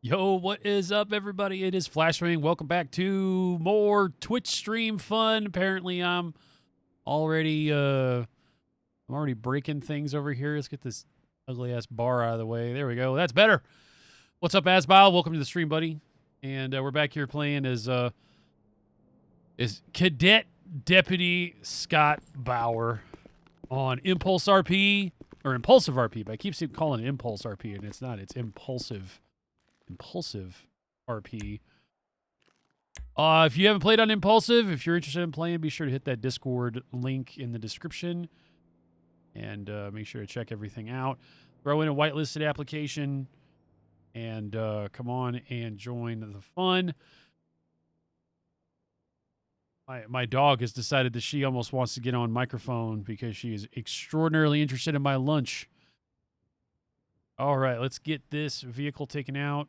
Yo, what is up, everybody? It is FlashBang. Welcome back to more Twitch stream fun. Apparently, I'm already breaking things over here. Let's get this ugly ass bar out of the way. There we go. That's better. What's up, Asbile? Welcome to the stream, buddy. And we're back here playing as Cadet Deputy Scott Bauer on ImpulsiveRP or ImpulsiveRP. But I keep calling it ImpulsiveRP, and it's not. It's ImpulsiveRP. If you haven't played on Impulsive, if you're interested in playing, be sure to hit that Discord link in the description and make sure to check everything out. Throw in a whitelisted application and come on and join the fun. My dog has decided that she almost wants to get on microphone because she is extraordinarily interested in my lunch. All right, let's get this vehicle taken out.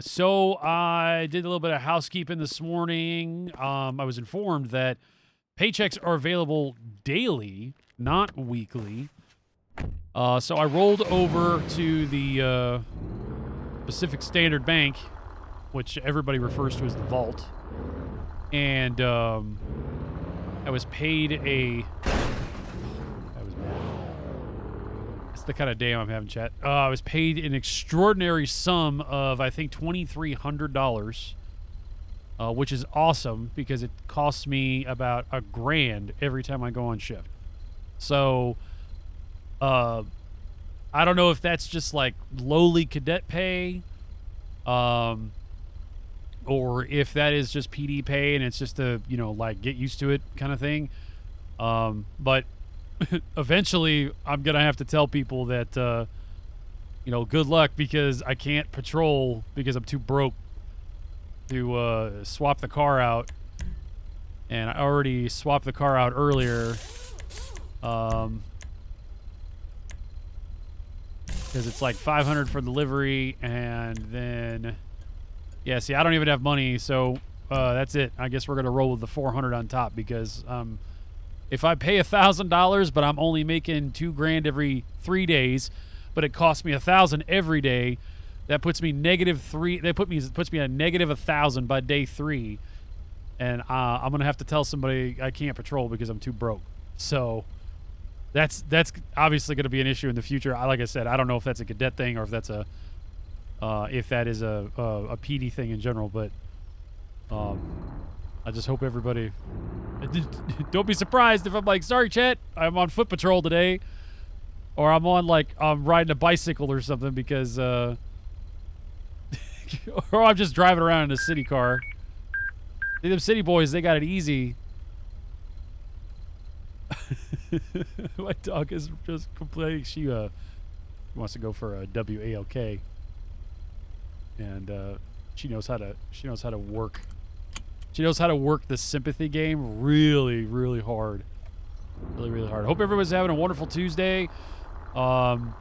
So I did a little bit of housekeeping this morning. I was informed that paychecks are available daily, not weekly. So I rolled over to the Pacific Standard Bank, which everybody refers to as the Vault. And I was paid a... That's the kind of day I'm having, chat. I was paid an extraordinary sum of, I think, $2,300, which is awesome because it costs me about $1,000 every time I go on shift. So, I don't know if that's just like lowly cadet pay, or if that is just PD pay and it's just a, you know, like get used to it kind of thing. But eventually I'm going to have to tell people that, you know, good luck because I can't patrol because I'm too broke to swap the car out. And I already swapped the car out earlier. Because it's like $500 for the livery, and then... Yeah, see, I don't even have money, so that's it. I guess we're going to roll with the $400 on top because... if I pay $1,000, but I'm only making $2,000 every 3 days, but it costs me $1,000 every day, that puts me -3. That puts me at -1,000 by day 3, and I'm gonna have to tell somebody I can't patrol because I'm too broke. So that's obviously gonna be an issue in the future. Like I said, I don't know if that's a cadet thing or if that's a PD thing in general, but I just hope everybody. Don't be surprised if I'm like, sorry, chat, I'm on foot patrol today. Or I'm on, like, I'm riding a bicycle or something because, or I'm just driving around in a city car. See, them city boys, they got it easy. My dog is just complaining. She wants to go for a WALK. And, she knows how to work. She knows how to work the sympathy game really, really hard. Really, really hard. Hope everyone's having a wonderful Tuesday. I'm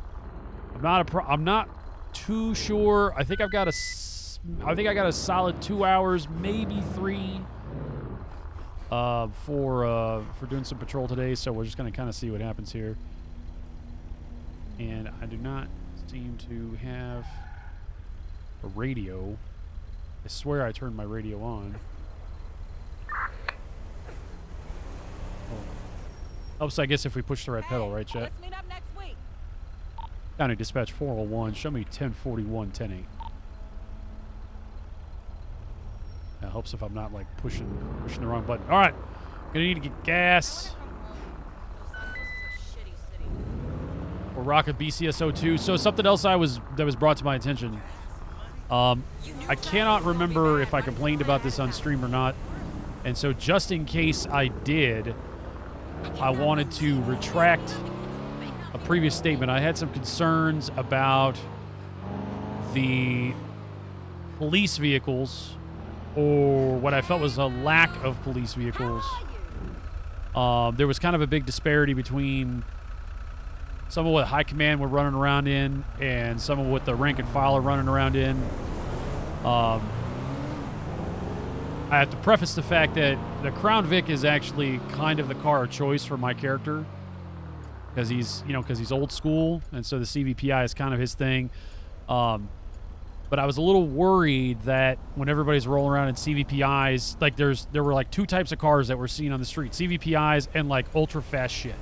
not too sure. I think I got a solid 2 hours, maybe 3, for doing some patrol today. So we're just gonna kind of see what happens here. And I do not seem to have a radio. I swear I turned my radio on. Helps, I guess, if we push the right pedal, right, chat? Let's meet up next week. County Dispatch 401. Show me 1041, 108. That helps if I'm not, like, pushing the wrong button. All right. Gonna need to get gas. We're rocking BCSO2. So something else that was brought to my attention. I cannot remember if I complained about this on stream or not. And so just in case I did... I wanted to retract a previous statement. I had some concerns about the police vehicles, or what I felt was a lack of police vehicles. There was kind of a big disparity between some of what high command were running around in and some of what the rank and file are running around in. I have to preface the fact that the Crown Vic is actually kind of the car of choice for my character because he's old school, and so the CVPI is kind of his thing. But I was a little worried that when everybody's rolling around in CVPIs, like there were like two types of cars that were seen on the street: CVPIs and like ultra fast shit.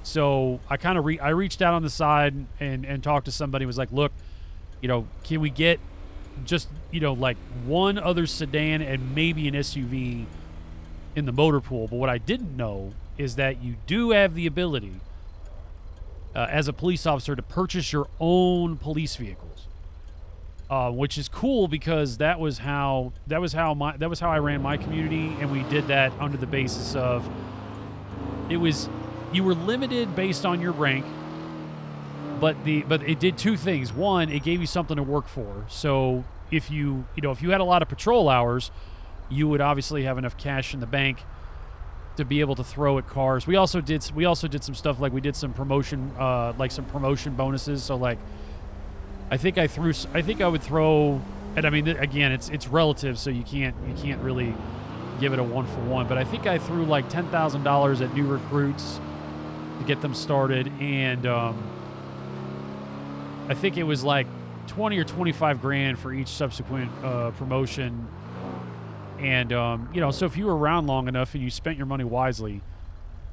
So I kind of I reached out on the side and talked to somebody. Was like, look, you know, can we get just, you know, like one other sedan and maybe an SUV in the motor pool? But what I didn't know is that you do have the ability as a police officer to purchase your own police vehicles, which is cool because that was how I ran my community, and we did that under the basis of you were limited based on your rank, but it did two things. One, it gave you something to work for. So if you had a lot of patrol hours, you would obviously have enough cash in the bank to be able to throw at cars. We also did some stuff, like we did some promotion, some promotion bonuses. So like, I think I would throw, and I mean, again, it's relative, so you can't really give it a 1-for-1. But I think I threw like $10,000 at new recruits to get them started, and I think it was like 20 or 25 grand for each subsequent promotion. And, so if you were around long enough and you spent your money wisely,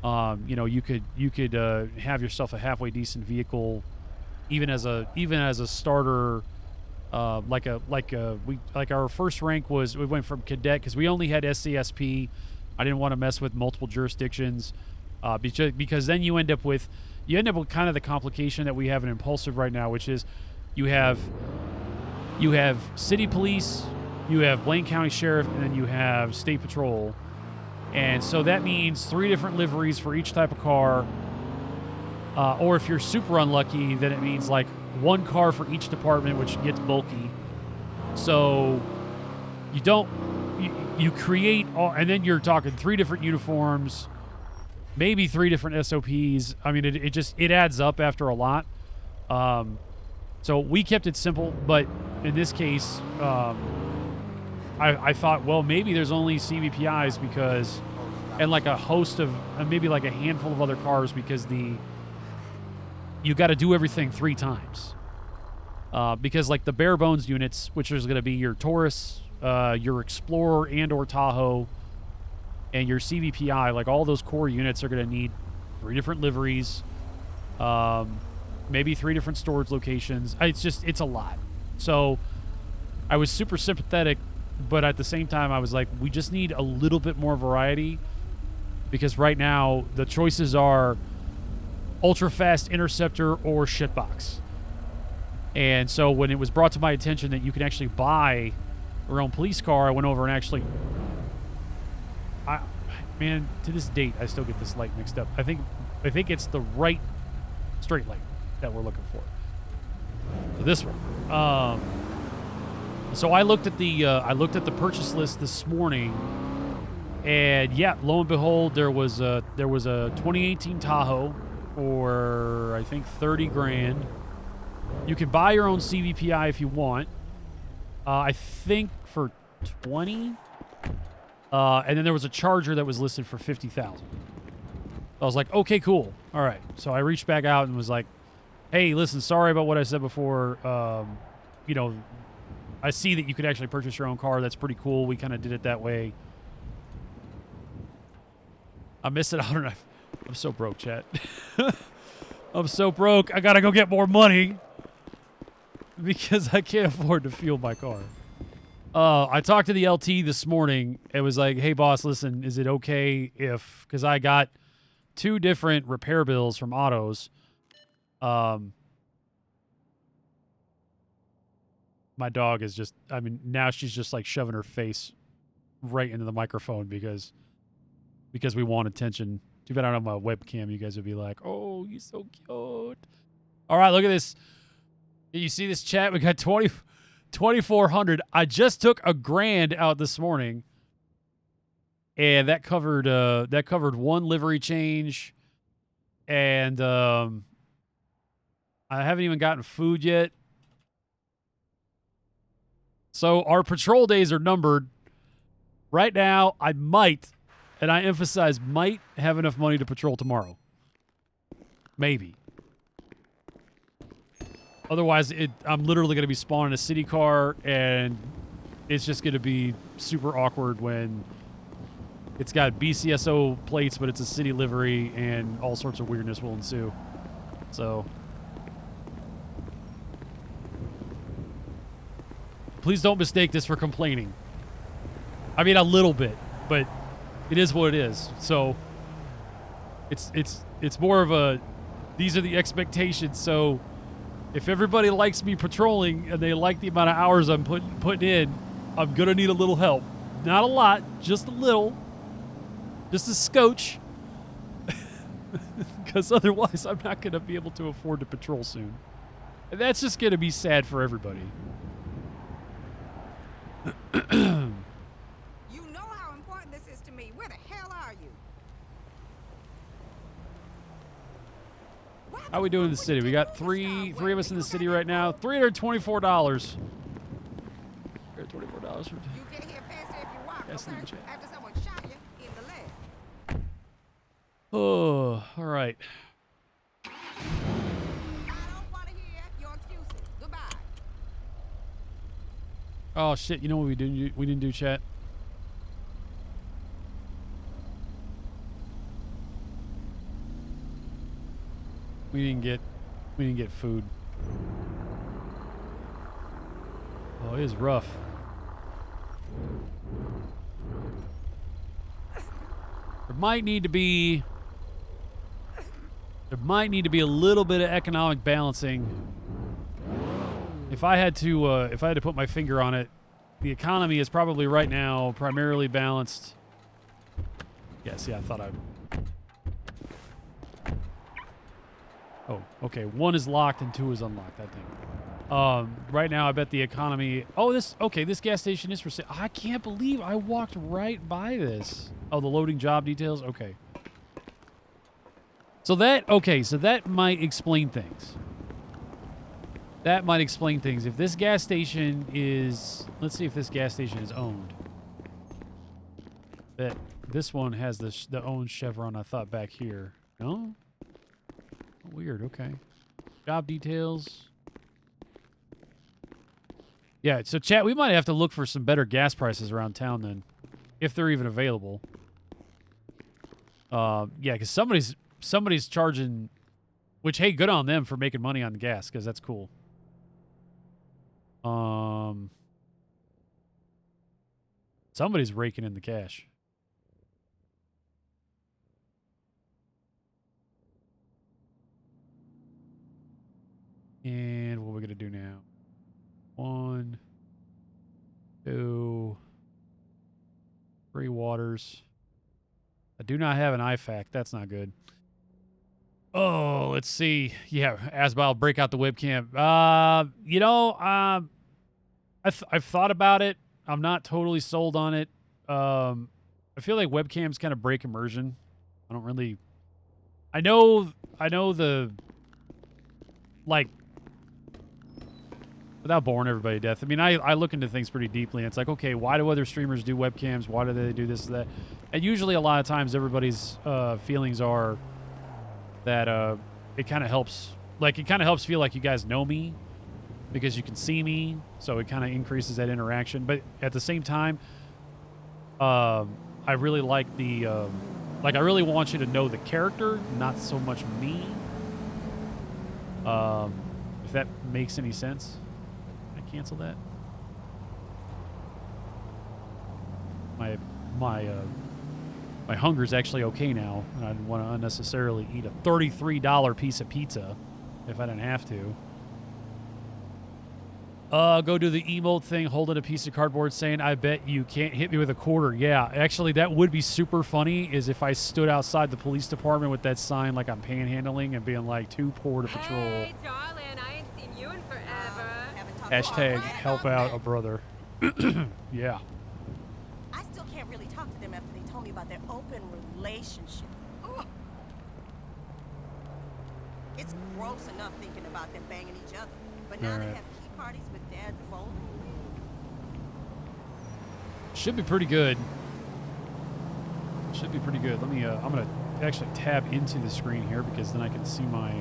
you could have yourself a halfway decent vehicle, even as a starter. Our first rank we went from cadet because we only had SCSP. I didn't want to mess with multiple jurisdictions, because then you end up with kind of the complication that we have in Impulsive right now, which is you have city police, you have Blaine County Sheriff, and then you have State Patrol. And so that means 3 different liveries for each type of car. Or if you're super unlucky, then it means like 1 car for each department, which gets bulky. So you create and then you're talking 3 different uniforms, maybe 3 different SOPs. I mean, it adds up after a lot. So we kept it simple, but in this case, I thought, well, maybe there's only CVPIs because, and like a host of, maybe like a handful of other cars because you got to do everything 3 times. Because like the bare bones units, which is going to be your Taurus, your Explorer and or Tahoe, and your CVPI, like all those core units are going to need 3 different liveries, maybe 3 different storage locations. It's a lot. So I was super sympathetic, but at the same time, I was like, we just need a little bit more variety, because right now the choices are ultra fast interceptor or shitbox. And so when it was brought to my attention that you can actually buy your own police car, I went over and actually, man, to this date, I still get this light mixed up. I think it's the right straight light that we're looking for. So this one. So I looked at the purchase list this morning, and yeah, lo and behold, there was a 2018 Tahoe for I think 30 grand. You can buy your own CVPI if you want. I think for 20. And then there was a Charger that was listed for 50,000. I was like, okay, cool. All right. So I reached back out and was like, hey, listen, sorry about what I said before. I see that you could actually purchase your own car. That's pretty cool. We kind of did it that way. I missed it out on. I'm so broke, chat. I'm so broke. I got to go get more money because I can't afford to fuel my car. I talked to the LT this morning. It was like, hey, boss, listen, is it okay if, because I got 2 different repair bills from autos. My dog is just, I mean, now she's just like shoving her face right into the microphone because we want attention. Too bad I don't have my webcam. You guys would be like, oh, you're so cute. All right, look at this. You see this, chat? We got 2,400. I just took $1,000 out this morning, and that covered 1 livery change, and I haven't even gotten food yet. So our patrol days are numbered. Right now, I might, and I emphasize might, have enough money to patrol tomorrow. Maybe. Otherwise, I'm literally going to be spawning a city car, and it's just going to be super awkward when it's got BCSO plates, but it's a city livery, and all sorts of weirdness will ensue. So, please don't mistake this for complaining. I mean, a little bit, but it is what it is. So, it's more of a, these are the expectations. So, if everybody likes me patrolling and they like the amount of hours I'm putting in, I'm gonna need a little help. Not a lot, just a little. Just a scotch. Because otherwise I'm not going to be able to afford to patrol soon. And that's just going to be sad for everybody. You know how important this is to me. Where the hell are you? How are we doing in the city? We got three of us in the city right now. $324. $324 for... You get here faster if you walk, Yes, okay? After someone shot you in the leg. Oh, all right. I don't want to hear your excuses. Goodbye. Oh, shit. You know what we didn't do, chat? We didn't get food. Oh, it is rough. There might need to be a little bit of economic balancing. If I had to put my finger on it, the economy is probably right now primarily balanced. Yeah, see, I thought Oh, okay. 1 is locked and 2 is unlocked, that thing. Right now, I bet the economy... Oh, this gas station is for sale. I can't believe I walked right by this. Oh, the loading job details? Okay. So that might explain things. That might explain things. If this gas station is... Let's see if this gas station is owned. This one has the owned chevron, I thought, back here. No? Weird, okay. Job details. Yeah, so chat, we might have to look for some better gas prices around town then. If they're even available. Yeah, because somebody's charging... Which, hey, good on them for making money on the gas, because that's cool. Somebody's raking in the cash. And what are we going to do now? 1, 2, 3 waters. I do not have an IFAC. That's not good. Oh, let's see. Yeah, Asbile, break out the webcam. You know, I've thought about it. I'm not totally sold on it. I feel like webcams kind of break immersion. I don't really... I know the... Like... Without boring everybody to death. I mean, I look into things pretty deeply, and it's like, okay, why do other streamers do webcams? Why do they do this and that? And usually a lot of times everybody's feelings are that it kind of helps. Like, it kind of helps feel like you guys know me because you can see me, so it kind of increases that interaction. But at the same time, I really like the... like, I really want you to know the character, not so much me. If that makes any sense. Cancel that. My hunger's actually okay now, and I didn't want to unnecessarily eat a $33 piece of pizza if I didn't have to. Go do the emote thing, holding a piece of cardboard saying, I bet you can't hit me with a quarter. Yeah, actually, that would be super funny, is if I stood outside the police department with that sign like I'm panhandling and being like, too poor to patrol. Hey, darling, I ain't seen you in forever. Hashtag help out a brother. Yeah. I still can't really talk to them after they told me about their open relationship. Ugh. It's gross enough thinking about them banging each other. But now they have key parties with dad's phone. Should be pretty good. Should be pretty good. Let me, I'm going to actually tab into the screen here because then I can see my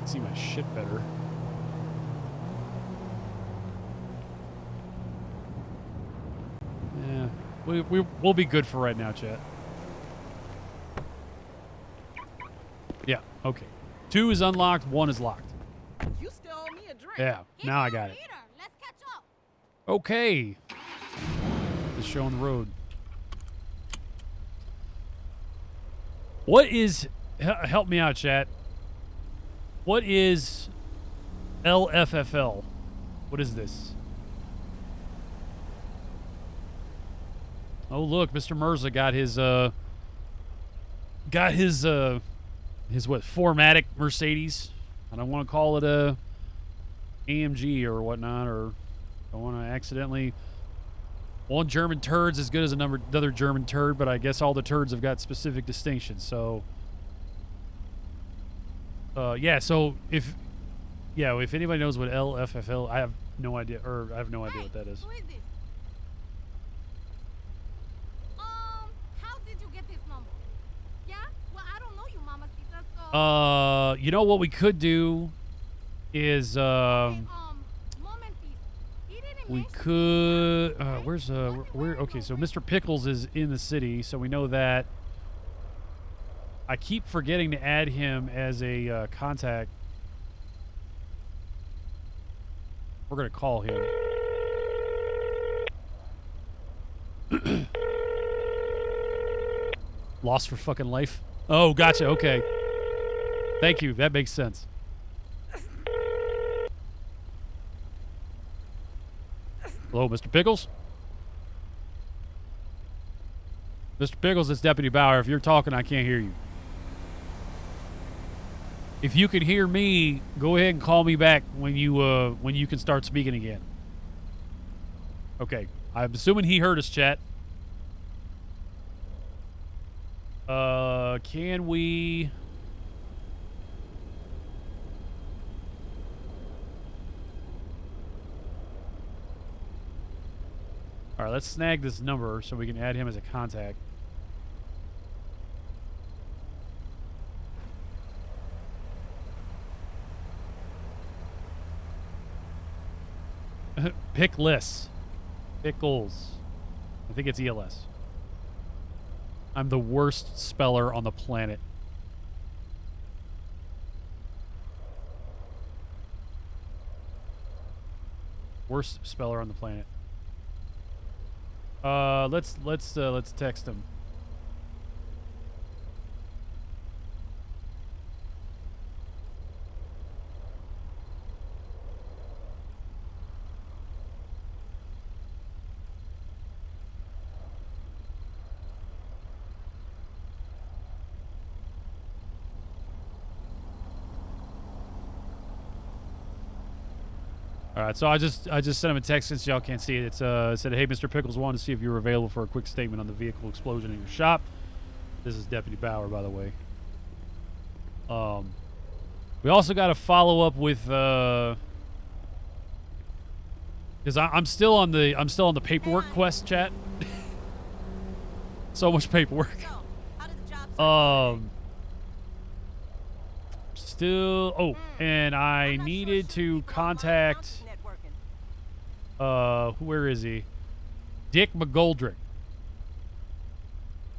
See my shit better. Yeah, we'll be good for right now, chat. Yeah, okay. 2 is unlocked, 1 is locked. You still owe me a drink. Yeah, now I got it. Let's catch up. Okay. The show on the road. What is... help me out, chat. What is LFFL? What is this? Oh, look, Mr. Mirza got his what, 4MATIC Mercedes. I don't want to call it a AMG or whatnot, or I want to accidentally... One German turd's as good as another German turd, but I guess all the turds have got specific distinctions, so... yeah, so if anybody knows what LFFL, I have no idea, what that is. Who is this? How did you get this number? Yeah? Well, I don't know you, Mamacita, so... You know what we could do is, moment, please. He didn't we mention could, okay, so Mr. Pickles is in the city, so we know that. I keep forgetting to add him as a contact. We're going to call him. Lost for fucking life? Oh, gotcha. Okay. Thank you. That makes sense. Hello, Mr. Pickles? Mr. Pickles, it's Deputy Bauer. If you're talking, I can't hear you. If you can hear me, go ahead and call me back when you can start speaking again. Okay. I'm assuming he heard us, chat. Can we... All right, let's snag this number so we can add him as a contact. Pickless. Pickles. I think it's ELS. I'm the worst speller on the planet. Worst speller on the planet. Let's text him. All right, so I just sent him a text since y'all can't see it. It said, "Hey, Mr. Pickles, wanted to see if you were available for a quick statement on the vehicle explosion in your shop." This is Deputy Bauer, by the way. We also got to follow up with because I'm still on the paperwork quest, chat. So much paperwork. So, how did the job search Still. Oh, and I needed to contact. Where is he? Dick McGoldrick.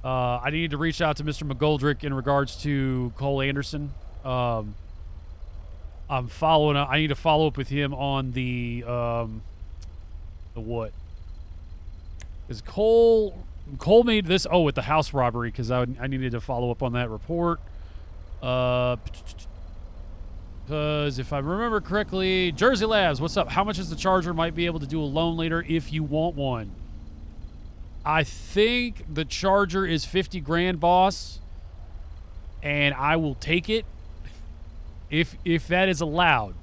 I needed to reach out to Mr. McGoldrick in regards to Cole Anderson. I'm following up. I need to follow up with him on the what? Because Cole made this. Oh, with the house robbery, because I needed to follow up on that report. Because if I remember correctly, Jersey Labs, what's up? How much is the Charger? Might be able to do a loan later if you want one. I think the Charger is 50 grand, boss, and I will take it if that is allowed.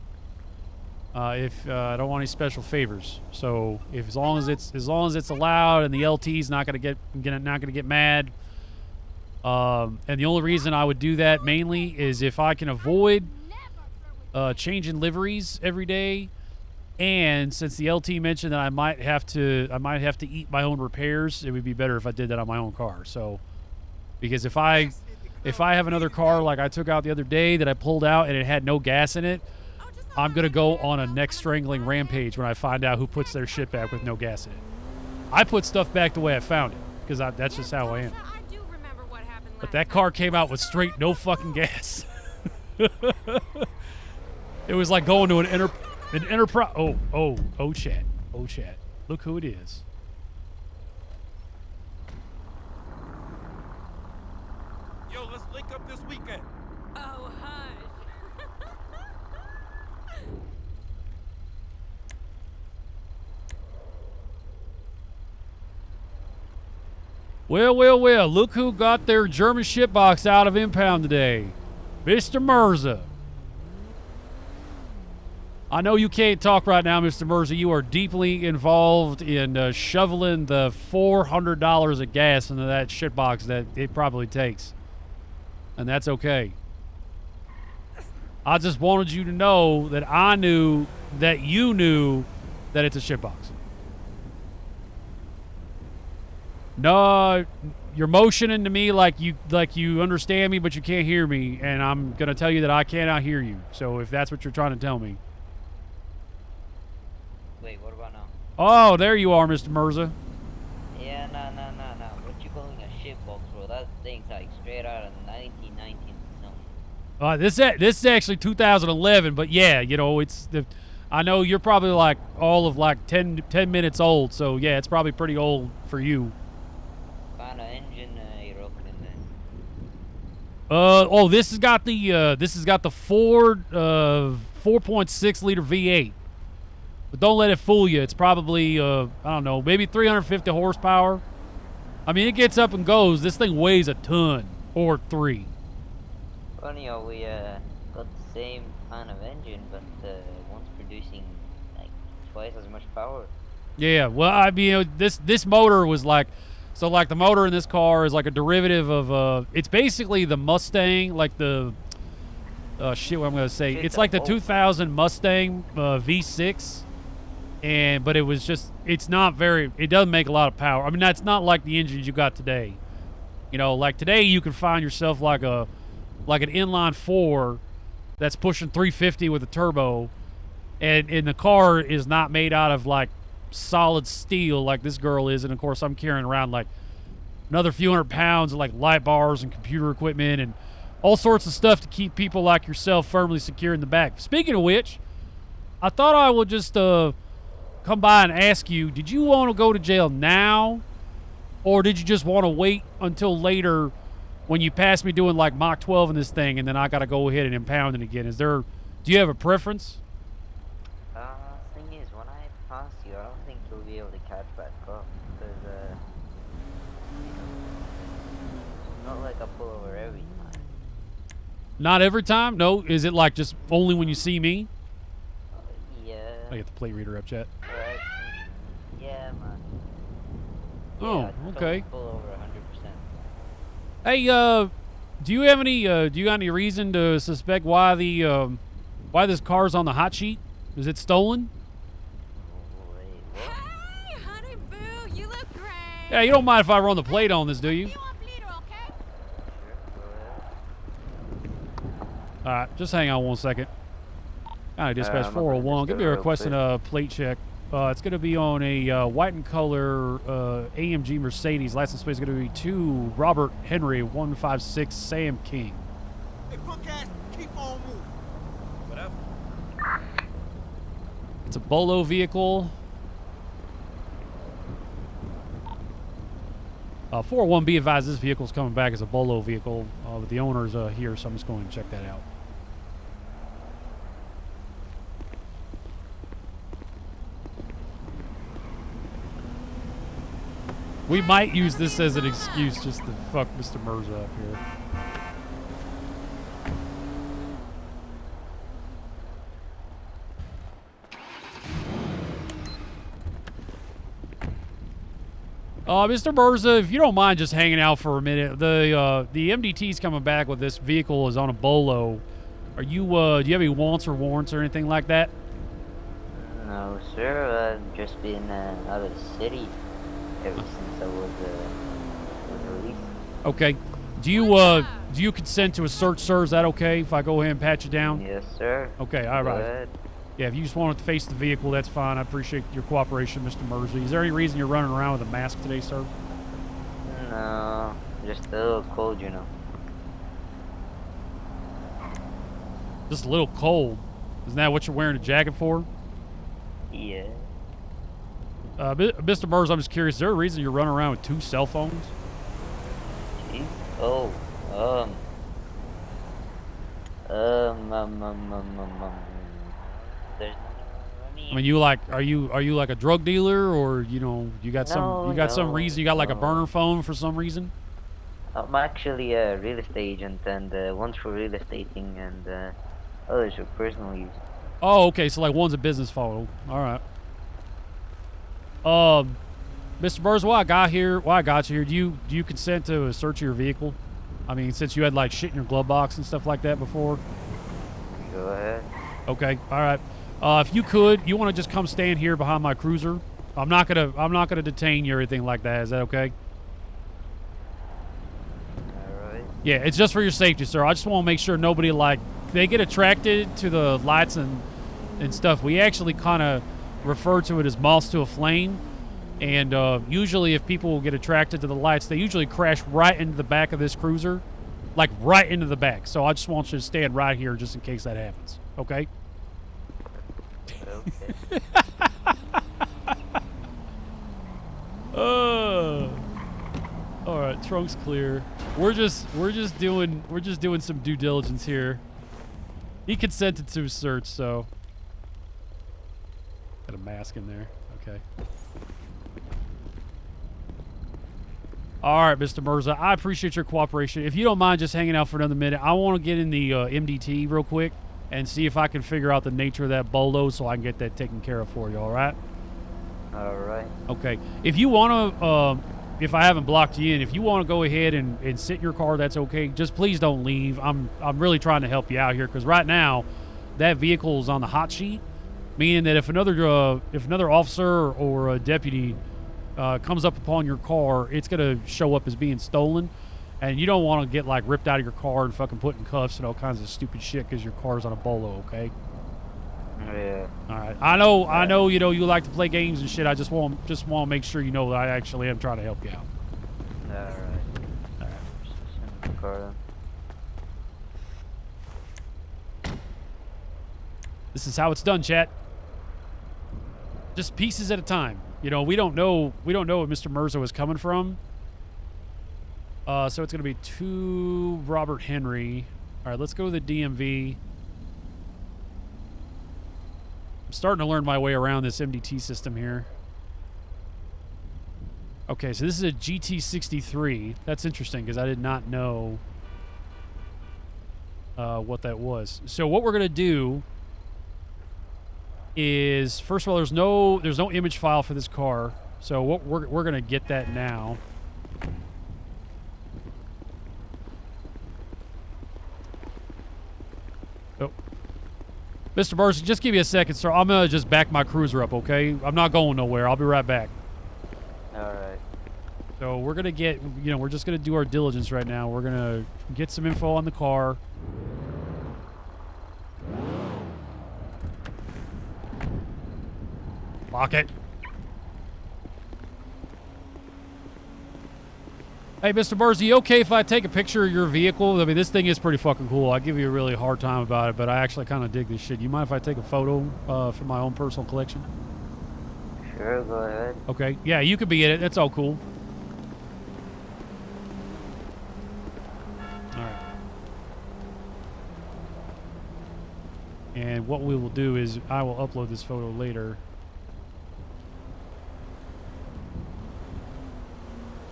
If I don't want any special favors, so if as long as it's allowed and the LT's not gonna get mad. And the only reason I would do that mainly is if I can avoid changing liveries every day, and since the LT mentioned that I might have to eat my own repairs, it would be better if I did that on my own car. So, because if I if I have another car like I took out the other day that I pulled out and it had no gas in it, I'm going to go on a neck strangling rampage when I find out who puts their shit back with no gas in it. I put stuff back the way I found it because that's just how I am. I do remember what happened But last that time. car came out with straight no fucking gas. It was like going to an enterprise. Oh, chat. Oh, chat. Look who it is. Yo, let's link up this weekend. Oh, hush. Well, look who got their German shitbox out of impound today. Mr. Mirza. I know you can't talk right now, Mr. Mirza. You are deeply involved in shoveling the $400 of gas into that shitbox that it probably takes. And that's okay. I just wanted you to know that I knew that you knew that it's a shitbox. No, you're motioning to me like you understand me, but you can't hear me, and I'm gonna tell you that I cannot hear you. So if that's what you're trying to tell me. Wait, what about now? Oh, there you are, Mr. Mirza. Yeah, no. What you calling a shitbox, bro? That thing's like straight out of 1919 something. This is actually 2011, but yeah, you know, I know you're probably like all of like 10 minutes old, so yeah, it's probably pretty old for you. What kind of engine you're opening then? This has got the Ford 4.6 liter V8. But don't let it fool you. It's probably I don't know, maybe 350 horsepower. I mean, it gets up and goes. This thing weighs a ton or 3. Funny how we got the same kind of engine, but one's producing like twice as much power. Yeah, well, I mean, you know, this motor was like, so like the motor in this car is like a derivative of it's basically the Mustang, like the what I'm gonna say. It's like the 2000 Mustang V6, but it was just, it doesn't make a lot of power. I mean, that's not like the engines you got today. You know, like today you can find yourself like an inline 4 that's pushing 350 with a turbo, and the car is not made out of like solid steel like this girl is, and of course I'm carrying around like another few hundred pounds of like light bars and computer equipment and all sorts of stuff to keep people like yourself firmly secure in the back. Speaking of which, I thought I would just come by and ask you, did you want to go to jail now, or did you just want to wait until later when you pass me doing like Mach 12 in this thing, and then I got to go ahead and impound it again? Do you have a preference? Thing is, when I pass you, I don't think you'll be able to catch back up, because not like I pull over every time. Not every time? No? Is it like just only when you see me? Yeah. I get the plate reader up, chat. Right. Yeah, man. Oh, Yeah, I okay. Pull over 100%. Hey, do you have any? Do you got any reason to suspect why this car's on the hot sheet? Is it stolen? Wait, what? Hey, honey boo, you look great. Yeah, you don't mind if I run the plate on this, do you? You want bleeder, okay? All right, just hang on 1 second. Kind of dispatch I'm 401. Give me a real requesting a plate check. It's going to be on a white and color AMG Mercedes. License plate is going to be 2 Robert Henry 156 Sam King. Hey, punk ass, keep on moving. Whatever. It's a Bolo vehicle. 401, be advised, this vehicle is coming back as a Bolo vehicle, but the owner's here, so I'm just going to check that out. We might use this as an excuse just to fuck Mr. Mirza up here. Mr. Mirza, if you don't mind just hanging out for a minute, the MDT's coming back with this vehicle is on a Bolo. Are you, do you have any wants or warrants or anything like that? No, sir. I've just been out of the city ever since I was released. Okay. Do you consent to a search, sir? Is that okay if I go ahead and pat you down? Yes, sir. Okay, all Go right. ahead. Yeah, if you just want to face the vehicle, that's fine. I appreciate your cooperation, Mr. Mersey. Is there any reason you're running around with a mask today, sir? No, just a little cold, you know. Just a little cold. Isn't that what you're wearing a jacket for? Yeah. Mr. Mers, I'm just curious. Is there a reason you're running around with 2 cell phones? Jeez. Oh, there's I mean, are you like a drug dealer, or you got some reason you got like a burner phone for some reason? I'm actually a real estate agent, and one's for real estating, and others for personal use. Oh, okay. So like one's a business phone. All right. Mr. Burrs, why I got you here? Do you consent to a search of your vehicle? I mean, since you had like shit in your glove box and stuff like that before. Go ahead. Okay. All right. If you want to just come stand here behind my cruiser. I'm not gonna detain you or anything like that. Is that okay? All right. Yeah, it's just for your safety, sir. I just want to make sure nobody they get attracted to the lights and stuff. We actually kind of refer to it as moths to a flame. And usually if people get attracted to the lights, they usually crash right into the back of this cruiser. Like right into the back. So I just want you to stand right here just in case that happens. Okay? Okay. All right, trunk's clear. We're just doing some due diligence here. He consented to a search, so got a mask in there. Okay. All right, Mr. Mirza, I appreciate your cooperation. If you don't mind just hanging out for another minute, I want to get in the MDT real quick and see if I can figure out the nature of that bolo so I can get that taken care of for you, all right? All right. Okay. If you want to, if I haven't blocked you in, if you want to go ahead and sit in your car, that's okay. Just please don't leave. I'm really trying to help you out here because right now that vehicle is on the hot sheet, meaning that if another officer or a deputy comes up upon your car, it's going to show up as being stolen. And you don't want to get, like, ripped out of your car and fucking put in cuffs and all kinds of stupid shit because your car's on a bolo, okay? Yeah. All right. I know, you like to play games and shit. I just want to make sure you know that I actually am trying to help you out. All right. All right. Just in the car then. This is how it's done, chat. Just pieces at a time. We don't know what Mr. Mirza was coming from. So it's going to be 2 Robert Henry. All right, let's go to the DMV. I'm starting to learn my way around this MDT system here. Okay, so this is a GT63. That's interesting because I did not know what that was. So what we're going to do is, first of all, there's no image file for this car. So what we're going to get that now. Oh. Mr. Burns, just give me a second, sir. I'm going to just back my cruiser up, okay? I'm not going nowhere. I'll be right back. All right. So we're going to get, we're just going to do our diligence right now. We're going to get some info on the car. Lock it. Hey, Mr. Burns, are you okay if I take a picture of your vehicle? I mean, this thing is pretty fucking cool. I give you a really hard time about it, but I actually kind of dig this shit. You mind if I take a photo for my own personal collection? Sure, go ahead. Okay. Yeah, you could be in it. That's all cool. All right. And what we will do is I will upload this photo later.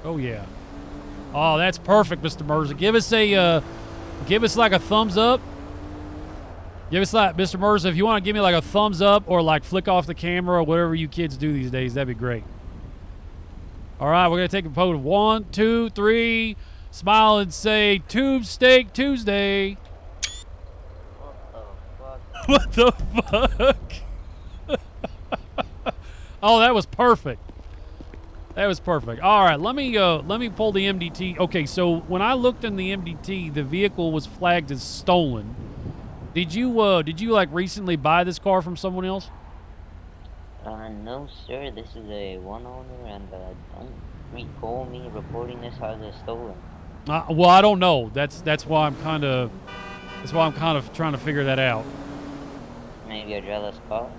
Oh, yeah. Oh, that's perfect, Mr. Mirza. Give us like a thumbs up. Give us like, Mr. Mirza, if you want to give me like a thumbs up or like flick off the camera or whatever you kids do these days, that'd be great. All right, we're going to take a photo. 1, 2, 3. Smile and say, Tube Steak Tuesday. What the fuck? Oh, that was perfect. That was perfect. All right, let me pull the MDT. Okay, so when I looked in the MDT, the vehicle was flagged as stolen. Did you like recently buy this car from someone else? No, sir. This is a one owner, and don't recall me reporting this as a stolen. Well, I don't know. That's why I'm kind of trying to figure that out. Maybe a jealous cop.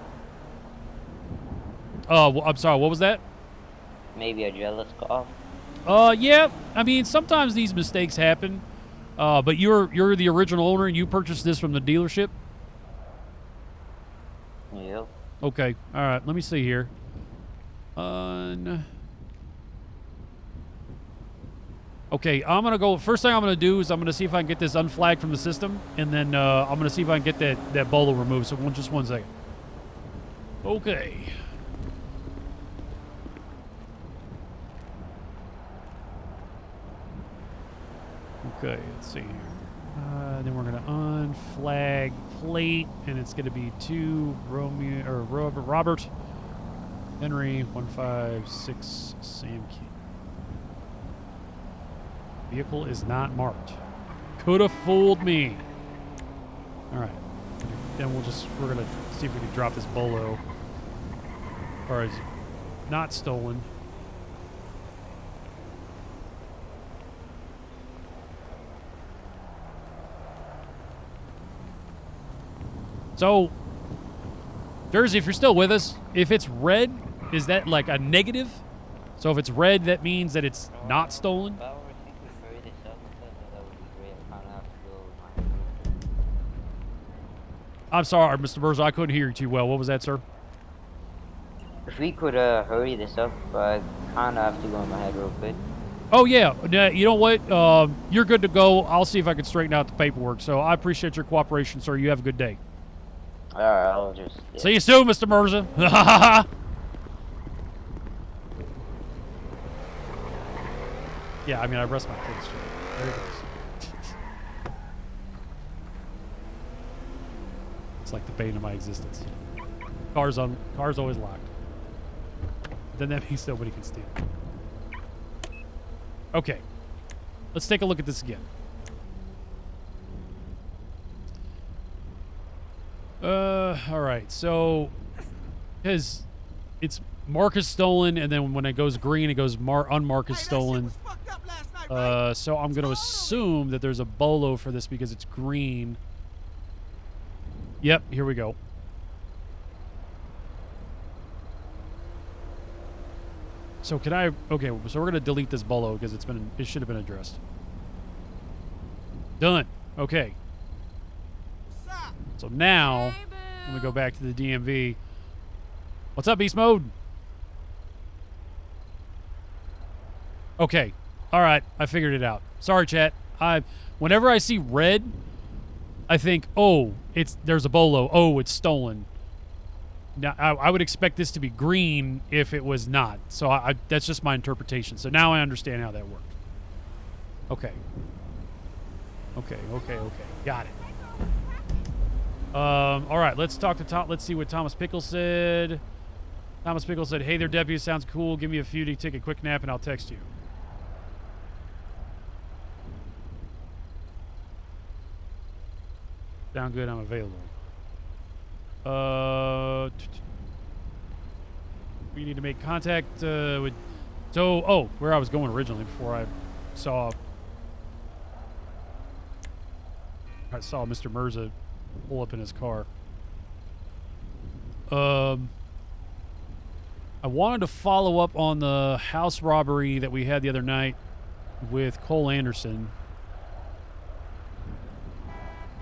Well, I'm sorry. What was that? Maybe a jealous cop. Yeah. I mean, sometimes these mistakes happen. But you're the original owner, and you purchased this from the dealership. Yep. Okay. All right. Let me see here. Okay, I'm gonna go. First thing I'm gonna do is I'm gonna see if I can get this unflagged from the system, and then I'm gonna see if I can get that bolo removed. So just 1 second. Okay. Okay, let's see here. Then we're gonna unflag plate, and it's gonna be to Robert Henry 156 Sam King. Vehicle is not marked. Could have fooled me. All right. Then we're gonna see if we can drop this bolo. Or is it not stolen? So, Jersey, if you're still with us, if it's red, is that like a negative? So if it's red, that means that it's not stolen? If I were to hurry this up, that would be great. I kind of have to go with my I'm sorry, Mr. Burzo, I couldn't hear you too well. What was that, sir? If we could hurry this up, I kind of have to go in my head real quick. Oh, yeah. You know what? You're good to go. I'll see if I can straighten out the paperwork. So I appreciate your cooperation, sir. You have a good day. All right, I'll just... See you soon, Mr. Mirza. Yeah, I mean, I rest my case straight. There it goes. It's like the bane of my existence. Car's always locked. Then that means nobody can steal. Okay. Let's take a look at this again. All right. So, because it's mark is stolen, and then when it goes green, it goes unmarked is stolen. So I'm going to assume that there's a bolo for this because it's green. Yep, here we go. So can I... Okay, so we're going to delete this bolo because it should have been addressed. Done. Okay. So now, I'm going to go back to the DMV. What's up, Beast Mode? Okay. All right. I figured it out. Sorry, chat. Whenever I see red, I think, oh, there's a bolo. Oh, it's stolen. Now, I would expect this to be green if it was not. So that's just my interpretation. So now I understand how that worked. Okay. Okay. Got it. All right, let's talk to Tom. Let's see what Thomas Pickle said. Thomas Pickle said, "Hey there, deputy. Sounds cool. Give me a few to take a quick nap, and I'll text you." Sound good. I'm available. We need to make contact with. So, where I was going originally before I saw Mr. Mirza pull up in his car. I wanted to follow up on the house robbery that we had the other night with Cole Anderson.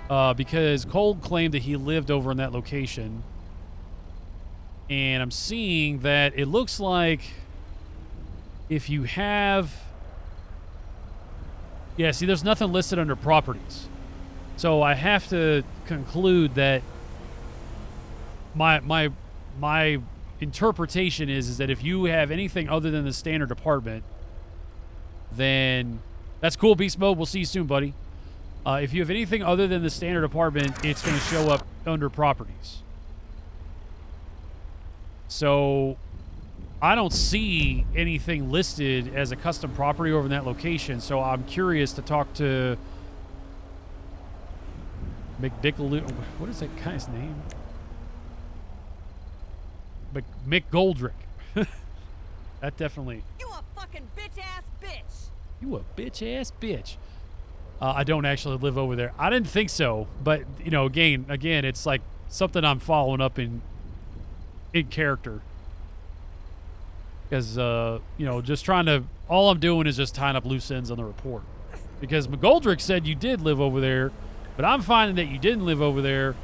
Because Cole claimed that he lived over in that location. And I'm seeing that it looks like if you have... Yeah, see, there's nothing listed under properties. So I have to conclude that my interpretation is that if you have anything other than the standard apartment, then that's cool, Beast Mode. We'll see you soon, buddy. If you have anything other than the standard apartment, it's going to show up under properties. So I don't see anything listed as a custom property over in that location, so I'm curious to talk to McDickaloo. What is that guy's name? Mick Goldrick. That definitely. You a fucking bitch-ass bitch. You a bitch-ass bitch. I don't actually live over there. I didn't think so, but you know, again, it's like something I'm following up in character. Because, you know, just trying to, all I'm doing is just tying up loose ends on the report. Because McGoldrick said you did live over there, but I'm finding that you didn't live over there.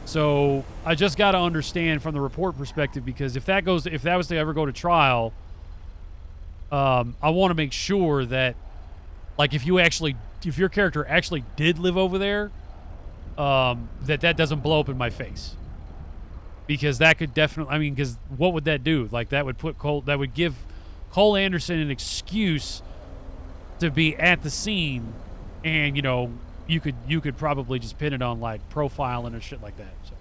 So I just got to understand from the report perspective, because if that was to ever go to trial, I want to make sure that, like, if your character actually did live over there, that doesn't blow up in my face. Because that could definitely, I mean, because what would that do? Like, that would give Cole Anderson an excuse to be at the scene, and, you know, you could probably just pin it on, like, profiling or shit like that. So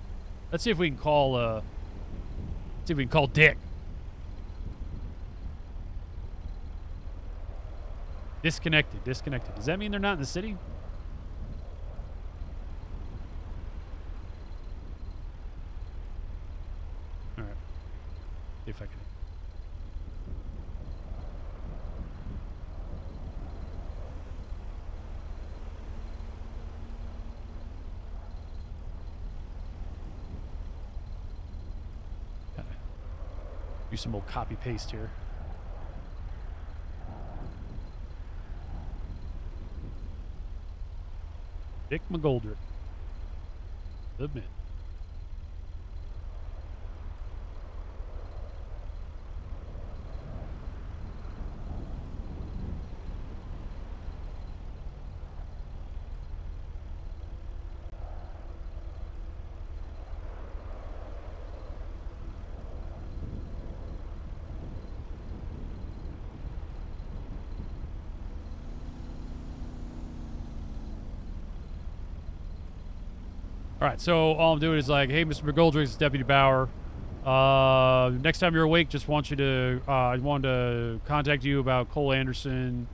let's see if we can call Dick. Disconnected. Does that mean they're not in the city? If I can. Gotta do some old copy paste here. Dick McGoldrick. Submit. All right, so all I'm doing is like, hey, Mr. McGoldrick, it's Deputy Bauer. Next time you're awake, just want you to, I wanted to contact you about Cole Anderson,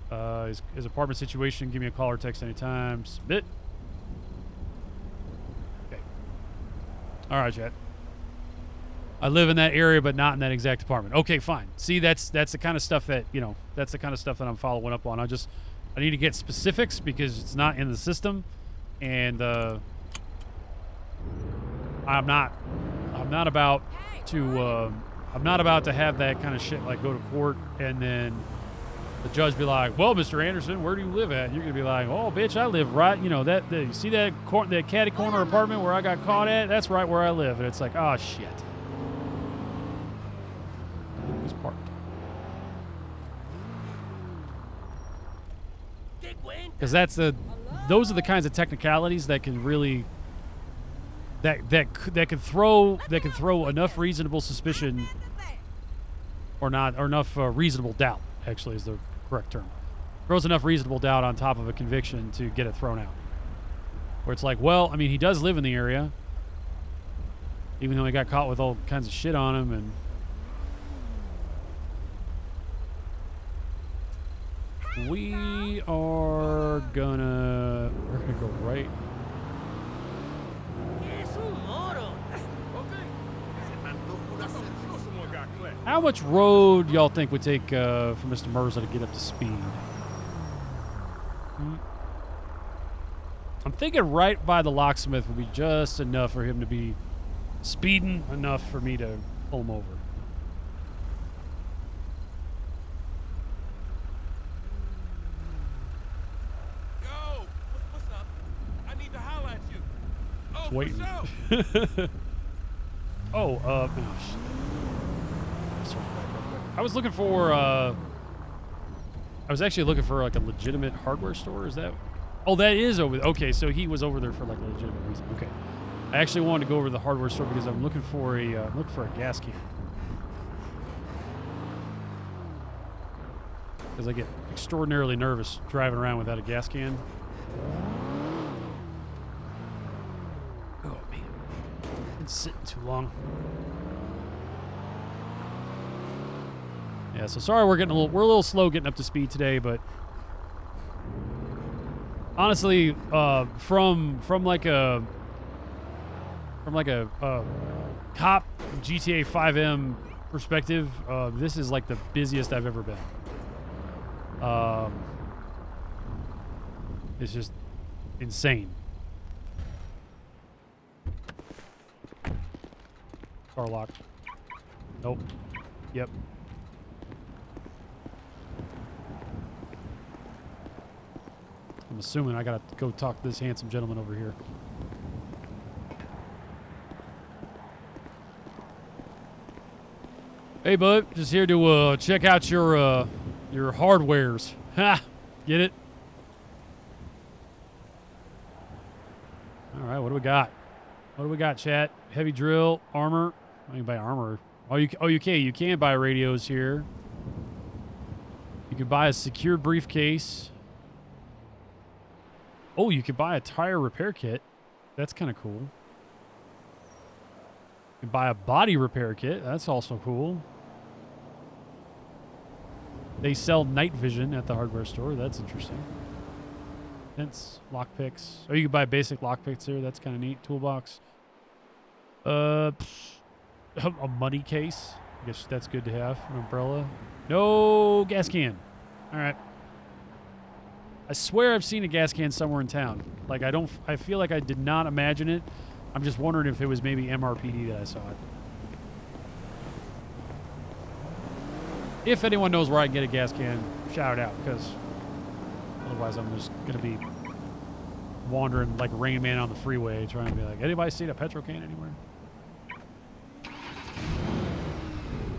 his apartment situation. Give me a call or text anytime. Submit. Okay. All right, chat. I live in that area, but not in that exact apartment. Okay, fine. See, that's the kind of stuff that, you know, that's the kind of stuff that I'm following up on. I need to get specifics because it's not in the system. And I'm not about to have that kind of shit like go to court and then the judge be like, well, Mr. Anderson, where do you live at? And you're gonna be like, oh, bitch, I live right, you know, you see that catty corner apartment where I got caught at? That's right where I live. And it's like, oh shit. Who's parked? Because those are the kinds of technicalities that can really that can throw enough reasonable suspicion or enough reasonable doubt, actually is the correct term. Throws enough reasonable doubt on top of a conviction to get it thrown out. Where it's like, well, I mean, he does live in the area, even though he got caught with all kinds of shit on him. And we're gonna go right. How much road y'all think would take for Mr. Mirza to get up to speed? I'm thinking right by the locksmith would be just enough for him to be speeding enough for me to pull him over. Waiting. Oh, shit. I was looking for, I was actually looking for like a legitimate hardware store. Is that? Oh, that is over there. Okay, so he was over there for like a legitimate reason. Okay. I actually wanted to go over to the hardware store because I'm looking for a gas can. Because I get extraordinarily nervous driving around without a gas can. Oh, man. Been sitting too long. Yeah, so sorry we're a little slow getting up to speed today, but honestly, from like a cop GTA 5M perspective, this is like the busiest I've ever been. It's just insane. Car lock. Nope. Yep. I'm assuming I gotta go talk to this handsome gentleman over here. Hey, bud. Just here to check out your hardwares. Ha! Get it? All right. What do we got? What do we got, chat? Heavy drill, armor. I can buy armor. Oh, you can. You can buy radios here. You can buy a secured briefcase. Oh, you could buy a tire repair kit. That's kind of cool. You can buy a body repair kit. That's also cool. They sell night vision at the hardware store. That's interesting. Hence, lockpicks. Oh, you can buy basic lockpicks here. That's kind of neat. Toolbox. A money case. I guess that's good to have. An umbrella. No gas can. All right. I swear I've seen a gas can somewhere in town. Like, I feel like I did not imagine it. I'm just wondering if it was maybe MRPD that I saw it. If anyone knows where I can get a gas can, shout it out, because otherwise I'm just going to be wandering like Rain Man on the freeway trying to be like, anybody seen a petrol can anywhere?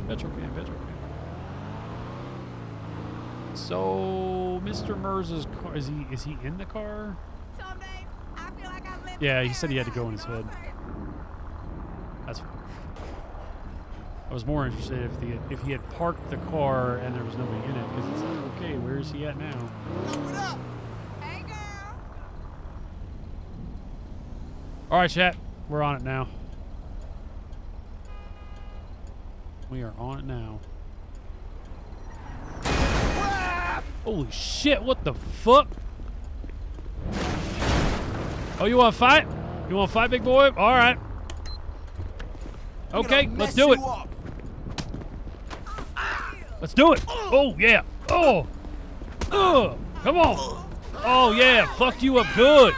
Petrol can, petrol can. So, Mr. Merz's car, is he in the car? Some days, I feel like I've lived Yeah, in he said he had to go in his paradise, head. you know what I'm saying? That's fine. I was more interested if he had parked the car and there was nobody in it, because it's like, okay, where is he at now? Open up. Hey, girl. All right, chat, we're on it now. We are on it now. Holy shit, what the fuck? Oh, you want to fight? You want to fight, big boy? All right. Okay, let's do it. Let's do it. Oh, yeah. Oh. Come on. Oh, yeah. Fucked you up good.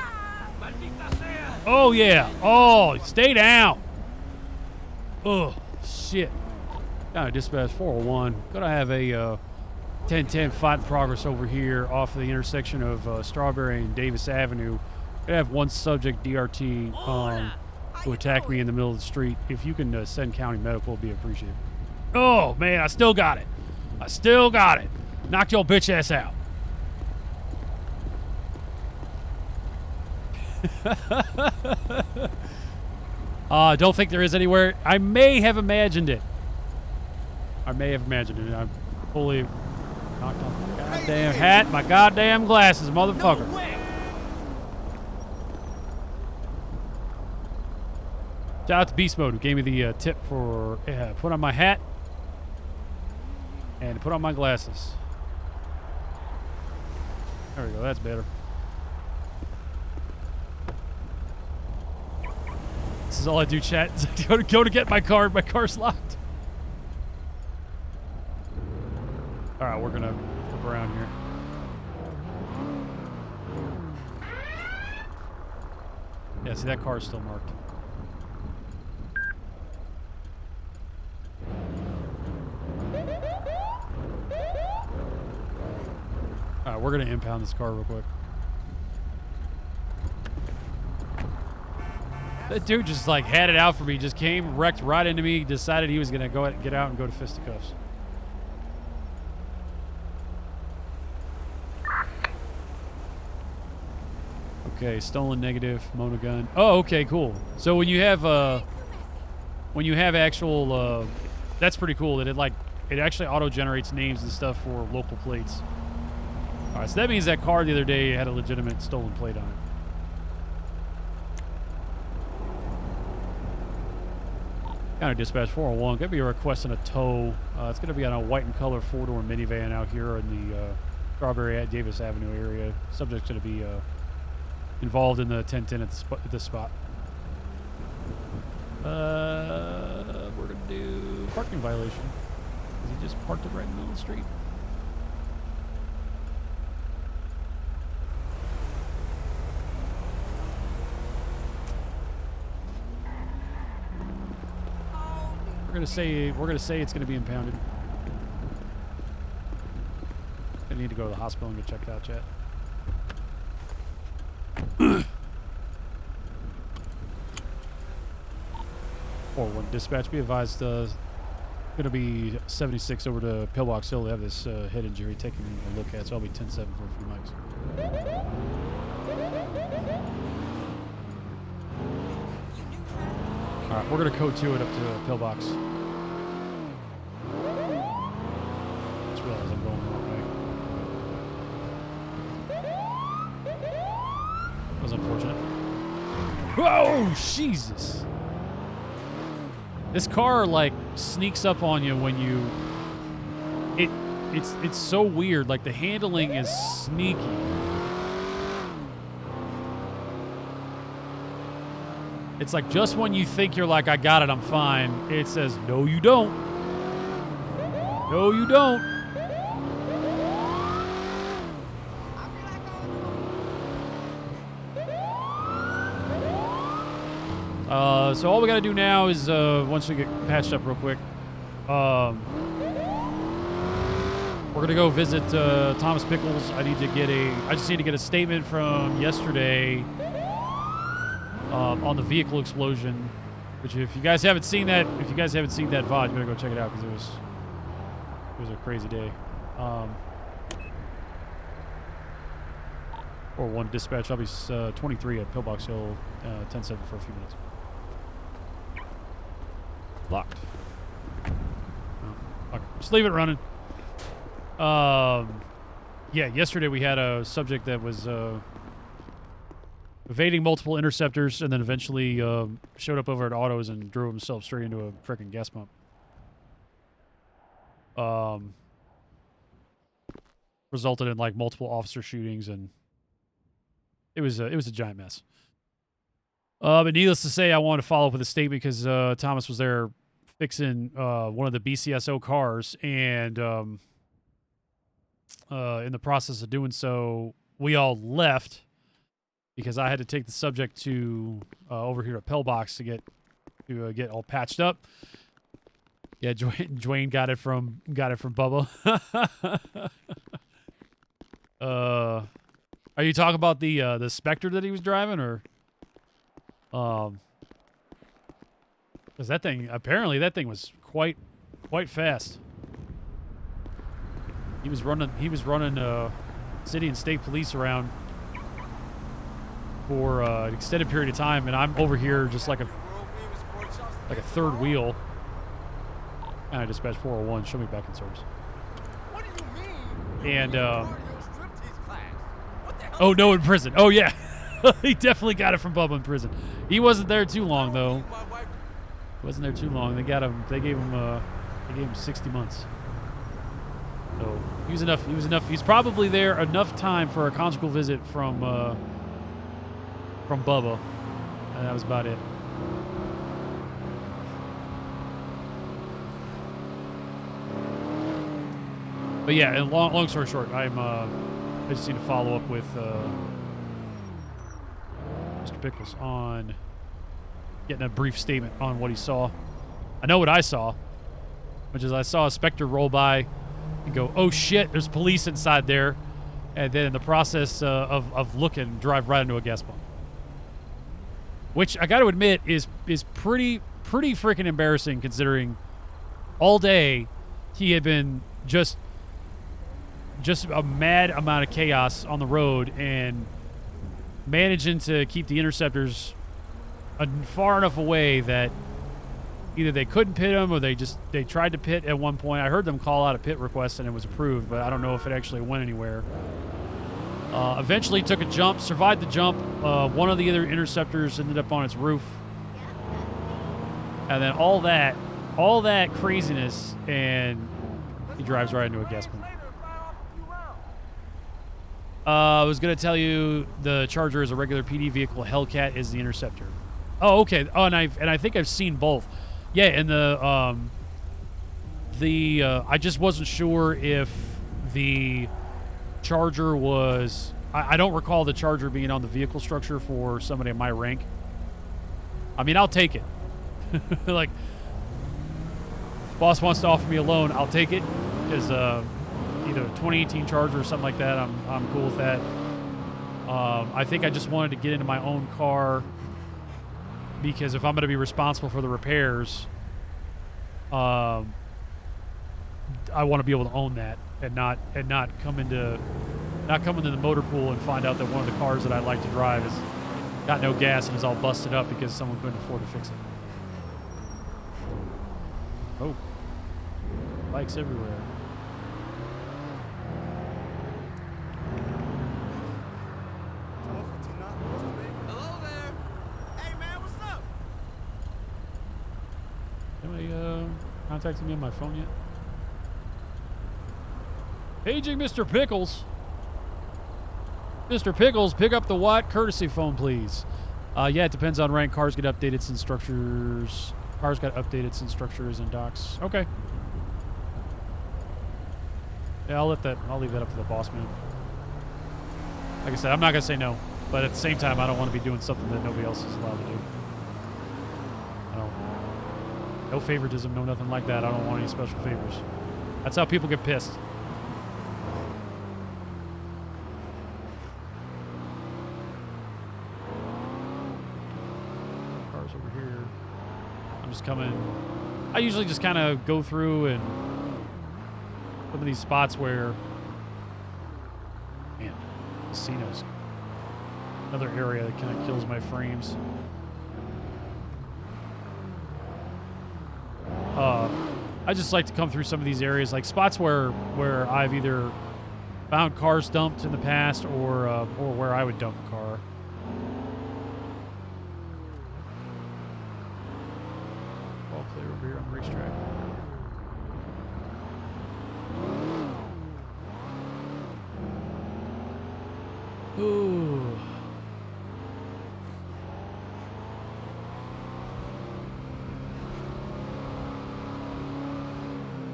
Oh, yeah. Oh, stay down. Oh, shit. Got a dispatch 401. Gonna have a 1010 fight in progress over here off of the intersection of Strawberry and Davis Avenue. Gonna have one subject DRT who attacked me in the middle of the street. If you can send county medical, it'd be appreciated. Oh, man, I still got it. I still got it. Knocked your bitch ass out. Don't think there is anywhere. I may have imagined it. I'm fully knocked off my goddamn hat, my goddamn glasses, motherfucker. Shout out to Beast Mode who gave me the tip for put on my hat and put on my glasses. There we go. That's better. This is all I do, chat. Go to get my card. My car's locked. All right, we're gonna flip around here. Yeah, see that car's still marked. All right, we're gonna impound this car real quick. That dude just like had it out for me. Just came, wrecked right into me. Decided he was gonna get out and go to fisticuffs. Okay, stolen negative, monogun. Oh, okay, cool. So when you have actual, that's pretty cool that it actually auto generates names and stuff for local plates. All right, so that means that car the other day had a legitimate stolen plate on it. County Dispatch 401. Gonna be requesting a tow. It's gonna be on a white and color 4-door minivan out here in the Strawberry at Davis Avenue area. Subject's gonna be involved in the 1010 at this spot. We're gonna do parking violation. Because he just parked it right in the middle of the street. We're gonna say it's gonna be impounded. I need to go to the hospital and get checked out, chat. 401 dispatch, be advised, gonna be 76 over to Pillbox Hill to have this head injury taken a look at, so I'll be 10-7 for a few mics. Alright, we're gonna code 2 it up to Pillbox. Just realized I'm going the wrong way. That was unfortunate. Oh, Jesus! This car like sneaks up on you when you. It's so weird. Like the handling is sneaky. It's like just when you think you're like, I got it, I'm fine. It says, no, you don't. No, you don't. So all we gotta do now is, once we get patched up real quick, we're gonna go visit Thomas Pickles. I just need to get a statement from yesterday on the vehicle explosion. Which, if you guys haven't seen that, VOD, you better go check it out because it was a crazy day. Or one dispatch. I'll be 23 at Pillbox Hill, 10-7 for a few minutes. Locked. Oh, okay. Just leave it running. Yeah, yesterday we had a subject that was evading multiple interceptors and then eventually showed up over at Autos and drove himself straight into a freaking gas pump. Resulted in like multiple officer shootings, and it was a giant mess. But needless to say, I wanted to follow up with a statement because Thomas was there fixing one of the BCSO cars, and in the process of doing so, we all left because I had to take the subject to over here at Pillbox to get all patched up. Yeah, Dwayne got it from Bubba. Are you talking about the Spectre that he was driving, or? Because that thing was quite fast. He was running city and state police around for an extended period of time, and I'm over here just like a third wheel. And I dispatch 401. Show me back in service. What do you mean? And Striptease class. What the hell? oh no, in prison. Oh yeah, he definitely got it from Bubba in prison. He wasn't there too long though. He wasn't there too long. They got him. They gave him 60 months. So he was enough. He's probably there enough time for a conjugal visit from Bubba, and that was about it. But yeah, and long story short, I just need to follow up with Mr. Pickles on getting a brief statement on what he saw. I know what I saw, which is I saw a Spectre roll by and go, "Oh shit, there's police inside there," and then in the process of looking, drive right into a gas pump. Which I got to admit is pretty freaking embarrassing, considering all day he had been just a mad amount of chaos on the road and managing to keep the interceptors far enough away that either they couldn't pit him or they tried to pit at one point. I heard them call out a pit request and it was approved, but I don't know if it actually went anywhere. Eventually took a jump, survived the jump. One of the other interceptors ended up on its roof. And then all that craziness, and he drives right into a gas pump. I was gonna tell you the Charger is a regular PD vehicle. Hellcat is the Interceptor. Oh, okay. Oh, and I think I've seen both. Yeah, and I just wasn't sure if the Charger was. I don't recall the Charger being on the vehicle structure for somebody in my rank. I mean, I'll take it. Like, if boss wants to offer me a loan, I'll take it, because either a 2018 Charger or something like that, I'm cool with that. I think I just wanted to get into my own car, because if I'm going to be responsible for the repairs, I want to be able to own that and not come into the motor pool and find out that one of the cars that I like to drive has got no gas and is all busted up because someone couldn't afford to fix it. Oh, bikes everywhere. Hello there. Hey man, what's up? Anybody contacted me on my phone yet? Paging Mr. Pickles. Mr. Pickles, pick up the Watt courtesy phone, please. Yeah, it depends on rank. Cars get updated since structures. Cars got updated since structures and docks. Okay. Yeah, I'll leave that up to the boss man. Like I said, I'm not gonna say no, but at the same time, I don't want to be doing something that nobody else is allowed to do. No favoritism, no nothing like that. I don't want any special favors. That's how people get pissed. Cars over here. I'm just coming. I usually just kind of go through and some of these spots where, man, casinos. Another area that kind of kills my frames. I just like to come through some of these areas, like spots where I've either found cars dumped in the past or where I would dump a car. All clear over here on the racetrack. Ooh.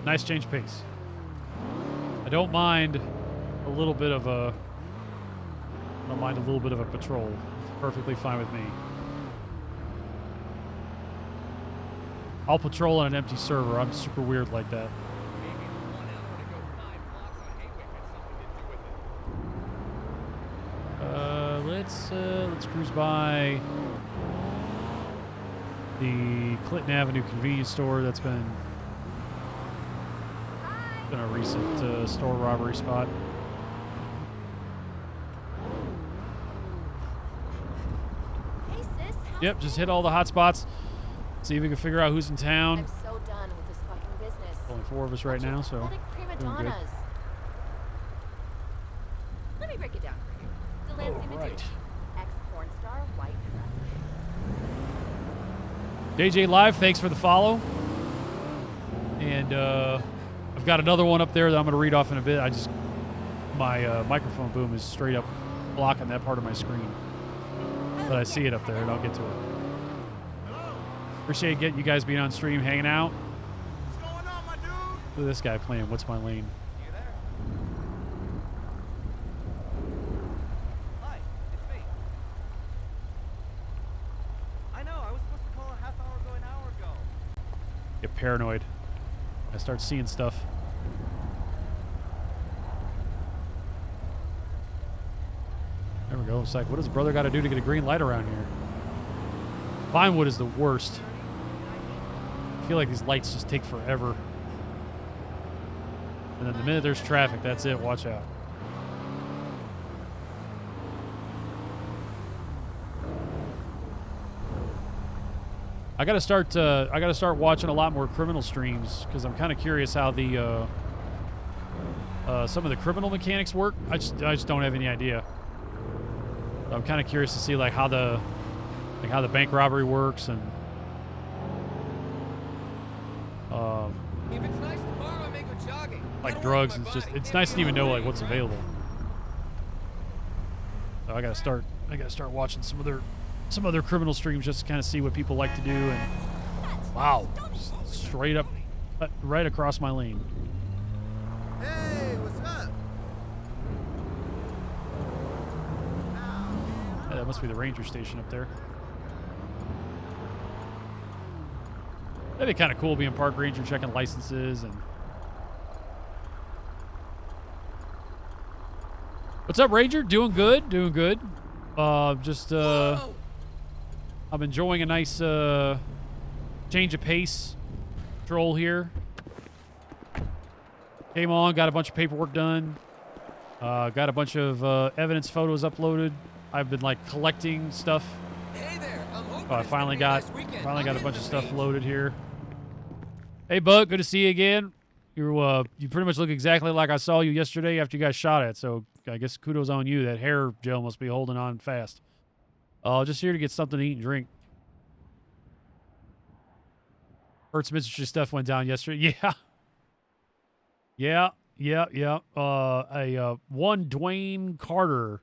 Nice change pace. I don't mind a little bit of a patrol. It's perfectly fine with me. I'll patrol on an empty server. I'm super weird like that. Let's cruise by the Clinton Avenue convenience store. That's been a recent store robbery spot. Hey sis, how's Yep, just hit all the hot spots. See if we can figure out who's in town. I'm so done with this fucking business. Only 4 of us right now, so Pathetic prima doing good. donnas. Let me break it down for you. The Lansing Oh, right. ex-porn star, white trash. JJ Live, thanks for the follow. And I've got another one up there that I'm going to read off in a bit. My microphone boom is straight up blocking that part of my screen. But I see it up there, and I'll get to it. Appreciate you guys being on stream, hanging out. What's going on, my dude? Look at this guy playing What's My Lane. You there? Hi, it's me. I know, I was supposed to call a half hour ago, an hour ago. Get paranoid. I start seeing stuff. There we go. It's like, what does brother got to do to get a green light around here? Vinewood is the worst. I feel like these lights just take forever. And then the minute there's traffic, that's it. Watch out. I gotta start watching a lot more criminal streams because I'm kind of curious how the some of the criminal mechanics work. I just don't have any idea. I'm kind of curious to see like how the bank robbery works and If it's nice tomorrow, I may go jogging. Like drugs. It's nice to even know like what's available. So I gotta start watching some other criminal streams just to kind of see what people like to do. And wow, straight up, right across my lane. Hey, what's up? Yeah, that must be the ranger station up there. That'd be kind of cool being park ranger, checking licenses and. What's up, Ranger? Doing good, doing good. I'm enjoying a nice change of pace patrol here. Came on, got a bunch of paperwork done. Got a bunch of evidence photos uploaded. I've been like collecting stuff. Hey there, I'm hoping I it's finally gonna be a got nice weekend. a I'm bunch hitting of the stuff beach. loaded here. Hey, Bug, good to see you again. You pretty much look exactly like I saw you yesterday after you got shot at. So I guess kudos on you. That hair gel must be holding on fast. Just here to get something to eat and drink. Heard some interesting stuff went down yesterday. Yeah. Yeah. One Dwayne Carter,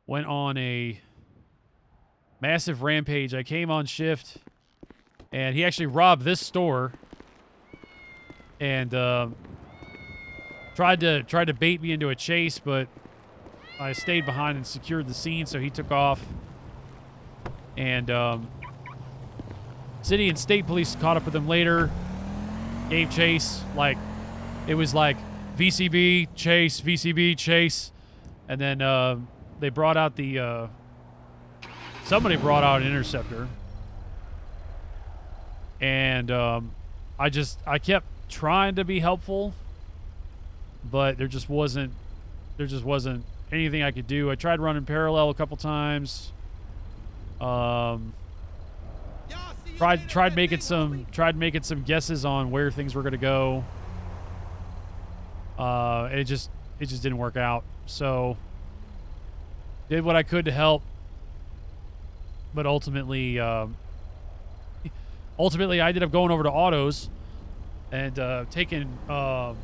went on a massive rampage. I came on shift, and he actually robbed this store, and tried to bait me into a chase, but I stayed behind and secured the scene, so he took off. And city and state police caught up with him later, gave chase. Like, it was like VCB, chase, and then they brought out the somebody brought out an interceptor, and I kept trying to be helpful, but there just wasn't anything I could do. I tried running parallel a couple times. Tried making some guesses on where things were gonna go. It just didn't work out. So did what I could to help, but ultimately I ended up going over to autos and taking. So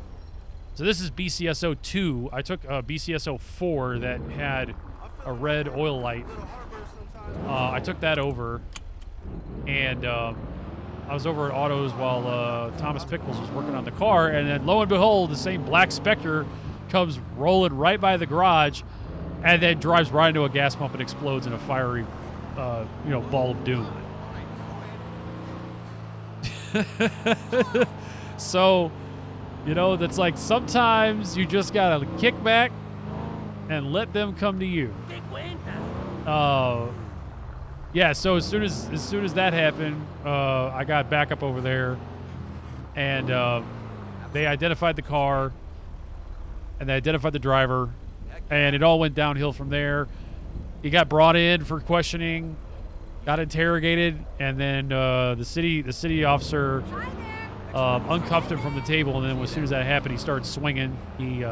this is BCSO 2. I took a BCSO 4 that had a red oil light. I took that over, and I was over at autos while Thomas Pickles was working on the car, and then lo and behold, the same black Spectre comes rolling right by the garage, and then drives right into a gas pump and explodes in a fiery, ball of doom. So, that's like sometimes you just gotta kick back and let them come to you. Yeah, so as soon as that happened, I got back up over there, and they identified the car, and they identified the driver, and it all went downhill from there. He got brought in for questioning, got interrogated, and then the city officer uncuffed him from the table, and then as soon as that happened, he started swinging. He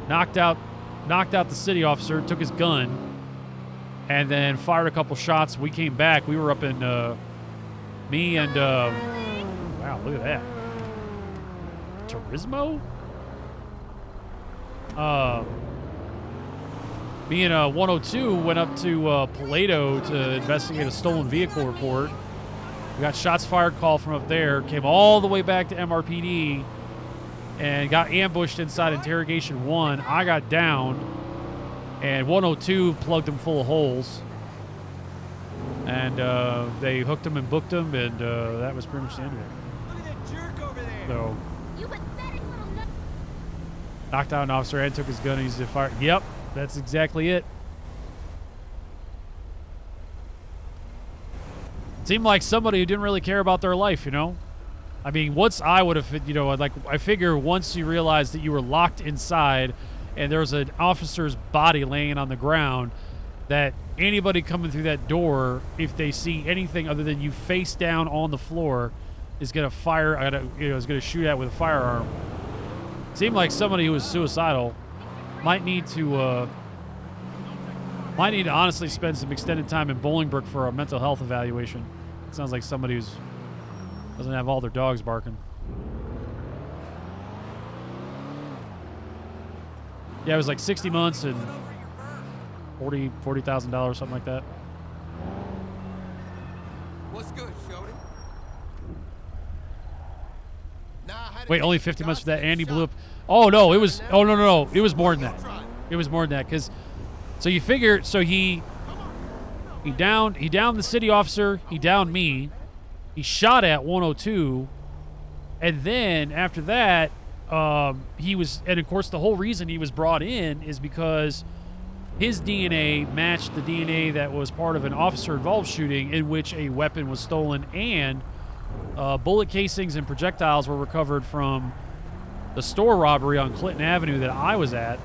knocked out the city officer, took his gun, and then fired a couple shots. We came back. We were up in me and wow, look at that. Turismo? Me and 102 went up to Paleto to investigate a stolen vehicle report. We got shots fired call from up there, came all the way back to MRPD, and got ambushed inside Interrogation 1. I got down, and 102 plugged him full of holes. And they hooked him and booked him, and that was pretty much the end of it. Look at that jerk over there. So, You pathetic little nut. knocked out an officer and took his gun and used it to fire. Yep, that's exactly it. Seemed like somebody who didn't really care about their life, I mean, once I would have, I figure once you realized that you were locked inside and there was an officer's body laying on the ground, that anybody coming through that door, if they see anything other than you face down on the floor, is going to fire, is going to shoot at with a firearm. Seemed like somebody who was suicidal might need to Might need to honestly spend some extended time in Bolingbrook for a mental health evaluation. It sounds like somebody who's doesn't have all their dogs barking. Yeah, it was like 60 months and $40,000, something like that. What's good, Shorty? Nah, I had to Wait, take only the 50 months for that? Godspeed Andy shot. blew up. Oh no, it was. Oh no. It was more than I'll that. try. It was more than that because. So you figure. So he downed the city officer. He downed me. He shot at 102, and then after that, he was. And of course, the whole reason he was brought in is because his DNA matched the DNA that was part of an officer-involved shooting in which a weapon was stolen, and bullet casings and projectiles were recovered from the store robbery on Clinton Avenue that I was at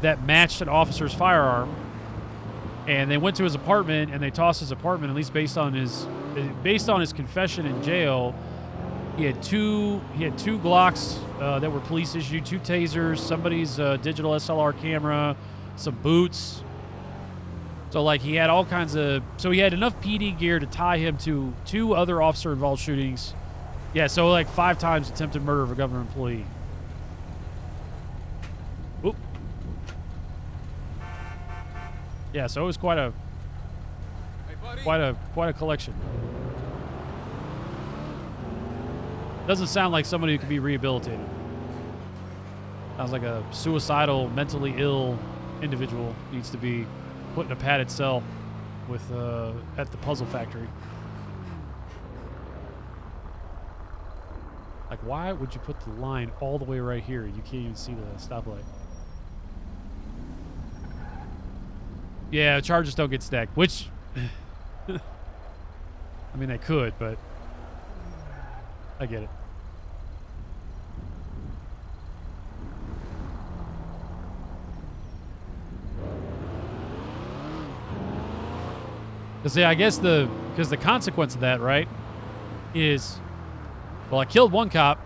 that matched an officer's firearm. And they went to his apartment and they tossed his apartment, at least based on his confession in jail. He had two Glocks that were police issued, 2 tasers, somebody's digital SLR camera, some boots. So like he had all kinds of, so he had enough PD gear to tie him to 2 other officer involved shootings. Yeah, so like 5 times attempted murder of a government employee. Oop. Yeah, so it was quite a Hey, buddy. quite a collection. Doesn't sound like somebody who could be rehabilitated. Sounds like a suicidal, mentally ill individual needs to be put in a padded cell with at the puzzle factory. Like, why would you put the line all the way right here? You can't even see the stoplight. Yeah, charges don't get stacked, which I mean they could, but I get it. Because yeah, I guess the consequence of that, right, is, well, I killed one cop,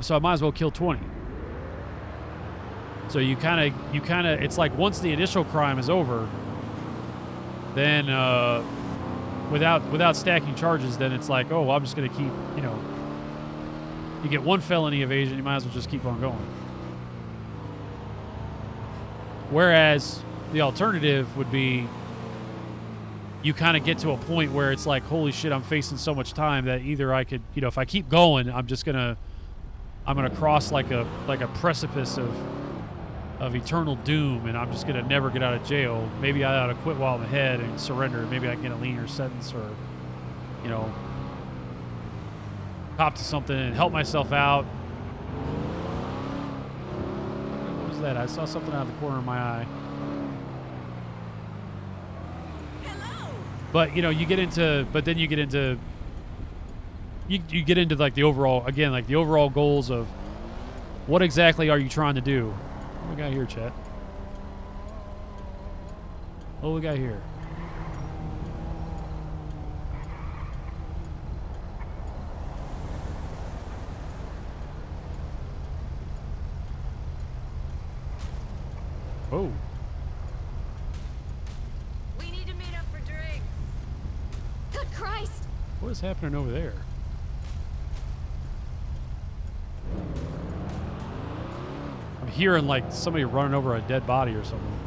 so I might as well kill 20. So you kind of, it's like once the initial crime is over, then without stacking charges, then it's like, oh, well, I'm just gonna keep, you get 1 felony evasion, you might as well just keep on going. Whereas the alternative would be you kind of get to a point where it's like, holy shit, I'm facing so much time that either I could, if I keep going, I'm gonna cross like a precipice of eternal doom, and I'm just gonna never get out of jail. Maybe I ought to quit while I'm ahead and surrender. Maybe I can get a leaner sentence, or cop to something and help myself out. What was that? I saw something out of the corner of my eye. But you get into like the overall, again, like the overall goals of what exactly are you trying to do? What we got here, chat? What we got here? Oh. We need to meet up for drinks. Good Christ! What is happening over there? I'm hearing like somebody running over a dead body or something.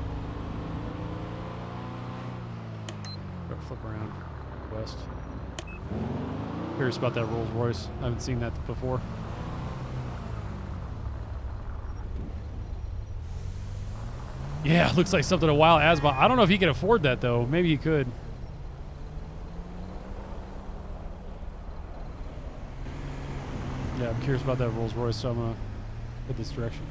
Flip around west. Curious about that Rolls Royce. I haven't seen that before. Yeah, looks like something a wild Asma. I don't know if he can afford that though. Maybe he could. Yeah, I'm curious about that Rolls Royce, so I'm gonna head this direction.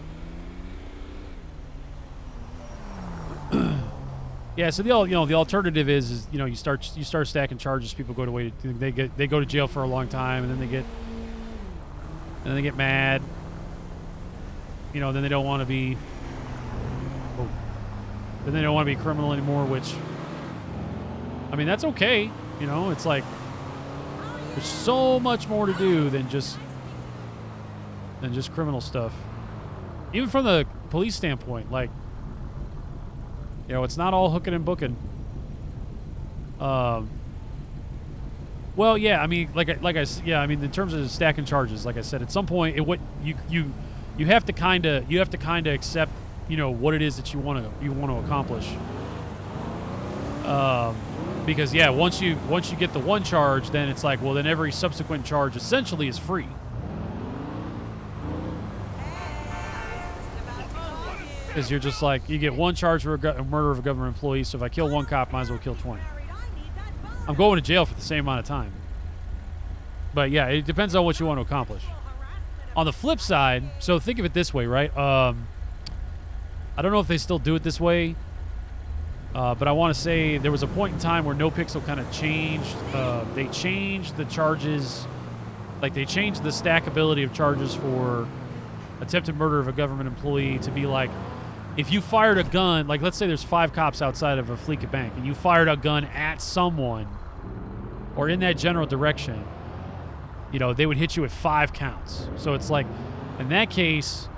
Yeah, so the alternative is you start stacking charges. People go to they go to jail for a long time, and then they get mad. Then they don't want to be. Then they don't want to be a criminal anymore. Which, I mean, that's okay. It's like there's so much more to do than just criminal stuff. Even from the police standpoint, like You know, it's not all hooking and booking. Well, yeah, I mean, yeah, I mean, in terms of stacking charges, like I said, at some point, you have to kind of accept, you know, what it is that you want to accomplish. Because yeah, once you get the one charge, then it's like, well, then every subsequent charge essentially is free. Because you're just like, you get one charge for a murder of a government employee, so if I kill one cop, might as well kill 20. I'm going to jail for the same amount of time. But yeah, it depends on what you want to accomplish. On the flip side, so think of it this way, right? I don't know if they still do it this way, but I want to say there was a point in time where No Pixel kind of changed. They changed the charges, like they changed the stackability of charges for attempted murder of a government employee to be like, if you fired a gun, like let's say there's 5 cops outside of a Fleeca bank, and you fired a gun at someone or in that general direction, you know, they would hit you with 5 counts. So it's like, in that case,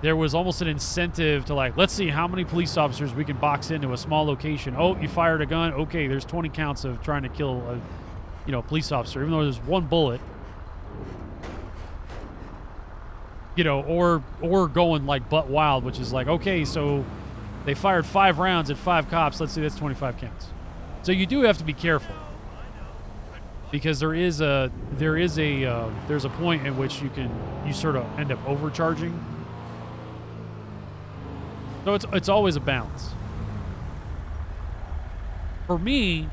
there was almost an incentive to like, let's see how many police officers we can box into a small location. Oh, you fired a gun. Okay, there's 20 counts of trying to kill a, you know, police officer, even though there's 1 bullet. You know, or going like butt wild, which is like, okay, so they fired 5 rounds at 5 cops. Let's say that's 25 counts. So you do have to be careful, because there's a point in which you sort of end up overcharging. So it's always a balance. For me,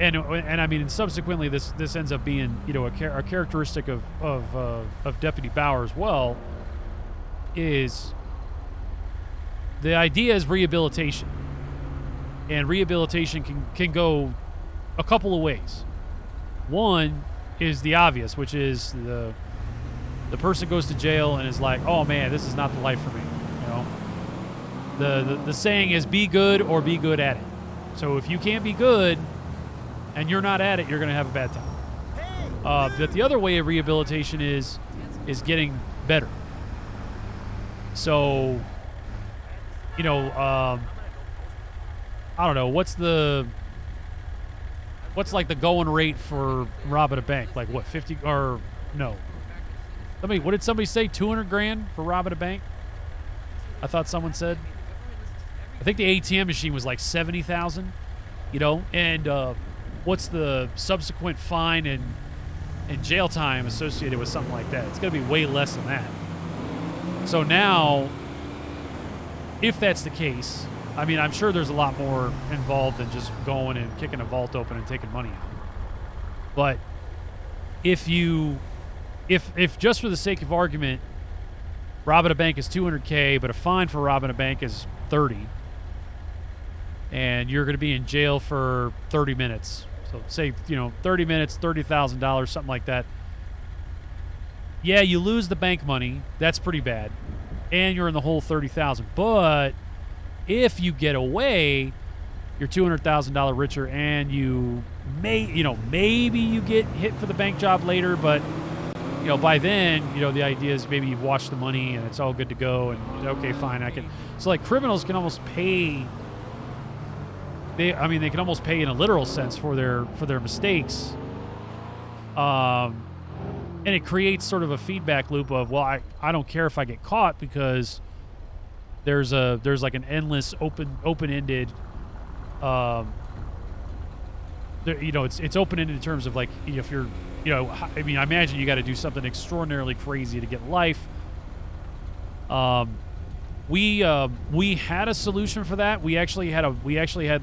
and I mean, and subsequently, this ends up being, you know, a characteristic of Deputy Bauer as well. Is the idea is rehabilitation, and rehabilitation can go a couple of ways. One is the obvious, which is the person goes to jail and is like, oh man, this is not the life for me. You know, the saying is be good or be good at it. So if you can't be good and you're not at it, you're going to have a bad time. But the other way of rehabilitation is getting better. So, you know, I don't know, what's like the going rate for robbing a bank? Like what, 50 or no? What did somebody say? 200 grand for robbing a bank? I thought someone said. I think the ATM machine was like 70,000, you know, and what's the subsequent fine and jail time associated with something like that? It's going to be way less than that. So now, if that's the case, I mean, I'm sure there's a lot more involved than just going and kicking a vault open and taking money out. But if just for the sake of argument, robbing a bank is $200K, but a fine for robbing a bank is $30, and you're going to be in jail for 30 minutes. So say, you know, 30 minutes, $30,000, something like that. Yeah, you lose the bank money. That's pretty bad. And you're in the whole $30,000. But if you get away, you're $200,000 richer, and maybe you get hit for the bank job later, but you know, by then, you know, the idea is maybe you've washed the money and it's all good to go, and okay, fine, I can. So like criminals can almost pay. They can almost pay in a literal sense for their mistakes. And it creates sort of a feedback loop of, well, I don't care if I get caught, because there's like an endless open-ended, you know, it's open-ended in terms of like, if you're, you know, I mean, I imagine you got to do something extraordinarily crazy to get life. We had a solution for that. We actually had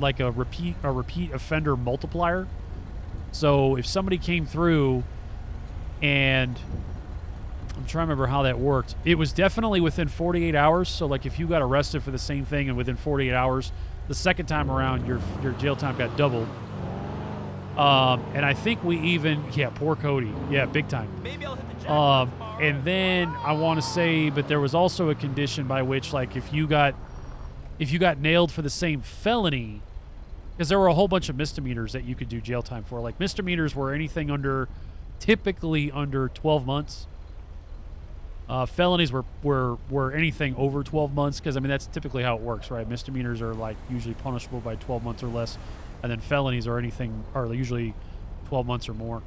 like a repeat offender multiplier. So if somebody came through, and I'm trying to remember how that worked. It was definitely within 48 hours. So like if you got arrested for the same thing and within 48 hours, the second time around your jail time got doubled. And I think we even, poor Cody. Yeah, big time. Maybe I'll hit the jackpot tomorrow. And then I want to say, but there was also a condition by which, like, if you got nailed for the same felony, because there were a whole bunch of misdemeanors that you could do jail time for. Like, misdemeanors were anything typically under 12 months. Felonies were anything over 12 months, because I mean that's typically how it works, right? Misdemeanors are like usually punishable by 12 months or less, and then felonies are usually 12 months or more.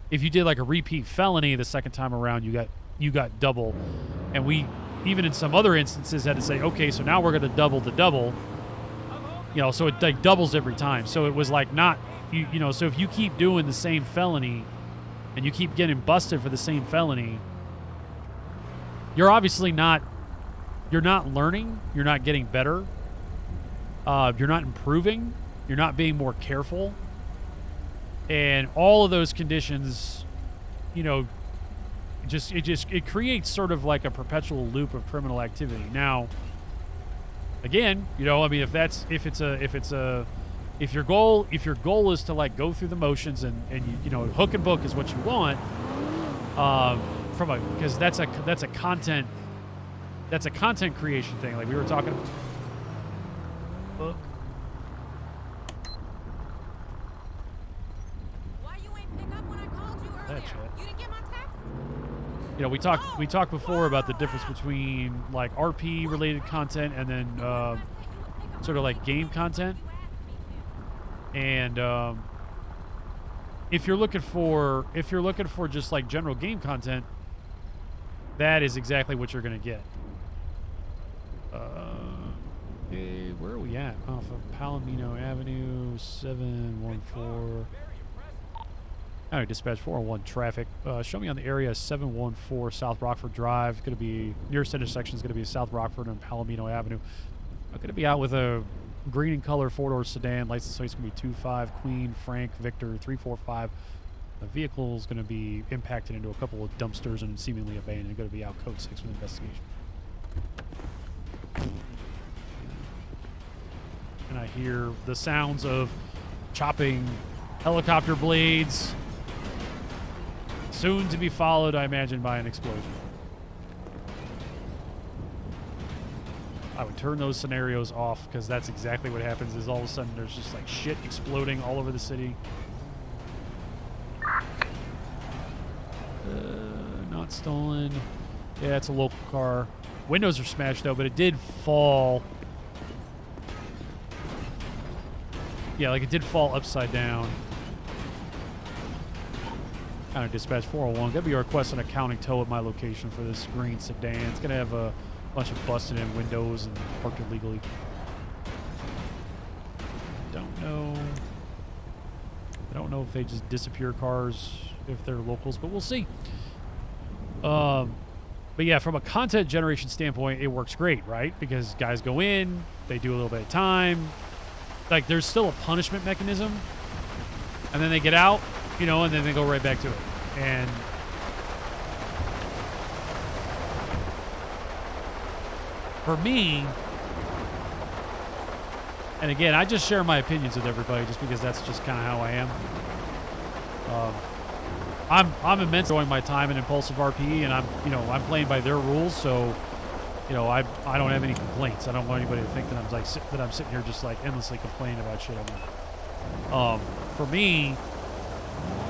If you did like a repeat felony the second time around, you got double, and we even in some other instances had to say, okay, so now we're going to double the double, so it like doubles every time. So it was like not so if you keep doing the same felony and you keep getting busted for the same felony, you're obviously not learning, you're not getting better, you're not improving, you're not being more careful, and all of those conditions, it creates sort of like a perpetual loop of criminal activity. Now, again, I mean, if your goal is to like go through the motions and hook and book is what you want, because that's a content creation thing, like we were talking about. Book. Why you ain't pick up when I called you earlier? You didn't get my text? We talked before about the difference between like RP related content and then sort of like game content. And if you're looking for just like general game content, that is exactly what you're going to get. Where are we at? Off of Palomino Avenue, 714. All right, dispatch 401 traffic. Show me on the area 714 South Rockford Drive. Going to be nearest intersection is going to be South Rockford and Palomino Avenue. I'm going to be out with a green and color 4-door sedan. License plate's going to be 25 Queen Frank Victor 345. The vehicle is going to be impacted into a couple of dumpsters and seemingly abandoned. Going to be out code 6 with investigation. And I hear the sounds of chopping helicopter blades, soon to be followed, I imagine, by an explosion. I would turn those scenarios off, because that's exactly what happens, is all of a sudden there's just like shit exploding all over the city. Not stolen. Yeah, it's a local car. Windows are smashed though, but it did fall. Yeah, like it did fall upside down. Kind of dispatch 401. Gonna be a request on a county tow at my location for this green sedan. It's gonna have a bunch of busted in windows and parked illegally. Don't know. I don't know if they just disappear cars if they're locals, but we'll see. But yeah, from a content generation standpoint, it works great, right? Because guys go in, they do a little bit of time. Like, there's still a punishment mechanism, and then they get out, and then they go right back to it. And for me, and again, I just share my opinions with everybody just because that's just kind of how I am. I'm immensely enjoying my time in ImpulsiveRP, and I'm playing by their rules, so I don't have any complaints. I don't want anybody to think that I'm sitting here just like endlessly complaining about shit. For me,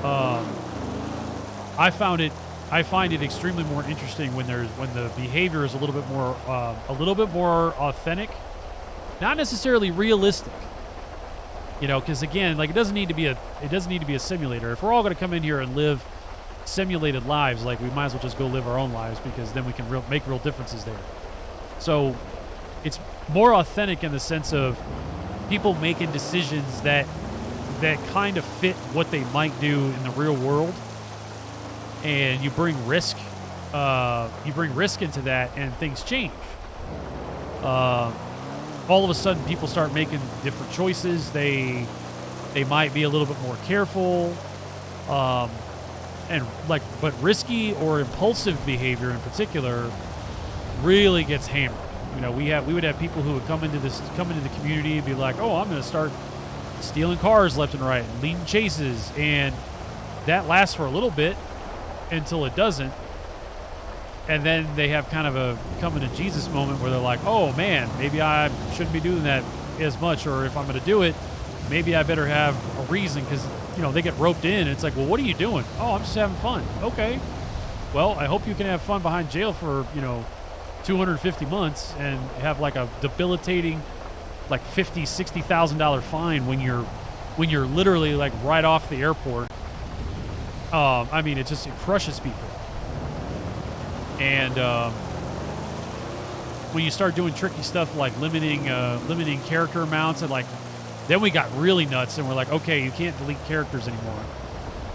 I find it extremely more interesting when the behavior is a little bit more authentic, not necessarily realistic. Because again, like it doesn't need to be a simulator. If we're all going to come in here and live simulated lives, like we might as well just go live our own lives, because then we can make real differences there. So it's more authentic in the sense of people making decisions that kind of fit what they might do in the real world, and you bring risk into that, and things change. All of a sudden, people start making different choices. They might be a little bit more careful, but risky or impulsive behavior in particular really gets hammered. We would have people who would come into the community and be like, "Oh, I'm going to start stealing cars left and right, and leading chases," and that lasts for a little bit until it doesn't. And then they have kind of a coming to Jesus moment where they're like, "Oh man, maybe I shouldn't be doing that as much, or if I'm going to do it, maybe I better have a reason," because they get roped in. And it's like, "Well, what are you doing?" "Oh, I'm just having fun." "Okay, Well, I hope you can have fun behind jail for, 250 months and have like a debilitating, like $50,000-$60,000 fine when you're literally like right off the airport. I mean, it crushes people. And when you start doing tricky stuff like limiting character amounts, and like then we got really nuts and we're like, okay, you can't delete characters anymore.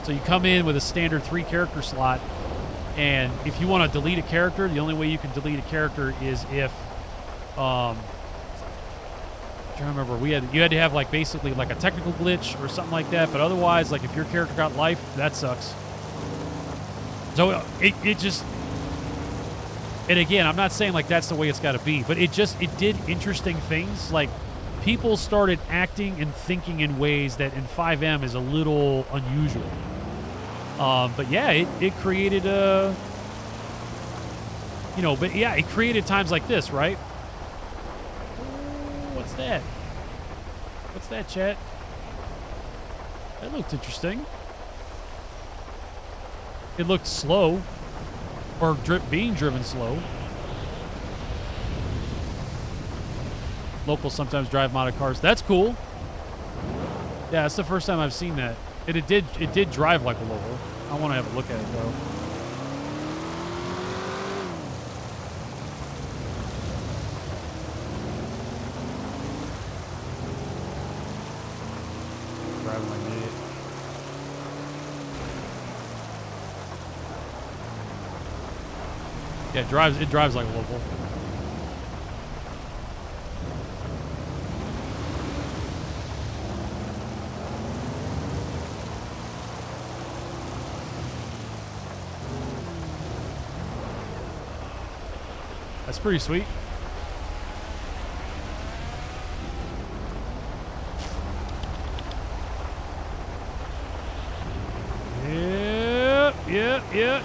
So you come in with a standard 3-character slot, and if you want to delete a character, the only way you can delete a character is if I'm trying to remember, you had to have like basically like a technical glitch or something like that, but otherwise, like if your character got life, that sucks. So it just, and again, I'm not saying like that's the way it's got to be, but it did interesting things. Like people started acting and thinking in ways that in FiveM is a little unusual. But yeah, it created it created times like this, right? What's that? What's that, chat? That looked interesting. It looked slow, or being driven slow. Locals sometimes drive modded cars. That's cool. Yeah, that's the first time I've seen that. It did drive like a local. I want to have a look at it though. Driving like an idiot. Yeah, it drives like a local. That's pretty sweet.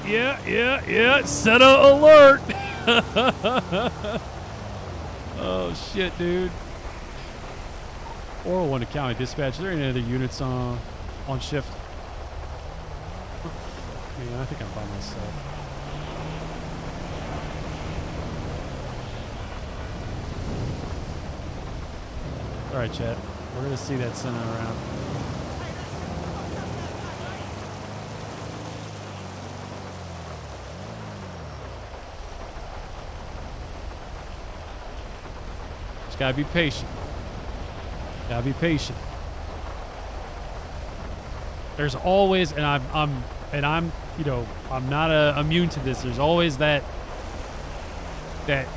Yeah. Set a alert. Oh shit, dude. 401 to county dispatch. Are there any other units on shift? Yeah, I think I'm by myself. All right, chat. We're gonna see that center around. Just gotta be patient. Gotta be patient. There's always, and I'm not immune to this. There's always that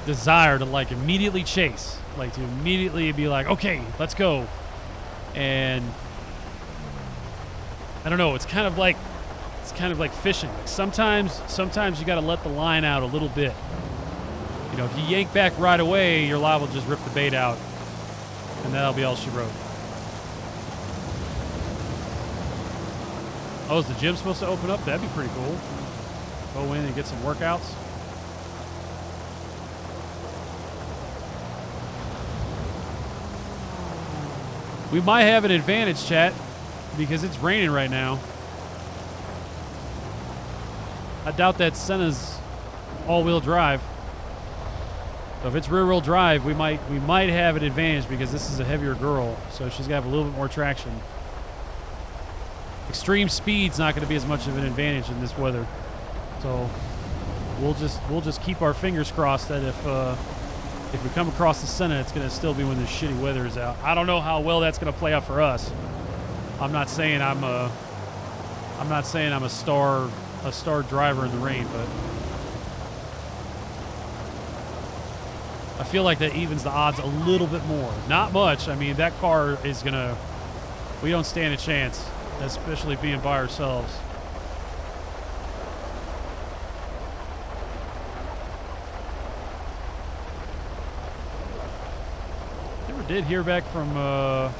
desire to like immediately chase. Like to immediately be like, okay, let's go. And I don't know, it's kind of like fishing. Like sometimes you got to let the line out a little bit. If you yank back right away, your live will just rip the bait out, and that'll be all she wrote. Oh, is the gym supposed to open up? That'd be pretty cool. Go in and get some workouts. We might have an advantage, chat, because it's raining right now. I doubt that Senna's all-wheel drive. So if it's rear-wheel drive, we might have an advantage because this is a heavier girl, so she's got to have a little bit more traction. Extreme speed's not going to be as much of an advantage in this weather. So we'll just keep our fingers crossed that if we come across the Senna, it's going to still be when the shitty weather is out. I don't know how well that's going to play out for us. I'm not saying I'm a star driver in the rain, but I feel like that evens the odds a little bit more. Not much. I mean, that car is we don't stand a chance, especially being by ourselves. Did hear back from Mr.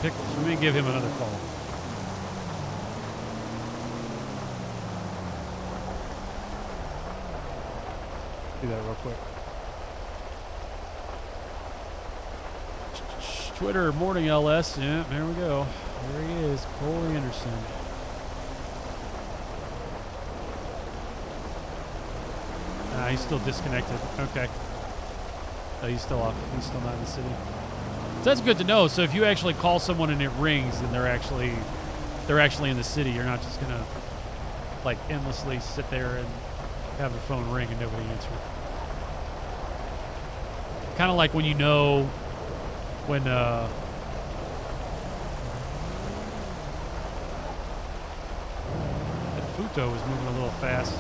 Pickles. We may give him another call. Do that real quick. Twitter morning LS. Yeah, there we go. There he is, Corey Anderson. he's still disconnected. Okay. Oh, he's still off. He's still not in the city. So that's good to know. So if you actually call someone and it rings, then they're actually in the city. You're not just gonna like endlessly sit there and have the phone ring and nobody answer. Kind of like when you know when that Futo is moving a little fast.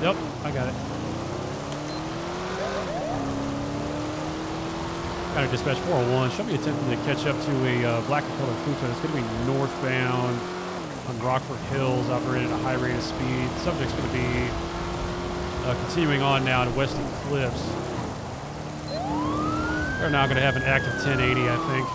Yep, I got it. Got a dispatch 401. Should be attempting to catch up to a black and colored Futo. It's going to be northbound on Rockford Hills, operating at a high rate of speed. The subject's going to be continuing on now to West Eclipse. They're now going to have an active 1080, I think.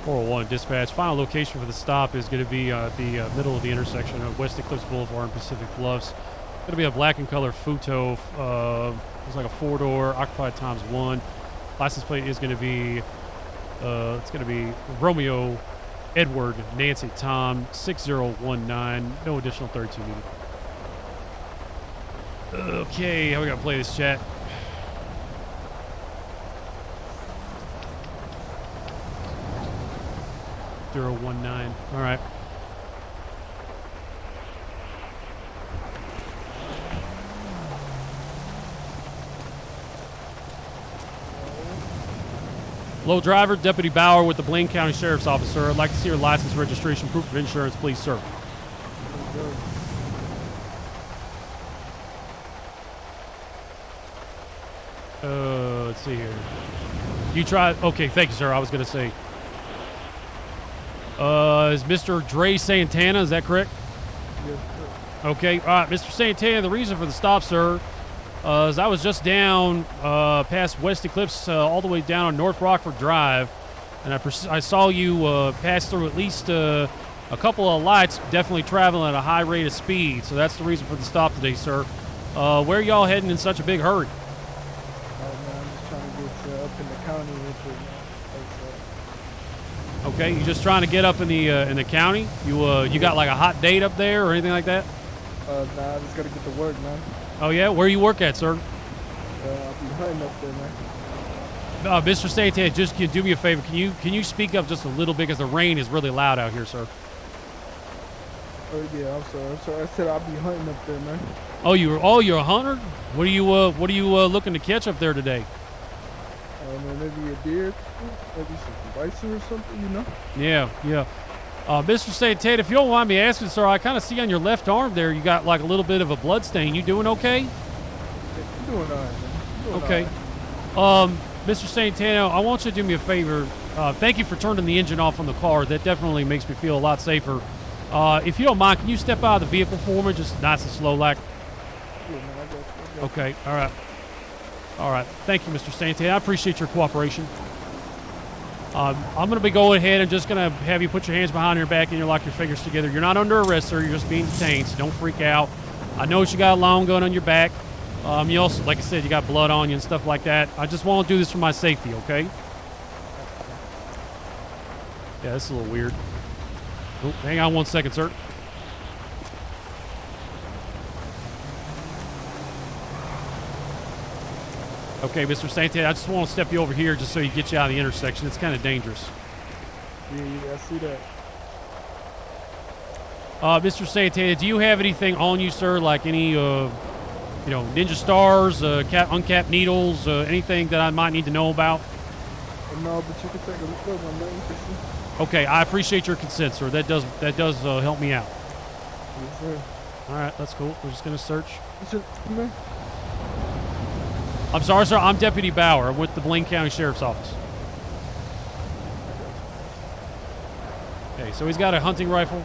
401 dispatch. Final location for the stop is going to be at the middle of the intersection of West Eclipse Boulevard and Pacific Bluffs. Going to be a black and color Futo. It's like a 4-door, occupied ×1. License plate is going to be it's going to be Romeo Edward Nancy Tom 6019. No additional 32 needed. Okay, how we got to play this chat? .019. All right. Hello, driver. Deputy Bauer with the Blaine County Sheriff's Office, sir. I'd like to see your license, registration, proof of insurance, please, sir. Let's see here. You try. Okay, thank you, sir. I was going to say. Is Mr. Dre Santana, is that correct? Yes, sir. Okay, all right, Mr. Santana, the reason for the stop, sir, is I was just down past West Eclipse, all the way down on North Rockford Drive, and I saw you pass through at least a couple of lights, definitely traveling at a high rate of speed, so that's the reason for the stop today, sir. Where are y'all heading in such a big hurry? Man, I'm just trying to get up in the county with you. Okay, you just trying to get up in the county? You got like a hot date up there or anything like that? Nah, I just gotta get to work, man. Oh yeah, where you work at, sir? I'll be hunting up there, man. Mr. Santana, just can you do me a favor? Can you speak up just a little bit because the rain is really loud out here, sir? Oh yeah, I'm sorry. I said I'll be hunting up there, man. Oh, you're a hunter? What are you looking to catch up there today? Man, maybe a deer, maybe some bison or something, you know? Yeah. Mr. Santana, if you don't mind me asking, sir, I kind of see on your left arm there you got like a little bit of a blood stain. You doing okay? Yeah, I'm doing all right, man. Doing Okay. all right. Mr. Santana, I want you to do me a favor. Thank you for turning the engine off on the car. That definitely makes me feel a lot safer. If you don't mind, can you step out of the vehicle for me, just nice and slow like? Yeah, man, I got you. Okay, all right. Thank you, Mr. Santana. I appreciate your cooperation. I'm going to be going ahead and just going to have you put your hands behind your back and you lock your fingers together. You're not under arrest, sir. You're just being detained, so don't freak out. I know you got a long gun on your back. You also, like I said, you got blood on you and stuff like that. I just want to do this for my safety, okay? Yeah, this is a little weird. Oh, hang on one second, sir. Okay, Mr. Santana, I just want to step you over here just so you get you out of the intersection. It's kind of dangerous. Yeah, I see that. Mr. Santana, do you have anything on you, sir, like any, Ninja Stars, uncapped needles, anything that I might need to know about? No, but you can take a look at my name, Okay, I appreciate your consent, sir. That does help me out. Yes, sir. All right, that's cool. We're just going to search. What's your name? I'm sorry, sir. I'm Deputy Bauer. I'm with the Blaine County Sheriff's Office. Okay, so he's got a hunting rifle.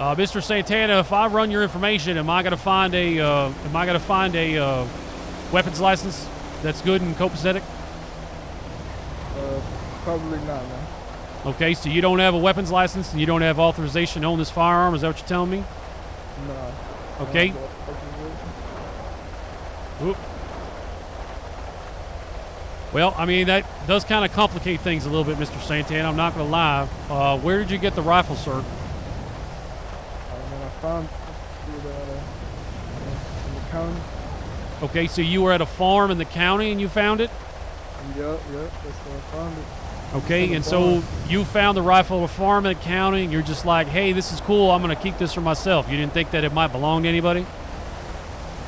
Mr. Santana, if I run your information, am I going to find a weapons license? that's good and copacetic? Probably not, man. Okay, so you don't have a weapons license and you don't have authorization to own this firearm. Is that what you're telling me? Nah. Okay. Oop. Well, I mean, that does kind of complicate things a little bit, Mr. Santana. I'm not going to lie. Where did you get the rifle, sir? When I found it in the county. Okay, so you were at a farm in the county and you found it? Yep, that's where I found it. Okay, and so you found the rifle at a farm in the county and you're just like, hey, this is cool. I'm going to keep this for myself. You didn't think that it might belong to anybody?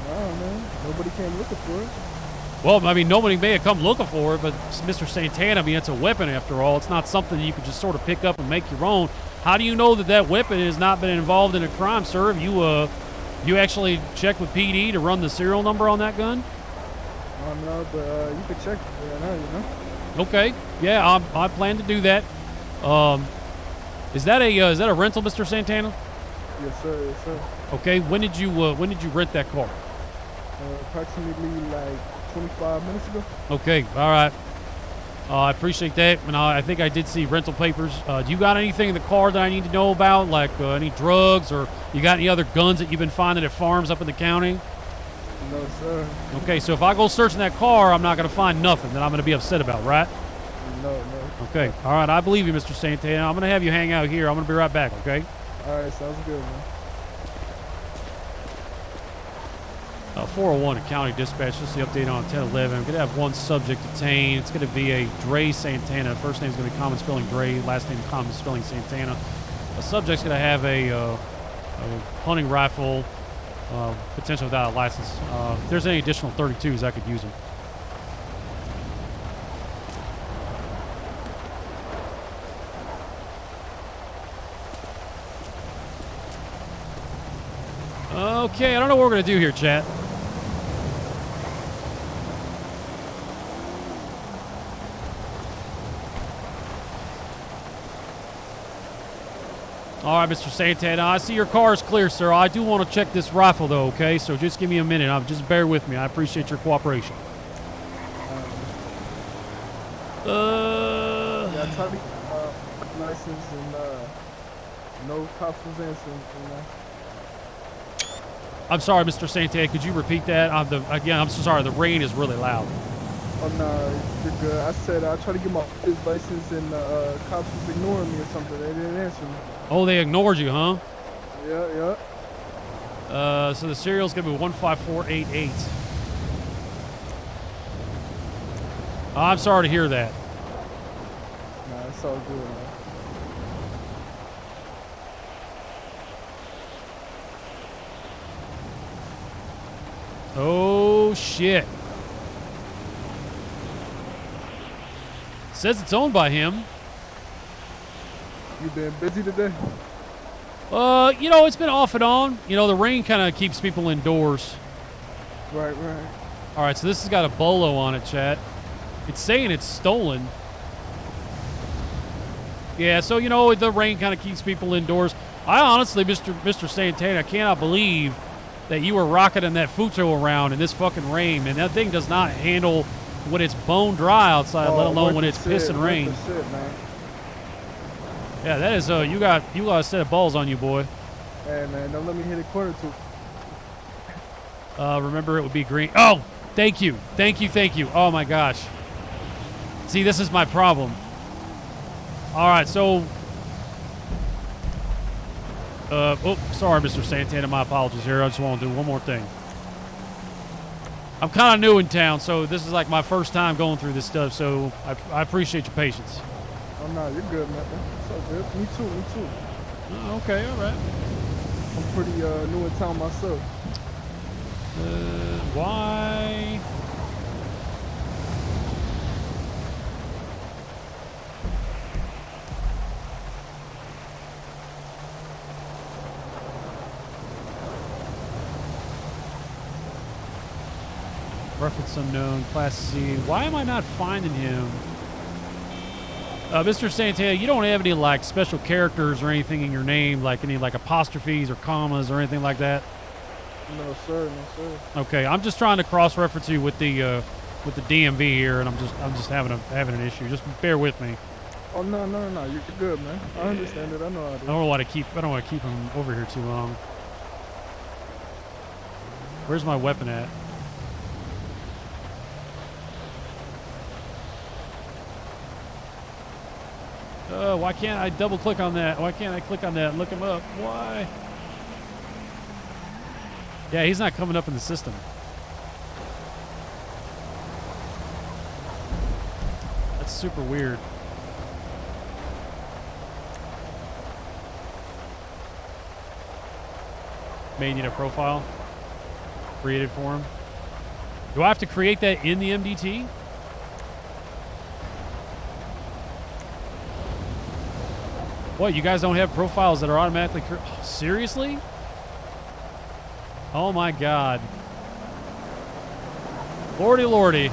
No, man. Nobody came looking for it. Well, I mean, nobody may have come looking for it, but Mr. Santana, I mean, it's a weapon after all. It's not something that you could just sort of pick up and make your own. How do you know that that weapon has not been involved in a crime, sir? Have you actually checked with PD to run the serial number on that gun? No, but you can check it right now, you know? Okay. Yeah, I plan to do that. Is that a rental, Mr. Santana? Yes, sir. Yes, sir. Okay. When did you rent that car? Approximately like 25 minutes ago. Okay. All right. I appreciate that. And I think I did see rental papers. Do you got anything in the car that I need to know about, like any drugs, or you got any other guns that you've been finding at farms up in the county? No, sir. Okay, so if I go searching that car, I'm not going to find nothing that I'm going to be upset about, right? No. Okay. All right, I believe you, Mr. Santana. I'm going to have you hang out here. I'm going to be right back, okay? All right, sounds good, man. 401 at County Dispatch, just the update on 1011. I'm going to have one subject detained. It's going to be a Dre Santana. First name's going to be common spelling Dre, last name common spelling Santana. The subject's going to have a hunting rifle, potentially without a license. If there's any additional 32s, I could use them. Okay, I don't know what we're going to do here, chat. All right, Mr. Santana, I see your car is clear, sir. I do want to check this rifle, though, okay? So just give me a minute. Just bear with me. I appreciate your cooperation. Yeah, I tried to get license and no cops was answering, you know? I'm sorry, Mr. Santana. Could you repeat that? Again, I'm so sorry. The rain is really loud. Oh, no, you're good. I said I tried to get my license and cops was ignoring me or something. They didn't answer me. Oh, they ignored you, huh? Yeah. So the serial's going to be 15488. I'm sorry to hear that. Nah, it's all good, man. Oh, shit. Says it's owned by him. You been busy today? It's been off and on. The rain kind of keeps people indoors. Right. All right, so this has got a bolo on it, chat. It's saying it's stolen. Yeah, so, the rain kind of keeps people indoors. I honestly, Mr. Santana, cannot believe that you were rocketing that Futo around in this fucking rain, man. That thing does not handle when it's bone dry outside, let alone when it's pissing rain. Shit, man. Yeah, that is, you got a set of balls on you, boy. Hey, man, don't let me hit a corner too. Remember, it would be green. Oh, thank you. Oh, my gosh. See, this is my problem. All right, so... sorry, Mr. Santana. My apologies here. I just want to do one more thing. I'm kind of new in town, so this is like my first time going through this stuff, so I appreciate your patience. Oh, no, you're good, man. It's all good. Me too. Oh, okay, all right. I'm pretty new in town myself. Why? Reference unknown, Class C. Why am I not finding him? Mr. Santana, you don't have any like special characters or anything in your name, like any like apostrophes or commas or anything like that? No, sir. Okay, I'm just trying to cross-reference you with the with the DMV here, and I'm just having an issue. Just bear with me. Oh no, you're good, man. I understand it. I know how to. I don't want to keep him over here too long. Where's my weapon at? Why can't I double click on that? Why can't I click on that and look him up? Why? Yeah, he's not coming up in the system. That's super weird. May need a profile created for him. Do I have to create that in the MDT? What, you guys don't have profiles that are automatically seriously? Oh my God. Lordy, lordy.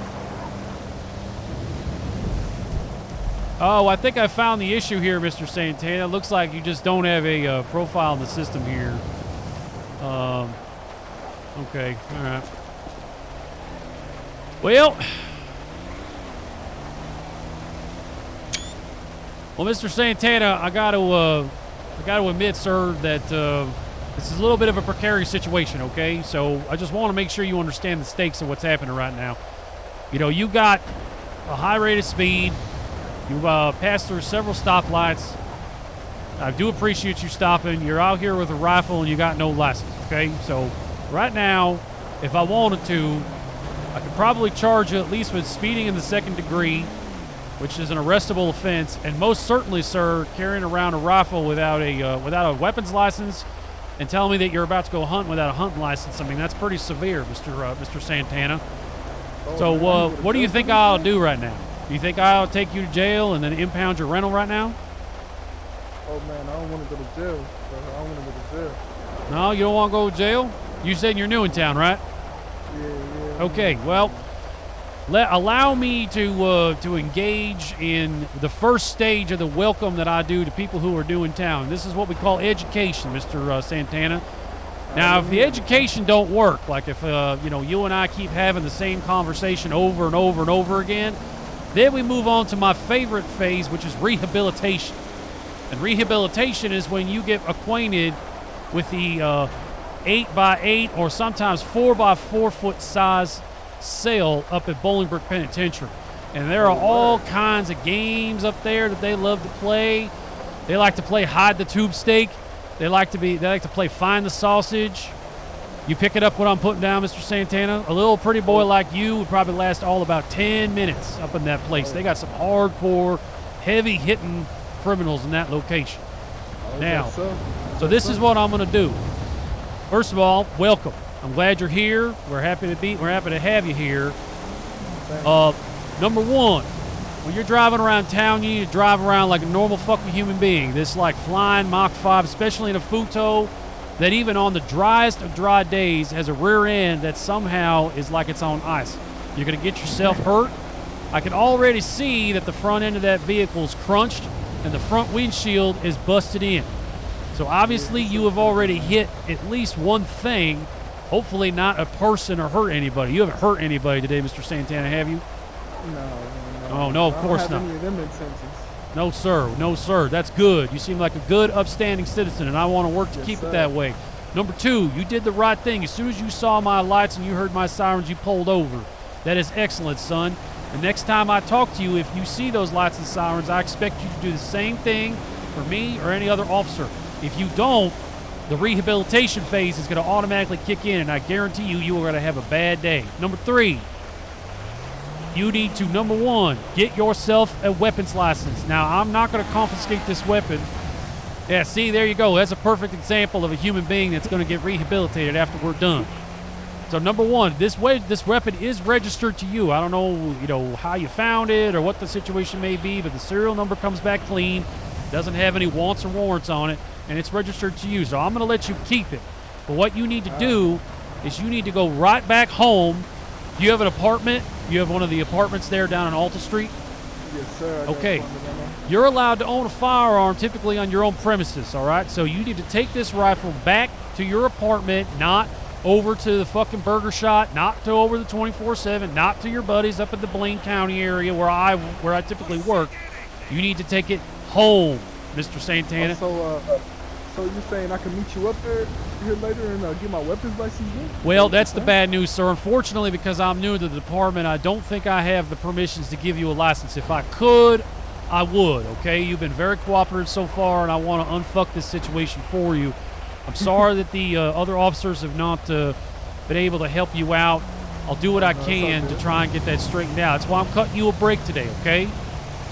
Oh, I think I found the issue here, Mr. Santana. Looks like you just don't have a profile in the system here. Okay, all right. Well, Mr. Santana, I got to admit, sir, that this is a little bit of a precarious situation. Okay, so I just want to make sure you understand the stakes of what's happening right now. You know, you got a high rate of speed. You've passed through several stoplights. I do appreciate you stopping. You're out here with a rifle and you got no license. Okay, so right now, if I wanted to, I could probably charge you at least with speeding in the second degree, which is an arrestable offense, and most certainly, sir, carrying around a rifle without a weapons license and telling me that you're about to go hunting without a hunting license. I mean, that's pretty severe, Mr. Santana. So, what do you think I'll do right now? Do you think I'll take you to jail and then impound your rental right now? Oh man, I don't want to go to jail. I don't want to go to jail. No, you don't want to go to jail? You said you're new in town, right? Yeah. Okay, well, allow me to engage in the first stage of the welcome that I do to people who are new in town. This is what we call education, Mr. Santana. Now, if the education don't work, like if you and I keep having the same conversation over and over and over again, then we move on to my favorite phase, which is rehabilitation. And rehabilitation is when you get acquainted with the 8x8 or sometimes 4x4 foot size cell up at Bolingbrook Penitentiary. And there are all kinds of games up there that they love to play. They like to play hide the tube steak. They like to play find the sausage. You picking up what I'm putting down, Mr. Santana? A little pretty boy like you would probably last all about 10 minutes up in that place. They got some hardcore, heavy-hitting criminals in that location. Now, so this is what I'm going to do. First of all, welcome. I'm glad you're here. We're happy to have you here. Number one, when you're driving around town, you need to drive around like a normal fucking human being. This like flying Mach 5, especially in a Futo, that even on the driest of dry days has a rear end that somehow is like it's on ice. You're going to get yourself hurt. I can already see that the front end of that vehicle is crunched and the front windshield is busted in. So obviously you have already hit at least one thing, hopefully not a person or hurt anybody. You haven't hurt anybody today, Mr. Santana, have you? No. Oh, no, of course not. Any of them incentives. No, sir. No, sir. That's good. You seem like a good, upstanding citizen, and I want to work to keep it that way. Number two, you did the right thing. As soon as you saw my lights and you heard my sirens, you pulled over. That is excellent, son. The next time I talk to you, if you see those lights and sirens, I expect you to do the same thing for me or any other officer. If you don't, the rehabilitation phase is going to automatically kick in, and I guarantee you are going to have a bad day. Number three, you need to, number one, get yourself a weapons license. Now, I'm not going to confiscate this weapon. Yeah, see, there you go. That's a perfect example of a human being that's going to get rehabilitated after we're done. So, number one, this weapon is registered to you. I don't know, how you found it or what the situation may be, but the serial number comes back clean, doesn't have any wants or warrants on it, and it's registered to you. So, I'm going to let you keep it. But what you need to do is you need to go right back home. Do you have an apartment? You have one of the apartments there down on Alta Street? Yes, sir. Okay. You're allowed to own a firearm typically on your own premises, all right? So you need to take this rifle back to your apartment, not over to the fucking burger shot, not to over the 24/7, not to your buddies up in the Blaine County area where I typically work. You need to take it home, Mr. Santana. So you're saying I can meet you up there here later and get my weapons license then? Well, that's the bad news, sir. Unfortunately, because I'm new to the department, I don't think I have the permissions to give you a license. If I could, I would, okay? You've been very cooperative so far, and I want to unfuck this situation for you. I'm sorry that the other officers have not been able to help you out. I'll do what I can to try and get that straightened out. That's why I'm cutting you a break today, okay?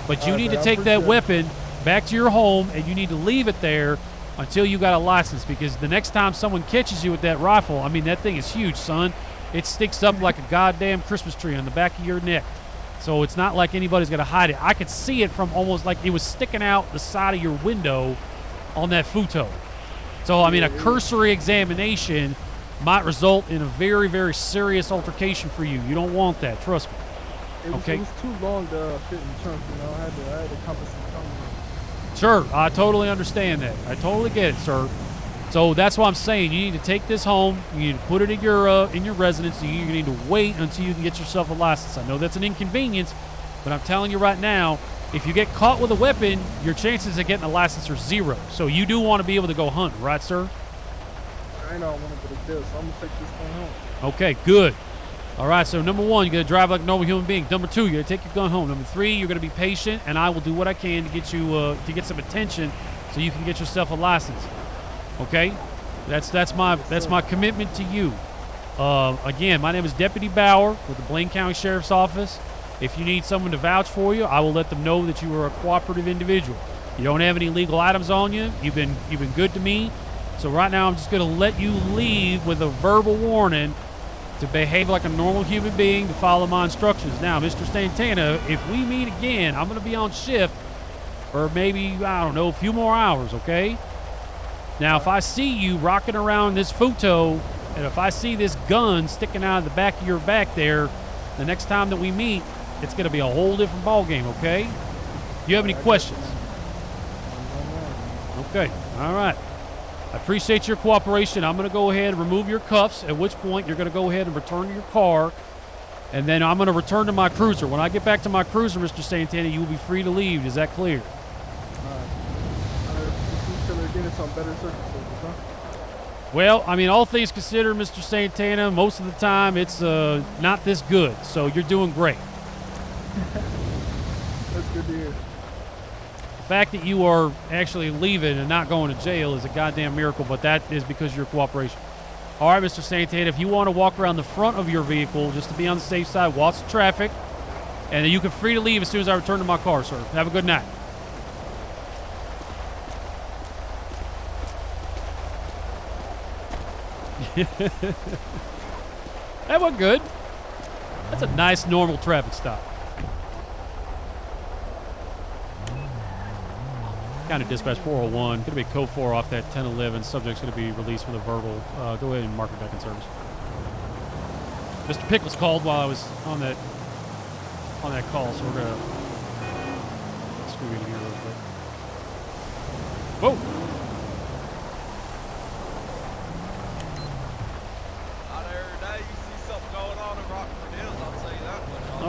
But you need to take that weapon back to your home, and you need to leave it there until you got a license, because the next time someone catches you with that rifle, I mean, that thing is huge, son. It sticks up like a goddamn Christmas tree on the back of your neck. So it's not like anybody's going to hide it. I could see it from almost like it was sticking out the side of your window on that futon. So, I mean, a cursory examination might result in a very, very serious altercation for you. You don't want that, trust me. It was too long to fit in the trunk, you know. I had to compass some time. Sure, I totally understand that. I totally get it, sir. So that's why I'm saying you need to take this home. You need to put it in your residence. You need to wait until you can get yourself a license. I know that's an inconvenience, but I'm telling you right now, if you get caught with a weapon, your chances of getting a license are 0. So you do want to be able to go hunting, right, sir? I know I want to go to jail, so I'm gonna take this thing home. Okay, good. All right, so number 1, you got to drive like a normal human being. Number 2, you got to take your gun home. Number 3, you're going to be patient, and I will do what I can to get you to get some attention so you can get yourself a license. Okay, that's my commitment to you. Again, my name is Deputy Bauer with the Blaine County Sheriff's Office. If you need someone to vouch for you, I will let them know that you are a cooperative individual. You don't have any legal items on you. You've been good to me. So right now, I'm just going to let you leave with a verbal warning to behave like a normal human being, to follow my instructions. Now, Mr. Santana, if we meet again, I'm going to be on shift for maybe, I don't know, a few more hours, okay? Now, if I see you rocking around this futon, and if I see this gun sticking out of the back of your back there, the next time that we meet, it's going to be a whole different ballgame, okay? Do you have any questions? Okay, all right. I appreciate your cooperation. I'm going to go ahead and remove your cuffs, at which point you're going to go ahead and return to your car, and then I'm going to return to my cruiser. When I get back to my cruiser, Mr. Santana, you will be free to leave. Is that clear? On better circumstances, huh? Well, I mean, all things considered, Mr. Santana, most of the time it's not this good, so you're doing great. That's good to hear. The fact that you are actually leaving and not going to jail is a goddamn miracle, but that is because of your cooperation. All right, Mr. Santana, if you want to walk around the front of your vehicle just to be on the safe side, watch the traffic, and then you can free to leave as soon as I return to my car, sir. Have a good night. That went good. That's a nice, normal traffic stop. County Dispatch 401. Going to be code 4 off that 1011. Subject's going to be released with a verbal. Go ahead and mark it back in service. Mr. Pickles called while I was on that call, so we're going to screw in here real quick. Whoa!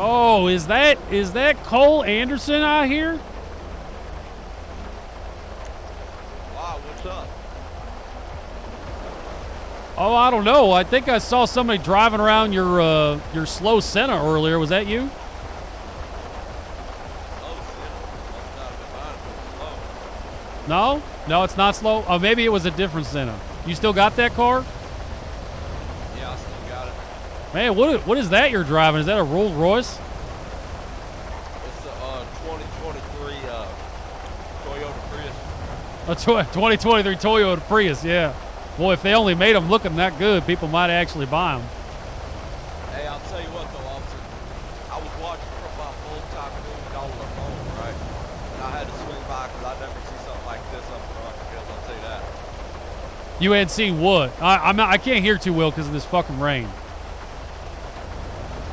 Oh, is that Cole Anderson out here? Wow, what's up? Oh, I don't know. I think I saw somebody driving around your slow Senna earlier. Was that you? No? No, it's not slow? Oh, maybe it was a different Senna. You still got that car? Yeah, I still got it. Man, what is that you're driving? Is that a Rolls Royce? It's a 2023 Toyota Prius. A 2023 Toyota Prius, yeah. Boy, if they only made them looking that good, people might actually buy them. Hey, I'll tell you what though, officer. I was watching from my full-time news call on the phone, right? And I had to swing by because I never see something like this up in Rockville, I'll tell you that. You had seen what? I can't hear too well because of this fucking rain.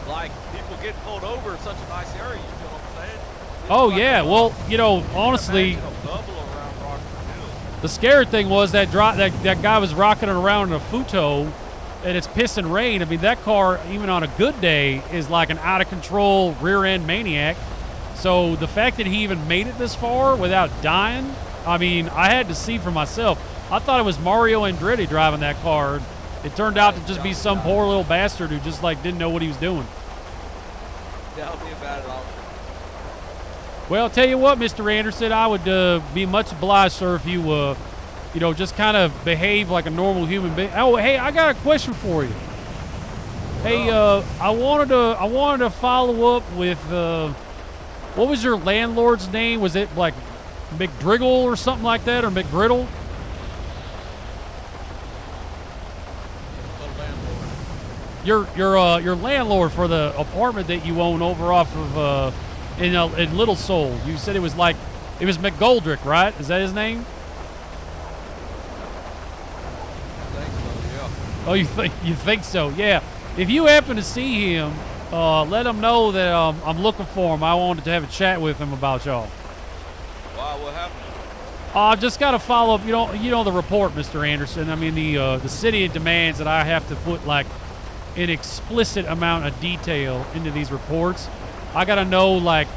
Like, people get pulled over in such a nice area, you know what I'm saying? It's Oh, like yeah. a- Well, you know, honestly, imagine a bubble around Rockford Hills. the scary thing was that guy was rocking it around in a futon, and it's piss and rain. I mean, that car, even on a good day, is like an out-of-control rear-end maniac. So the fact that he even made it this far without dying, I mean, I had to see for myself. I thought it was Mario Andretti driving that car. It turned out to just be some poor little bastard who just like didn't know what he was doing. Tell me about it, officer. Well, I'll tell you what, Mr. Anderson, I would be much obliged, sir, if you, you know, just kind of behave like a normal human being. Oh, hey, I got a question for you. Hey, I wanted to follow up with, what was your landlord's name? Was it like McDriggle or something like that, or McGriddle? Your landlord for the apartment that you own over off of in Little Seoul. You said it was McGoldrick, right? Is that his name? I think so, yeah. Oh, you think so? Yeah. If you happen to see him, let him know that I'm looking for him. I wanted to have a chat with him about y'all. Why? What happened? I've just got to follow up. You know the report, Mr. Anderson. I mean the city demands that I have to put like an explicit amount of detail into these reports. I got to know, like,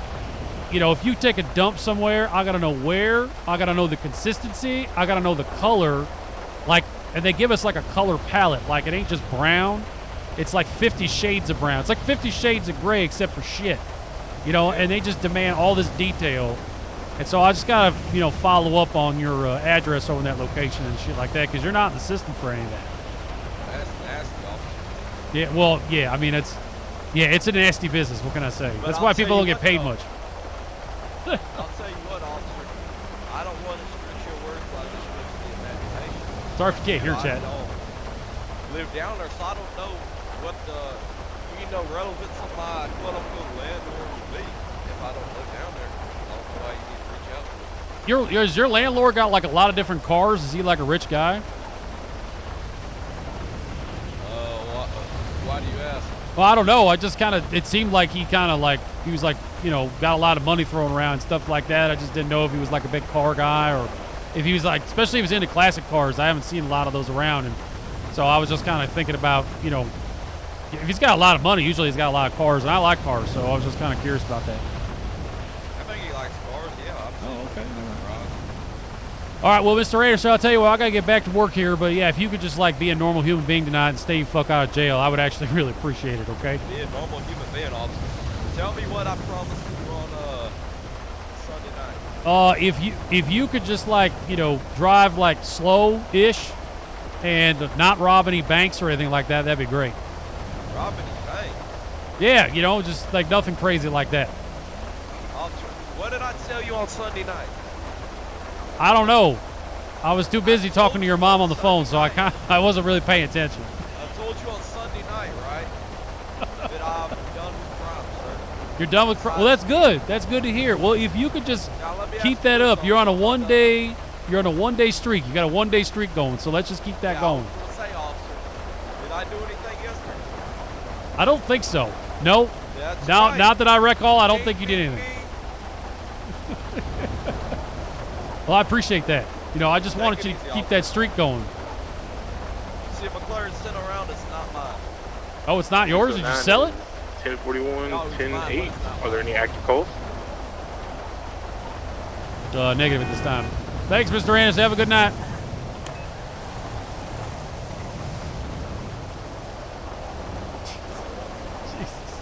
you know, if you take a dump somewhere, I got to know where. I got to know the consistency. I got to know the color. Like, and they give us like a color palette. Like, it ain't just brown. It's like 50 shades of brown. It's like 50 shades of gray except for shit. You know, and they just demand all this detail. And so I just got to, you know, follow up on your address over in that location and shit like that, because you're not in the system for any of that. That's nasty, officer. Yeah, well, yeah, I mean, it's a nasty business. What can I say? But That's I'll why tell people you don't get what, paid though. much. I'll tell you what, officer. I don't want to stretch your words by this stretch of the imagination. Sorry if you can't hear, I Chad. don't live down there, so I don't know what the, relevance of my quote-unquote landlord would be if I don't live down there. I don't know why you need to reach out to me. Has your landlord got like a lot of different cars? Is he like a rich guy? Why do you ask? Well, I don't know. It seemed like he was like, you know, got a lot of money thrown around and stuff like that. I just didn't know if he was like a big car guy or if he was like, especially if he was into classic cars. I haven't seen a lot of those around. And so I was just kind of thinking about, you know, if he's got a lot of money, usually he's got a lot of cars. And I like cars, so I was just kind of curious about that. I think he likes cars, yeah. Oh, okay. All right, well, Mr. Anderson, I'll tell you what, I got to get back to work here. But, yeah, if you could just, like, be a normal human being tonight and stay the fuck out of jail, I would actually really appreciate it, okay? Be a normal human being, officer. Tell me what I promised you on Sunday night. If you could just, like, you know, drive, like, slow-ish and not rob any banks or anything like that, that'd be great. Rob any bank? Yeah, you know, just, like, nothing crazy like that. Officer, what did I tell you on Sunday night? I don't know. I was too busy talking to your mom on the phone, so I wasn't really paying attention. I told you on Sunday night, right? That I'm done with crime, sir. You're done with well, that's good. That's good to hear. Well, if you could just Now, let me keep ask that you up. this, You're on a officer. You're on a one-day streak. You got a one-day streak going, so let's just keep that Yeah, going. I was gonna say, officer, did I do anything yesterday? I don't think so. No. That's Now, right. not that I recall, I don't think you did anything. Well, I appreciate that. You know, I just Take wanted it you easy, to keep officer. that streak going. See, if McLaren's sitting around, it's not mine. Oh, it's not yours? Did you sell it? 1041, No, it's 10-8. mine, but it's not Are there any active calls? Negative at this time. Thanks, Mr. Anderson. Have a good night. Jesus.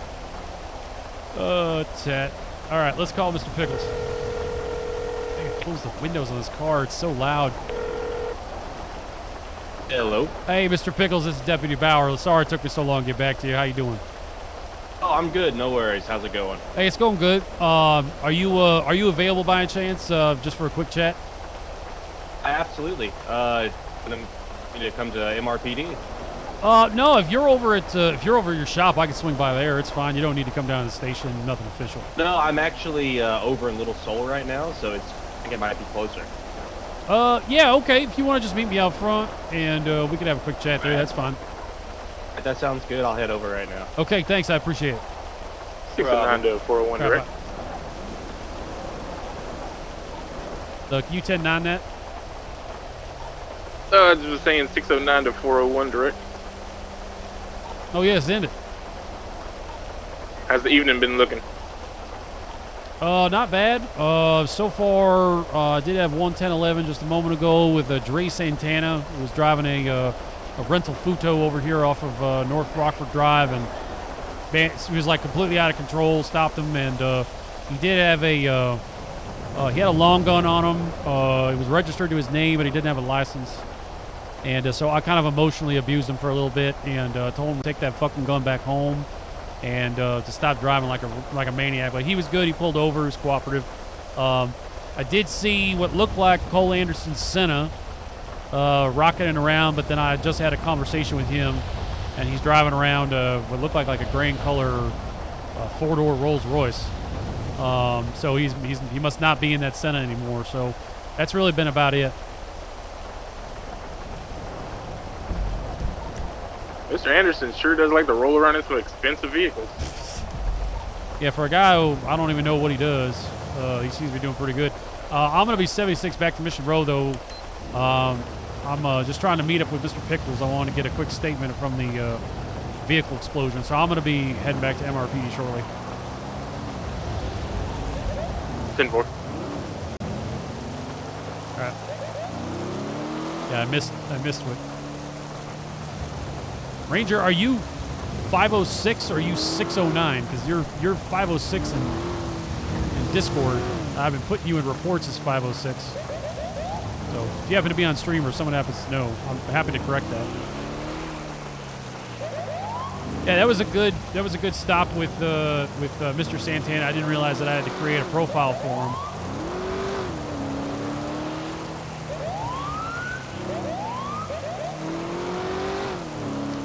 Oh, Chet. All right, let's call Mr. Pickles. Hey, close the windows on this car. It's so loud. Hello. Hey, Mr. Pickles. This is Deputy Bauer. Sorry it took me so long to get back to you. How you doing? Oh, I'm good. No worries. How's it going? Hey, it's going good. Are you available by any chance, just for a quick chat? Absolutely. You to come to MRPD? No. If you're over at your shop, I can swing by there. It's fine. You don't need to come down to the station. Nothing official. No, I'm actually over in Little Seoul right now, so I think it might be closer. Yeah, okay. If you want to just meet me out front and we can have a quick chat there, that's fine. That sounds good. I'll head over right now. Okay, thanks. I appreciate it. 609 to 401 Bye-bye. direct. Can you 10-9 that? I was just saying 609 to 401 direct. Oh yeah, it's ended. How's the evening been looking? Not bad. So far, I did have 11011 just a moment ago with Dre Santana, who was driving a rental Futo over here off of North Rockford Drive, and he was like completely out of control. Stopped him, and he did have he had a long gun on him. It was registered to his name, but he didn't have a license. And so I kind of emotionally abused him for a little bit, and told him to take that fucking gun back home. And to stop driving like a maniac. Like, he was good. He pulled over. He was cooperative. I did see what looked like Cole Anderson's Senna rocketing around, but then I just had a conversation with him, and he's driving around what looked like a gray color four-door Rolls Royce. So he must not be in that Senna anymore. So that's really been about it. Mr. Anderson sure does like to roll around in some expensive vehicles. Yeah, for a guy who I don't even know what he does, he seems to be doing pretty good. I'm going to be 76 back to Mission Row, though. I'm just trying to meet up with Mr. Pickles. I want to get a quick statement from the vehicle explosion. So I'm going to be heading back to MRPD shortly. 10-4. All right. Yeah, I missed what. Ranger, are you 506 or are you 609? Because you're 506 in Discord. I've been putting you in reports as 506. So if you happen to be on stream or someone happens to know, I'm happy to correct that. Yeah, that was a good stop with Mr. Santana. I didn't realize that I had to create a profile for him.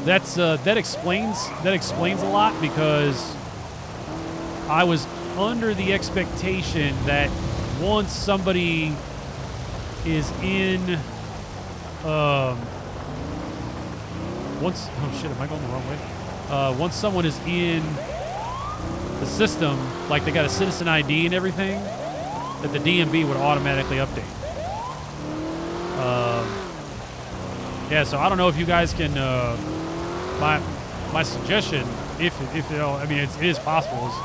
That explains a lot, because I was under the expectation that once somebody is in oh shit, am I going the wrong way? Once someone is in the system, like they got a citizen ID and everything, that the DMV would automatically update. Yeah, so I don't know if you guys can. My suggestion, if you know, I mean, it is possible, is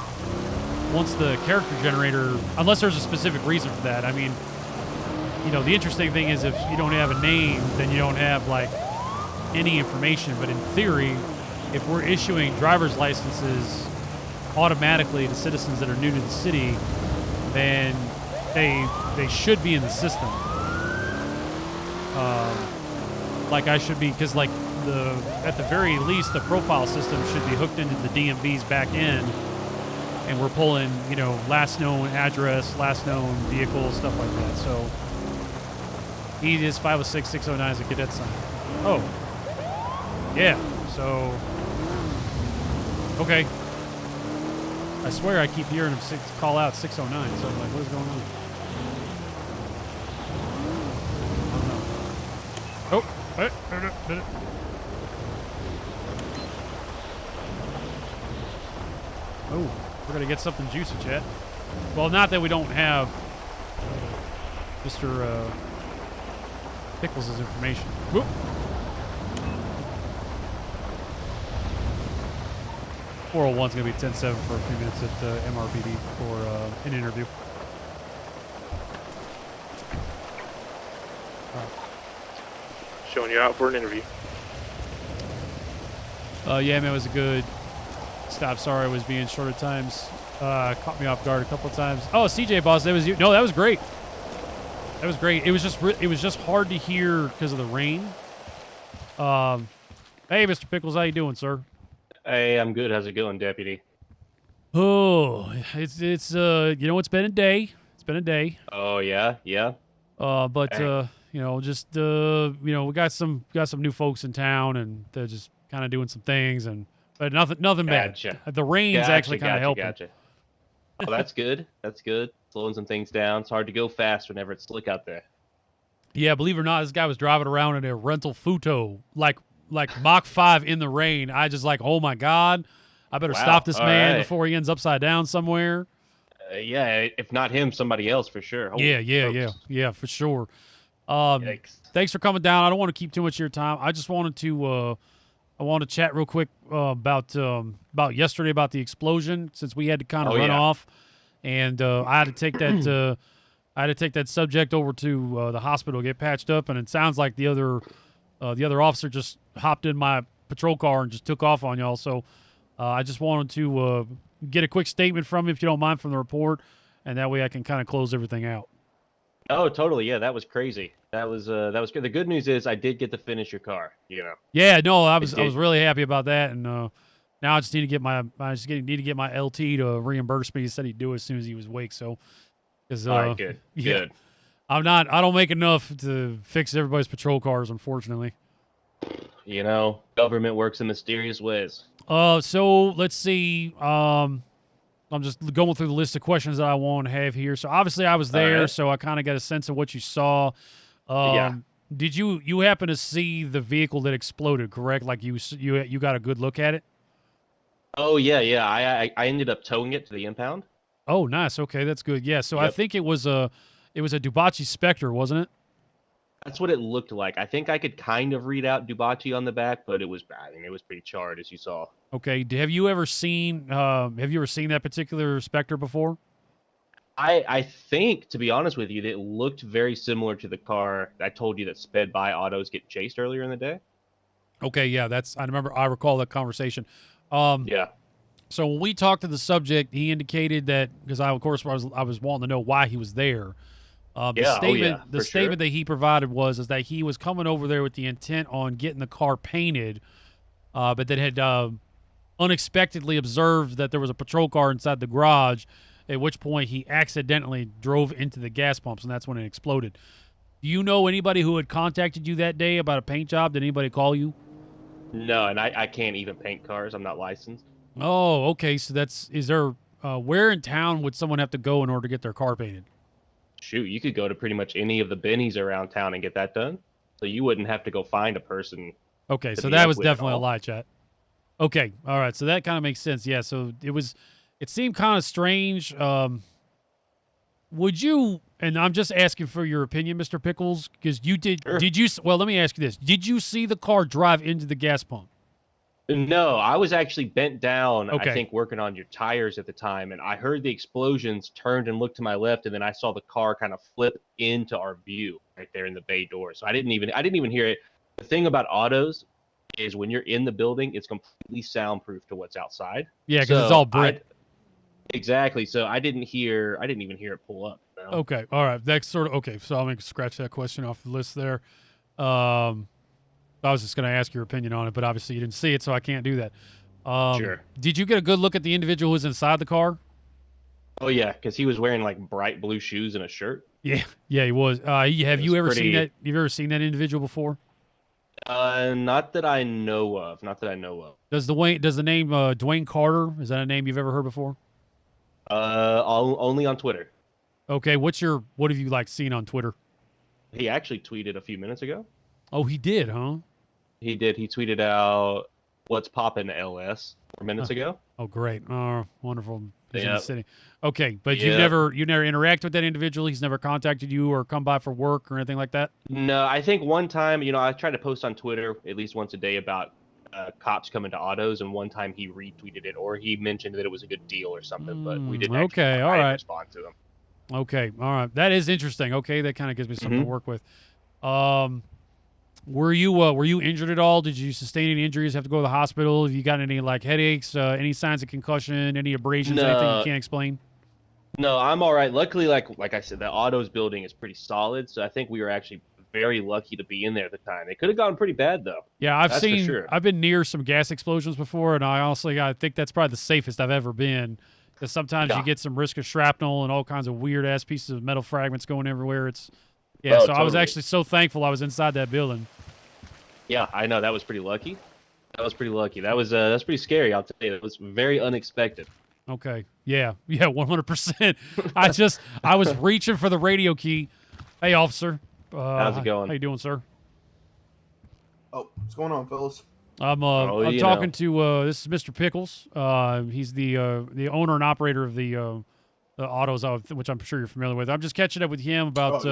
once the character generator, unless there's a specific reason for that. I mean, you know, the interesting thing is if you don't have a name, then you don't have like any information. But in theory, if we're issuing driver's licenses automatically to citizens that are new to the city, then they should be in the system. Like I should be, because like at the very least, the profile system should be hooked into the DMV's back end, and we're pulling, you know, last known address, last known vehicle, stuff like that. So he is 506 609 is a cadet sign. Oh, yeah. So okay. I swear I keep hearing him call out 609. So I'm like, what is going on? I don't know. Oh. Oh, we're going to get something juicy, chat. Well, not that we don't have Mr. Pickles' information. Whoop. .401's going to be 10-7 for a few minutes at MRPD for an interview. Showing you out for an interview. Yeah, man, it was a good stop. Sorry I was being short at times. Caught me off guard a couple of times. Oh, CJ boss, that was you. No, that was great. That was great. It was just hard to hear because of the rain. Hey, Mr. Pickles, how you doing, sir? Hey, I'm good. How's it going, Deputy? Oh, it's you know, it's been a day. It's been a day. Oh yeah, yeah. But you know, just you know, we got some new folks in town, and they're just kind of doing some things, but nothing Gotcha. bad. The rain's actually kind of helping. Gotcha. Oh, that's good. That's good. Slowing some things down. It's hard to go fast whenever it's slick out there. Yeah, believe it or not, this guy was driving around in a rental Futo, like Mach 5 in the rain. I just like, oh my God, I better stop this man before he ends upside down somewhere. Yeah, if not him, somebody else for sure. Yeah, for sure. Thanks for coming down. I don't want to keep too much of your time. I just wanted to I want to chat real quick about yesterday, about the explosion, since we had to kind of run off, and I had to take that subject over to the hospital, get patched up, and it sounds like the other officer just hopped in my patrol car and just took off on y'all. So I just wanted to get a quick statement from you, if you don't mind, from the report, and that way I can kind of close everything out. Oh, totally. Yeah, that was crazy. That was good. The good news is I did get to finish your car. Yeah, no, I was really happy about that, and now I just need to get my LT to reimburse me. He said he'd do it as soon as he was awake. So, all right, good, good. I don't make enough to fix everybody's patrol cars, unfortunately. Government works in mysterious ways. So let's see. I'm just going through the list of questions that I want to have here. So obviously I was there, so I kind of got a sense of what you saw. Did you happen to see the vehicle that exploded, correct? Like you got a good look at it? Oh, yeah. I ended up towing it to the impound. Oh, nice. Okay, that's good. Yeah, so I think it was a Dubachi Spectre, wasn't it? That's what it looked like. I think I could kind of read out Dubachi on the back, but it was bad. I mean, it was pretty charred, as you saw. Okay. Have you ever seen that particular Spectre before? I think, to be honest with you, that it looked very similar to the car I told you that sped by autos get chased earlier in the day. Okay, yeah, I recall that conversation. Yeah. So when we talked to the subject, he indicated that, because I was wanting to know why he was there. The statement that he provided was that he was coming over there with the intent on getting the car painted, but that had unexpectedly observed that there was a patrol car inside the garage, at which point he accidentally drove into the gas pumps, and that's when it exploded. Do you know anybody who had contacted you that day about a paint job? Did anybody call you? No, and I can't even paint cars. I'm not licensed. Oh, okay. So where in town would someone have to go in order to get their car painted? Shoot, you could go to pretty much any of the Bennies around town and get that done. So you wouldn't have to go find a person. Okay, so that was definitely a lie, chat. Okay, all right. So that kind of makes sense. Yeah, so it seemed kind of strange. Would you, and I'm just asking for your opinion, Mr. Pickles, because well, let me ask you this. Did you see the car drive into the gas pump? No, I was actually bent down, I think, working on your tires at the time, and I heard the explosions, turned and looked to my left, and then I saw the car kind of flip into our view right there in the bay door. So I didn't even hear it. The thing about autos is when you're in the building, it's completely soundproof to what's outside. Yeah, because it's all brick. Exactly. So I didn't even hear it pull up. No. Okay. All right. That's sort of okay. So I'm gonna scratch that question off the list there. I was just going to ask your opinion on it, but obviously you didn't see it, so I can't do that. Sure. Did you get a good look at the individual who was inside the car? Oh, yeah, because he was wearing, like, bright blue shoes and a shirt. Yeah, he was. Have you ever seen that? You've ever seen that individual before? Not that I know of. Does the name Dwayne Carter, is that a name you've ever heard before? Only on Twitter. Okay, what have you, seen on Twitter? He actually tweeted a few minutes ago. Oh, he did, huh? He did. He tweeted out, "What's poppin' LS?" 4 minutes ago. Oh, great! Wonderful. He's in Yep. the city. Okay, but you never interacted with that individual. He's never contacted you or come by for work or anything like that. No, I think one time, I try to post on Twitter at least once a day about cops coming to autos, and one time he retweeted it or he mentioned that it was a good deal or something, but we didn't. Okay, all right. Respond to him. Okay, all right. That is interesting. Okay, that kind of gives me something to work with. Were you injured at all? Did you sustain any injuries? Have to go to the hospital? Have you got any headaches? Any signs of concussion? Any abrasions? No. Anything you can't explain? No, I'm all right. Luckily, like I said, the autos building is pretty solid, so I think we were actually very lucky to be in there at the time. It could have gone pretty bad though. Yeah, I've been near some gas explosions before, and I think that's probably the safest I've ever been. Because sometimes you get some risk of shrapnel and all kinds of weird ass pieces of metal fragments going everywhere. Totally. I was actually so thankful I was inside that building. Yeah, I know. That was pretty lucky. That's pretty scary. I'll tell you. It was very unexpected. Okay. Yeah, 100%. I was reaching for the radio key. Hey, officer. How's it going? How you doing, sir? Oh, what's going on, fellas? I'm talking to this is Mr. Pickles. He's the owner and operator of the autos, which I'm sure you're familiar with. I'm just catching up with him about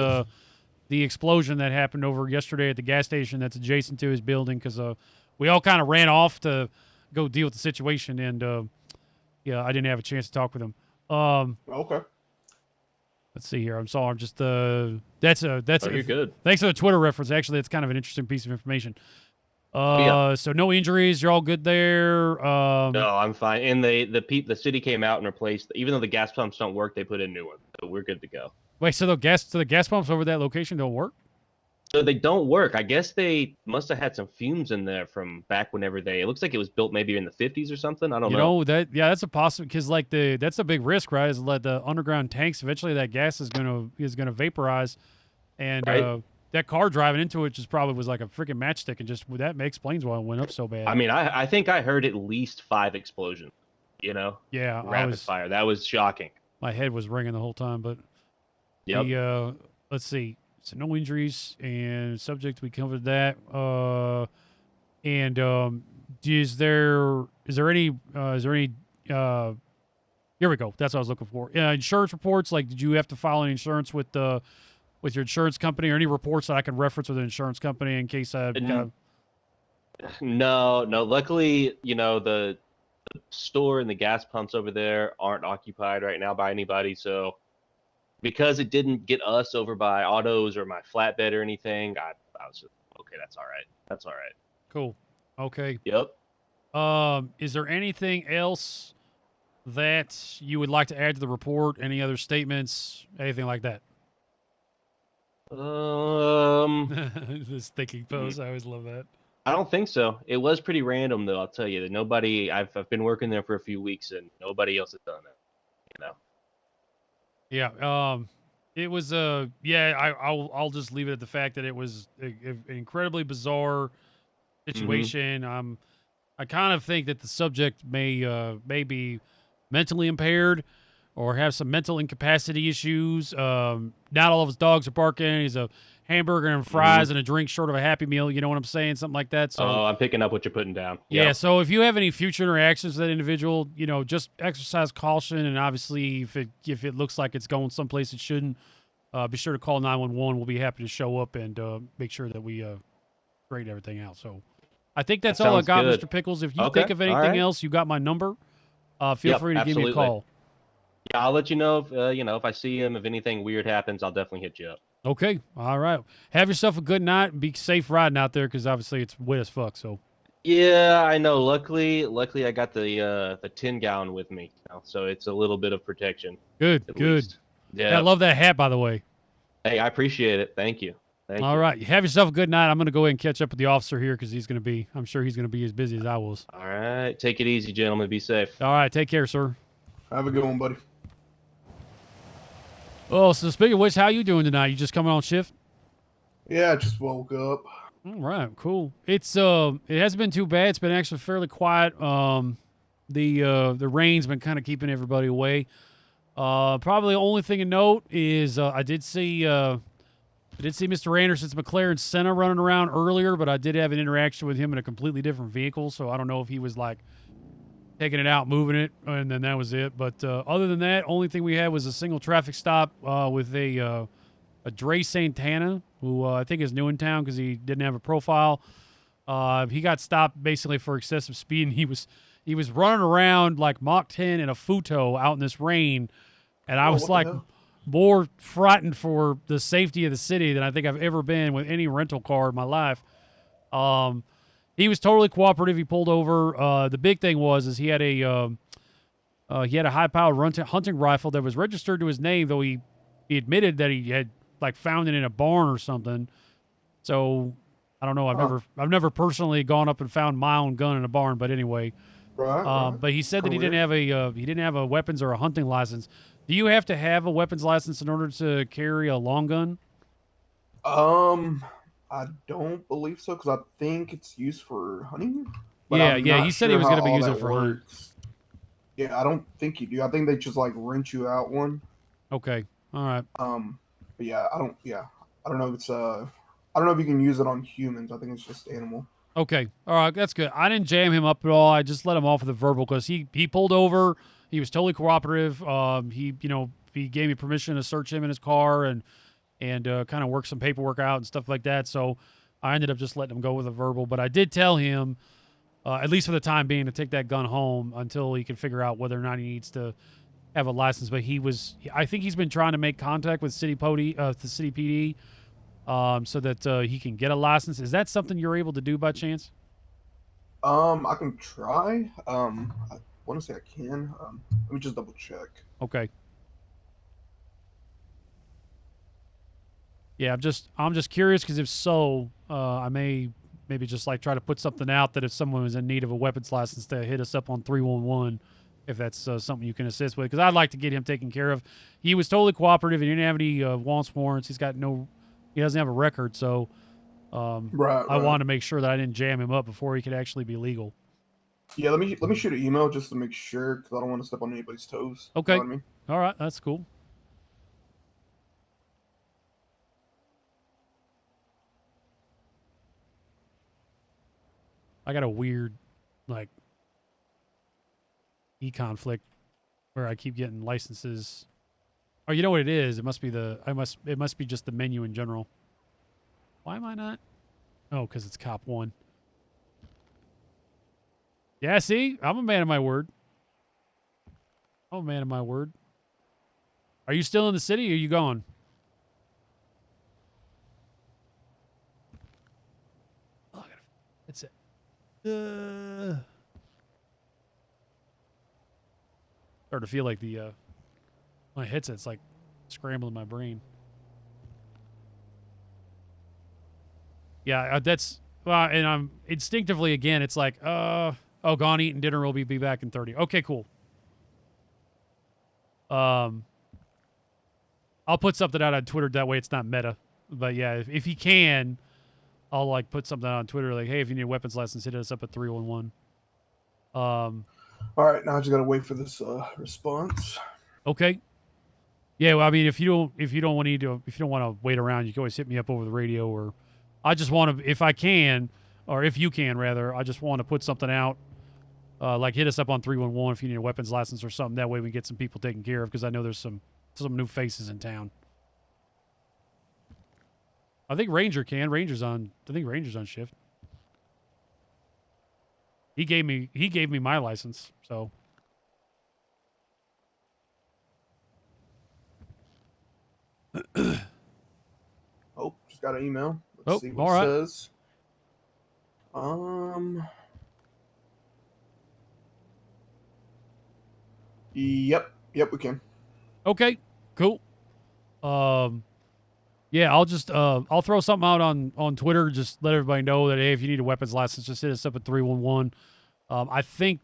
the explosion that happened over yesterday at the gas station that's adjacent to his building, because we all kind of ran off to go deal with the situation, and yeah, I didn't have a chance to talk with him. Okay. Let's see here. I'm sorry. I'm just that's you're good. Thanks for the Twitter reference. Actually, it's kind of an interesting piece of information. Yeah. So no injuries. You're all good there. No, I'm fine. And the city came out and replaced. Even though the gas pumps don't work, they put in new ones, so we're good to go. Wait, so the gas pumps over that location don't work? So they don't work. I guess they must have had some fumes in there from back whenever it looks like it was built maybe in the 50s or something. I don't know. That's a possible, because like that's a big risk, right? Is let the underground tanks, eventually that gas is gonna vaporize, and Right. that car driving into it just probably was like a freaking matchstick, and just that explains why it went up so bad. I mean, I think I heard at least 5 explosions. Yeah, rapid fire. That was shocking. My head was ringing the whole time, but Yep. let's see. So no injuries, and subject, we covered that. And is there any here we go. That's what I was looking for. Insurance reports. Like, did you have to file an insurance with your insurance company, or any reports that I can reference with an insurance company in case I No. Luckily, the store and the gas pumps over there aren't occupied right now by anybody. So because it didn't get us over by autos or my flatbed or anything, I was just, okay, that's all right. That's all right. Cool. Okay. Yep. Is there anything else that you would like to add to the report? Any other statements? Anything like that? This thinking pose. I always love that. I don't think so. It was pretty random, though. I'll tell you that nobody. I've been working there for a few weeks, and nobody else has done it. Yeah. It was I'll just leave it at the fact that it was an incredibly bizarre situation. I kind of think that the subject may be mentally impaired or have some mental incapacity issues. Not all of his dogs are barking. He's a hamburger and fries and a drink short of a Happy Meal. You know what I'm saying? Something like that. So I'm picking up what you're putting down. Yeah. Yep. So if you have any future interactions with that individual, just exercise caution. And obviously, if it looks like it's going someplace it shouldn't, be sure to call 911. We'll be happy to show up and make sure that we straighten everything out. So I think that's all I got, good. Mr. Pickles. If you think of anything else, you got my number. Feel free to give me a call. Yeah, I'll let you know if I see him. If anything weird happens, I'll definitely hit you up. Okay. All right. Have yourself a good night. Be safe riding out there, because obviously it's wet as fuck. So. Yeah, I know. Luckily, I got the 10-gallon with me, so it's a little bit of protection. Good. Least. Yeah. I love that hat, by the way. Hey, I appreciate it. Thank you. All right. Have yourself a good night. I'm going to go ahead and catch up with the officer here, because I'm sure he's going to be as busy as I was. All right. Take it easy, gentlemen. Be safe. All right. Take care, sir. Have a good one, buddy. Oh, so speaking of which, how you doing tonight? You just coming on shift? Yeah, I just woke up. All right, cool. It hasn't been too bad. It's been actually fairly quiet. The rain's been kind of keeping everybody away. Probably the only thing to note is I did see Mr. Anderson's McLaren Senna running around earlier, but I did have an interaction with him in a completely different vehicle, so I don't know if he was like taking it out, moving it, and then that was it. But other than that, only thing we had was a single traffic stop with a Dre Santana, who I think is new in town because he didn't have a profile. He got stopped basically for excessive speed, and he was running around like Mach 10 in a Futo out in this rain, and I was like more frightened for the safety of the city than I think I've ever been with any rental car in my life. He was totally cooperative. He pulled over. The big thing was he had a high-powered hunting rifle that was registered to his name, though he admitted that he had like found it in a barn or something. So I don't know. I've never personally gone up and found my own gun in a barn, but anyway. Right. But he said that he didn't have a weapons or a hunting license. Do you have to have a weapons license in order to carry a long gun? I don't believe so, because I think it's used for hunting. Yeah. He said he was going to be using it for hunting. Yeah, I don't think you do. I think they just like rent you out one. Okay. All right. But yeah, I don't know if it's I don't know if you can use it on humans. I think it's just animal. Okay. All right. That's good. I didn't jam him up at all. I just let him off with a verbal because he pulled over. He was totally cooperative. He gave me permission to search him in his car and kind of work some paperwork out and stuff like that. So I ended up just letting him go with a verbal, but I did tell him, at least for the time being, to take that gun home until he can figure out whether or not he needs to have a license. But I think he's been trying to make contact with the city PD, so that he can get a license. Is that something you're able to do by chance? I can try. I want to say I can. Let me just double check. Okay. Yeah, I'm just curious because if so, I may maybe just like try to put something out that if someone was in need of a weapons license to hit us up on 311 if that's something you can assist with, because I'd like to get him taken care of. He was totally cooperative. He didn't have any warrants. He doesn't have a record, so I wanted to make sure that I didn't jam him up before he could actually be legal. Yeah, let me shoot an email just to make sure because I don't want to step on anybody's toes. Okay. You know what I mean? All right, that's cool. I got a weird, like, e-conflict where I keep getting licenses. Oh, you know what it is? It must be it must be just the menu in general. Why am I not? Oh, because it's Cop 1. Yeah, see? I'm a man of my word. I'm a man of my word. Are you still in the city or are you gone? Oh, that's it. Start to feel like my headset's like scrambling my brain. Yeah, that's and I'm instinctively again. It's like, oh, gone eating dinner. We'll be back in 30. Okay, cool. I'll put something out on Twitter that way it's not meta. But yeah, if he can, I'll like put something out on Twitter like, hey, if you need a weapons license, hit us up at 311. All right, now I just gotta wait for this response. Okay. Yeah, well, I mean, if you don't want to wait around, you can always hit me up over the radio, or I just want to, if I can, or if you can rather, I just want to put something out. Like hit us up on 311 if you need a weapons license or something. That way we get some people taken care of, because I know there's some new faces in town. I think Ranger can. I think Ranger's on shift. He gave me my license, so. Oh, just got an email. Let's see what it says. Yep, we can. Okay, cool. Yeah, I'll just I'll throw something out on Twitter. Just let everybody know that hey, if you need a weapons license, just hit us up at 311. I think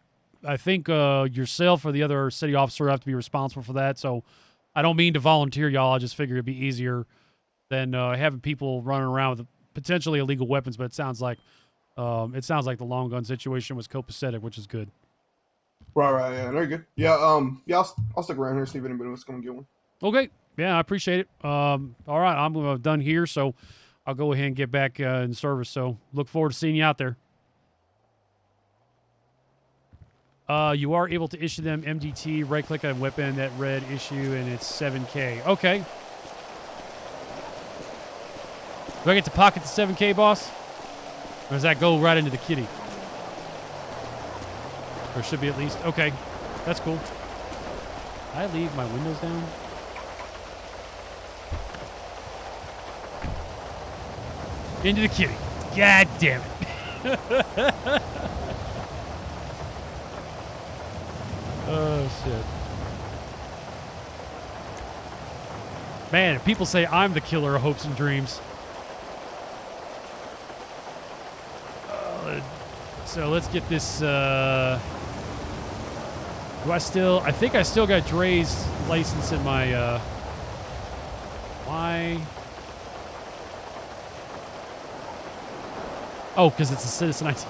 yourself or the other city officer have to be responsible for that. So I don't mean to volunteer y'all. I just figure it'd be easier than having people running around with potentially illegal weapons. But it sounds like the long gun situation was copacetic, which is good. Right, yeah, very good. Yeah, I'll stick around here see if anybody was going to get one. Okay, yeah, I appreciate it. All right, I'm done here, so I'll go ahead and get back in service. So look forward to seeing you out there. You are able to issue them MDT. Right click on weapon, that red issue, and it's 7K. Okay. Do I get to pocket the 7K, boss? Or does that go right into the kitty? Or should be at least. Okay. That's cool. I leave my windows down? Into the kitty. God damn it. Oh, shit. Man, people say I'm the killer of hopes and dreams. So let's get this, I think I still got Dre's license in my, why? Oh, because it's a citizen ID.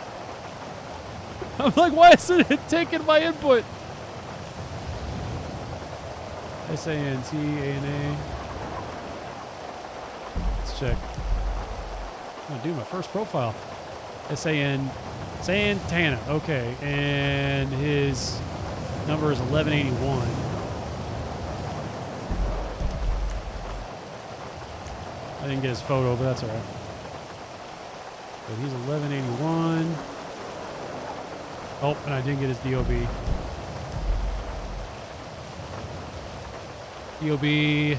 I'm like, why isn't it taking my input? SANTANA. Let's check. I'm going to do my first profile. Santana. Okay. And his number is 1181. I didn't get his photo, but that's all right. So he's 1181. Oh, and I didn't get his DOB. DOB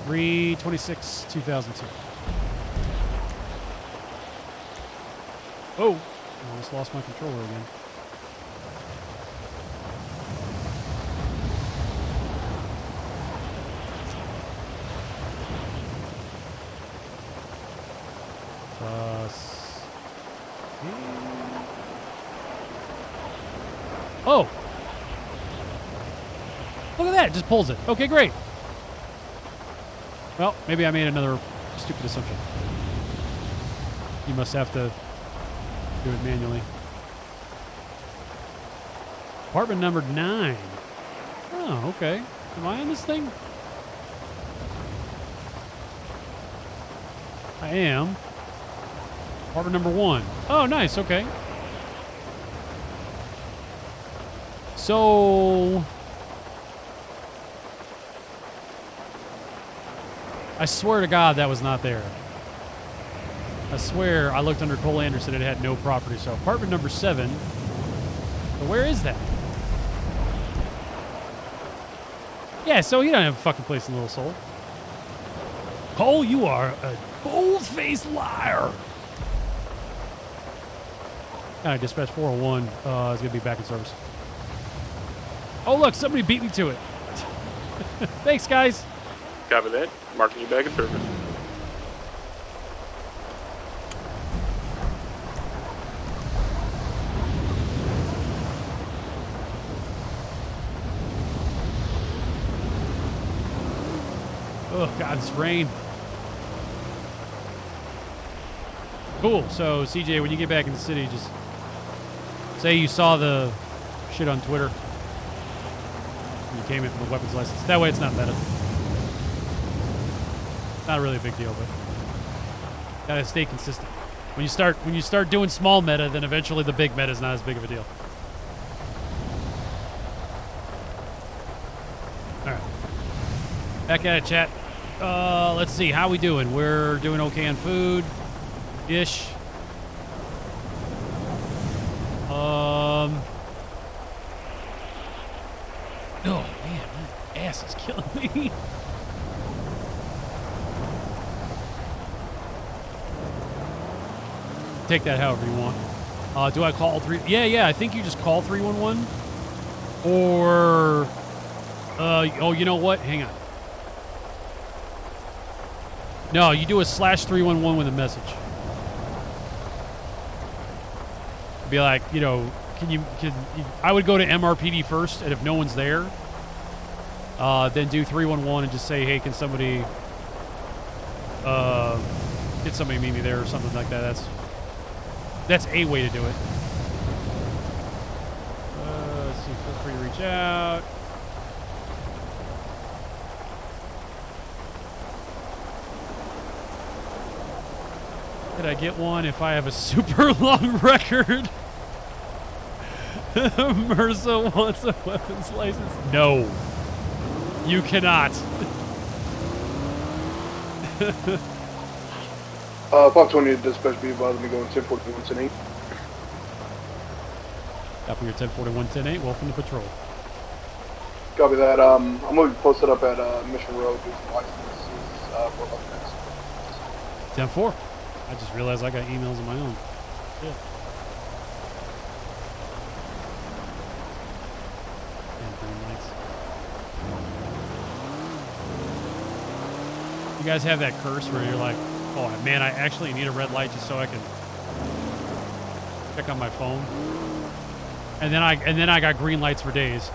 3/26/2002. Oh, I almost lost my controller again. Oh! Look at that, it just pulls it. Okay, great. Well, maybe I made another stupid assumption. You must have to do it manually. Apartment number 9. Oh, okay. Am I on this thing? I am. Apartment number 1. Oh, nice. Okay. So... I swear to God that was not there. I swear I looked under Cole Anderson and it had no property. So apartment number 7. So where is that? Yeah, so you don't have a fucking place in Little Seoul. Cole, you are a bold-faced liar. Dispatch 401 is going to be back in service. Oh, look, somebody beat me to it. Thanks, guys. Copy that. Marking you back in service. Oh, God, it's rain. Cool. So, CJ, when you get back in the city, just say you saw the shit on Twitter. You came in from the weapons license. That way it's not meta. Not really a big deal, but gotta stay consistent. When you start doing small meta, then eventually the big meta is not as big of a deal. All right. Back at it, chat. Let's see. How we doing? We're doing okay on food. Ish. Oh, man. My ass is killing me. Take that however you want. Do I call 3? Yeah. I think you just call 311. Or, oh, you know what? Hang on. No, you do a /311 with a message. Be like, you know, I would go to MRPD first, and if no one's there, then do 311 and just say, hey, can somebody, get somebody meet me there or something like that. That's a way to do it. Let's see, feel free to reach out. Could I get one if I have a super long record? MRSA wants a weapons license. No. You cannot. 520 to dispatch B, bother me going 1041, 10-8. Copy your 1041, 10-8. Welcome to patrol. Copy that. I'm going to be posted up at Mission Road. Do some licenses for about the next. 10-4. I just realized I got emails of my own. Yeah. You guys have that curse where you're like, oh man, I actually need a red light just so I can check on my phone. And then I got green lights for days.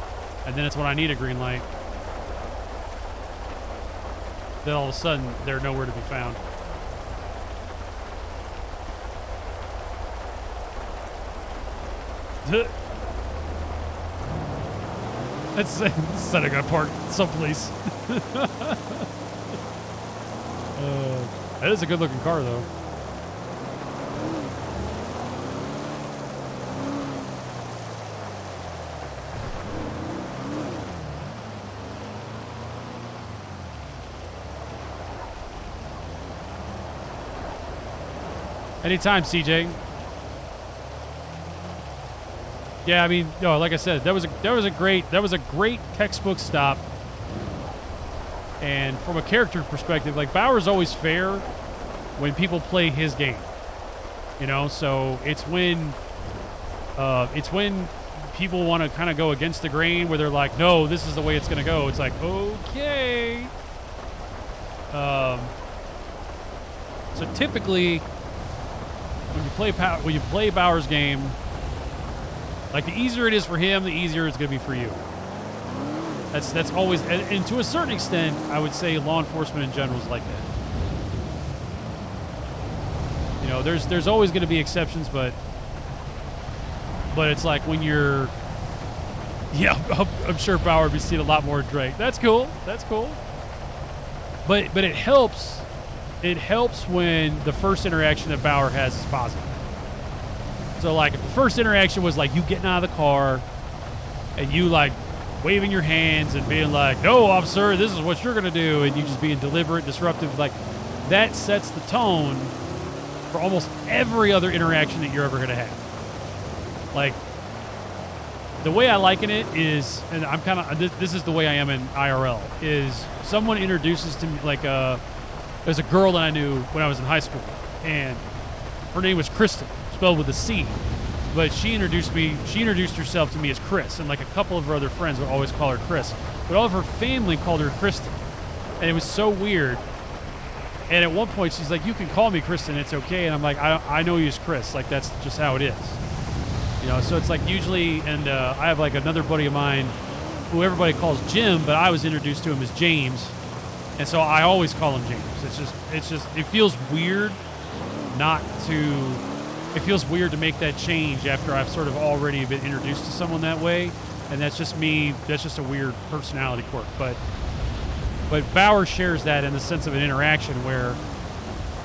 And then it's when I need a green light. Then all of a sudden they're nowhere to be found. That's said I got parked someplace. That is a good looking car though. Anytime, CJ. Yeah, I mean, no, like I said, that was a great textbook stop. And from a character perspective, like Bauer's always fair when people play his game. You know, so it's when people want to kind of go against the grain where they're like, no, this is the way it's going to go. It's like, okay. So typically, when you play Bauer's game, like the easier it is for him, the easier it's going to be for you. That's always, and to a certain extent, I would say law enforcement in general is like that. You know, there's always going to be exceptions, but it's like when you're, yeah, I'm sure Bauer would be seeing a lot more Drake. That's cool. That's cool. But it helps. It helps when the first interaction that Bauer has is positive. So like if the first interaction was like you getting out of the car and you like waving your hands and being like, no, officer, this is what you're going to do, and you just being deliberate, disruptive, like that sets the tone for almost every other interaction that you're ever going to have. Like, the way I liken it is, and I'm kind of, this is the way I am in IRL, is someone introduces to me, like, there's a girl that I knew when I was in high school, and her name was Kristen, spelled with a C. But she introduced herself to me as Chris, and like a couple of her other friends would always call her Chris. But all of her family called her Kristen. And it was so weird. And at one point she's like, you can call me Kristen, it's okay. And I'm like, I know you as Chris. Like, that's just how it is. You know, so it's like usually, and I have like another buddy of mine who everybody calls Jim, but I was introduced to him as James. And so I always call him James. It feels weird it feels weird to make that change after I've sort of already been introduced to someone that way. And that's just me. That's just a weird personality quirk. But Bauer shares that in the sense of an interaction where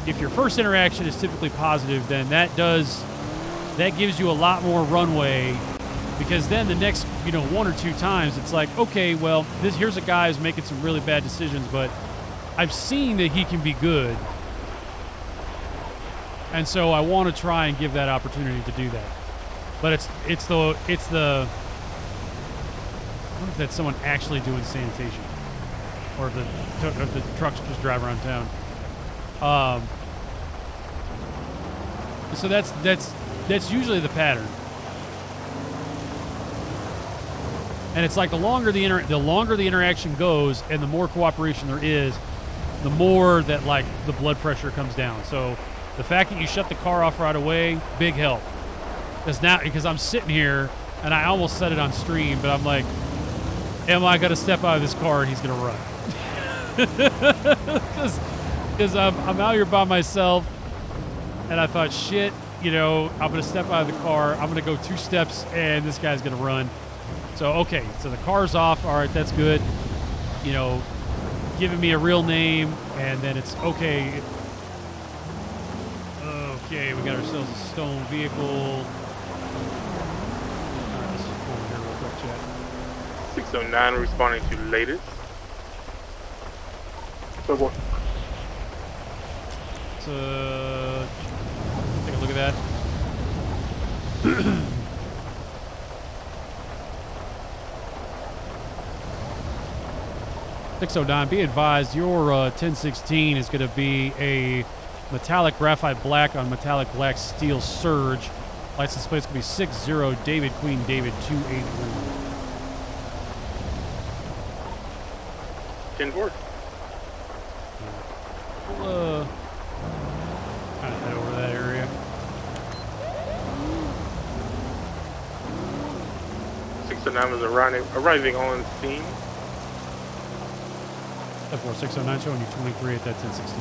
if your first interaction is typically positive, then that gives you a lot more runway, because then the next, one or two times it's like, okay, well, here's a guy who's making some really bad decisions, but I've seen that he can be good. And so I want to try and give that opportunity to do that. But it's the I wonder if that's someone actually doing sanitation, or if the trucks just drive around town. So that's usually the pattern. And it's like the longer the interaction goes and the more cooperation there is, the more that like the blood pressure comes down. So the fact that you shut the car off right away, big help. Because I'm sitting here and I almost said it on stream, but I'm like, am I going to step out of this car and he's going to run? Because I'm out here by myself, and I thought, shit, I'm going to step out of the car. I'm going to go 2 steps and this guy's going to run. So, okay, so the car's off. All right, that's good. Giving me a real name, and then it's okay. Okay, we got ourselves a stolen vehicle. All right, let's just pull in here real quick, chat. 609 responding to latest. So what? So, take a look at that. 609, be advised, your 1016 is going to be a metallic graphite black on metallic black steel surge. License plate's going to be 60 David Queen David 281. 10-4. We'll kind of head over that area. Was arriving on scene. 4609 showing you 23 at that 1016.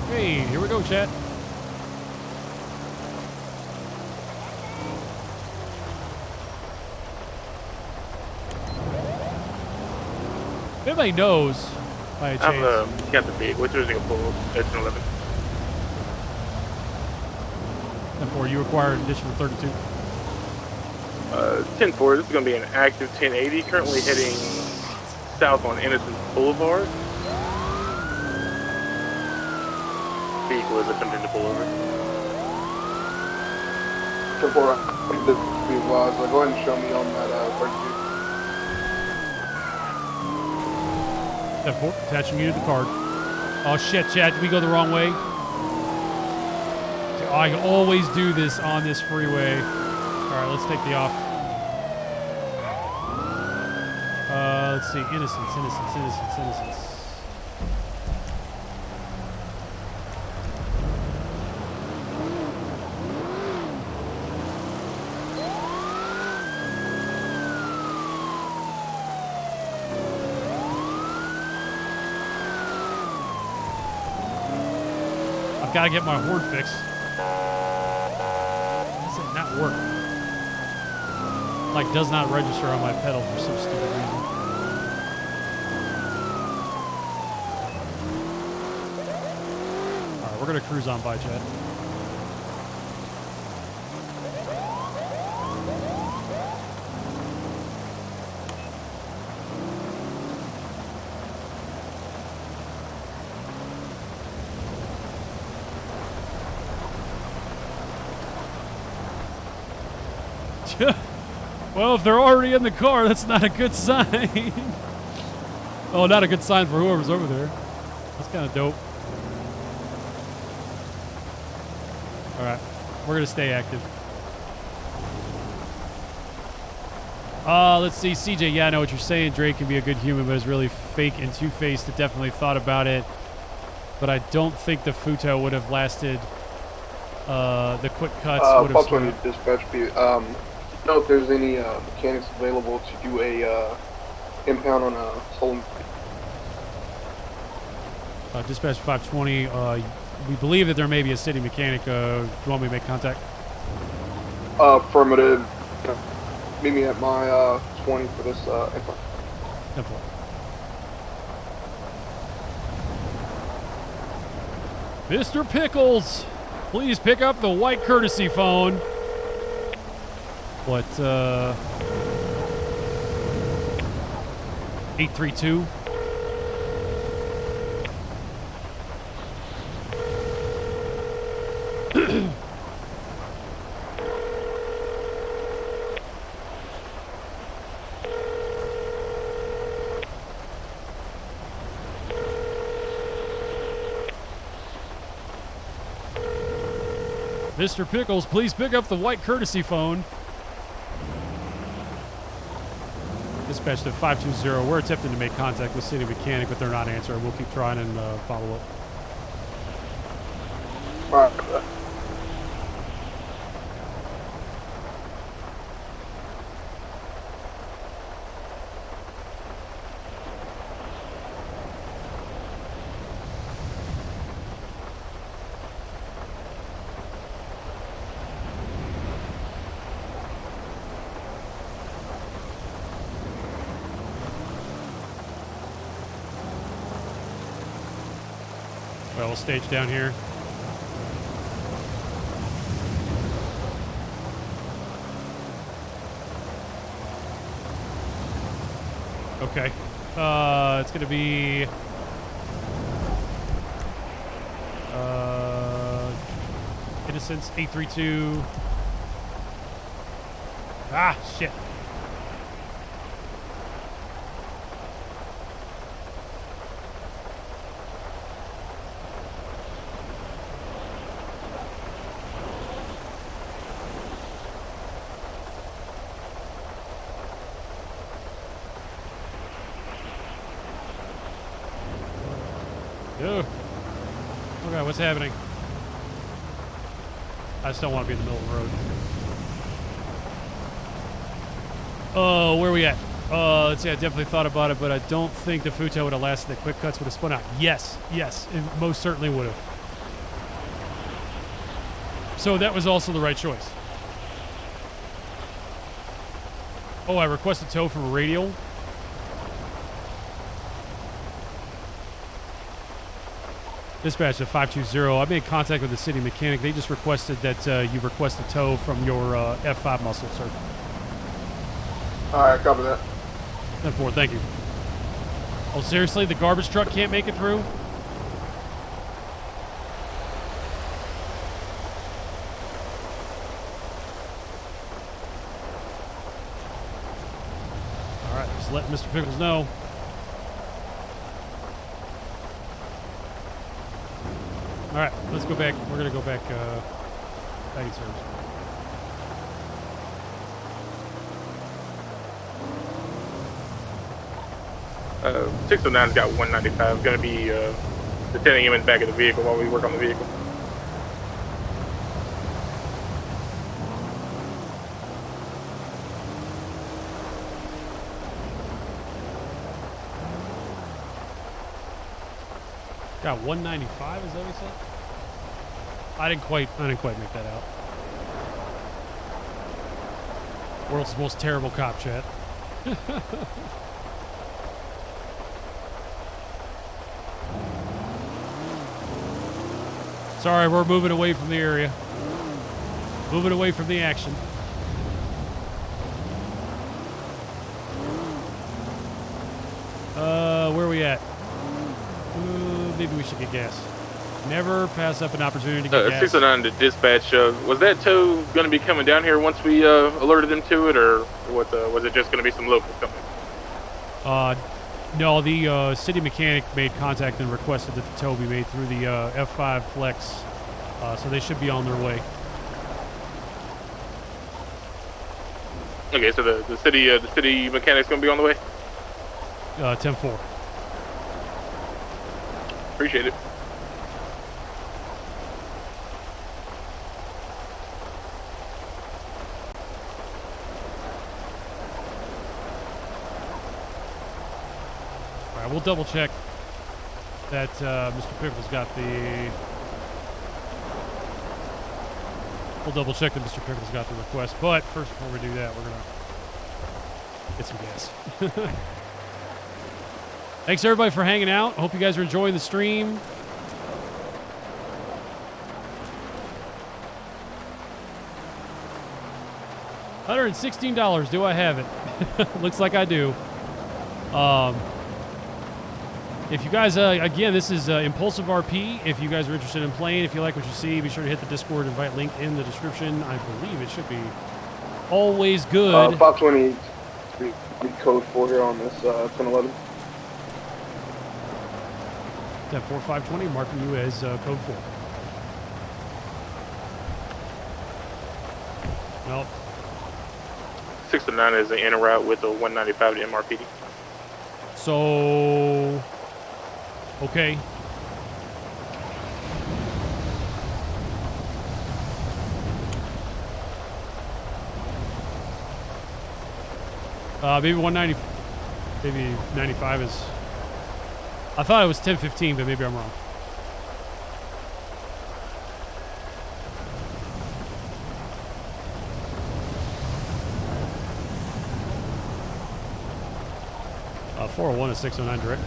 Hey, here we go, chat. If anybody knows, by a chance. I've got the big. Which was going to pull at 11. And 4, you require an additional 32. 10-4, this is going to be an active 1080, currently heading south on Innocence Boulevard. Vehicle is attempting to pull over. 10-4, be advised. Go ahead and show me on that 32. 10-4, attaching you to the card. Oh shit, Chad, did we go the wrong way? I always do this on this freeway. Alright, let's take the off. Let's see. Innocence. I've got to get my horn fixed. How does it not work? Like, does not register on my pedal for some stupid reason. Alright, we're going to cruise on by, Chad. Well, if they're already in the car, that's not a good sign. Oh, not a good sign for whoever's over there. That's kind of dope. All right, we're gonna stay active. Let's see, CJ. Yeah, I know what you're saying. Drake can be a good human, but is really fake and two-faced. It definitely thought about it, but I don't think the Futo would have lasted. The quick cuts would have. Pulse dispatch. Know if there's any mechanics available to do a impound on a stolen. Dispatch 520. We believe that there may be a city mechanic. Do you want me to make contact? Affirmative. Meet me at my 20 for this impound. Simple. Mr. Pickles, please pick up the white courtesy phone. What, 832? Mr. Pickles, please pick up the white courtesy phone. Dispatch to 520. We're attempting to make contact with City Mechanic, but they're not answering. We'll keep trying and follow up. All right. Well, stage down here. Okay. It's going to be... Innocence 832. Ah, shit. Ew. Okay, what's happening? I just don't want to be in the middle of the road. Oh, where are we at? Let's see, I definitely thought about it, but I don't think the Futo would have lasted. The quick cuts would have spun out. Yes, it most certainly would have. So that was also the right choice. Oh, I requested tow from a radial. Dispatch to 520. I made contact with the city mechanic. They just requested that you request a tow from your F5 muscle, sir. All right, copy that. 10-4, thank you. Oh, seriously? The garbage truck can't make it through? All right, just let Mr. Pickles know. All right, let's go back. We're going to go back in service. Uh, 609's got 195. Going to be detaining him in the back of the vehicle while we work on the vehicle. Got 195, is that what he said? I didn't quite make that out. World's most terrible cop chat. Sorry, we're moving away from the area. Moving away from the action. Where are we at? Maybe we should get gas. Never pass up an opportunity to get gas. 609 to dispatch. Was that tow going to be coming down here once we alerted them to it, or what? Was it just going to be some locals coming? No, the city mechanic made contact and requested that the tow be made through the F5 Flex, so they should be on their way. Okay, so the city mechanic's going to be on the way. 10-4. Appreciate it. All right, we'll double check that Mr. Pickles got the. We'll double check that Mr. Pickles got the request. But first, before we do that, we're gonna get some gas. Thanks everybody for hanging out. I hope you guys are enjoying the stream. $116. Do I have it? Looks like I do. If you guys, again, this is ImpulsiveRP. If you guys are interested in playing, if you like what you see, be sure to hit the Discord invite link in the description. I believe it should be always good. 520 code 4 here on this 1011. 10-4-520, marking you as code 4. Nope. 609 is an in route with a 195 to MRPD. So, okay. Maybe 190, maybe 95 is. I thought it was 10-15, but maybe I'm wrong. Uh, 401 is 609 direct.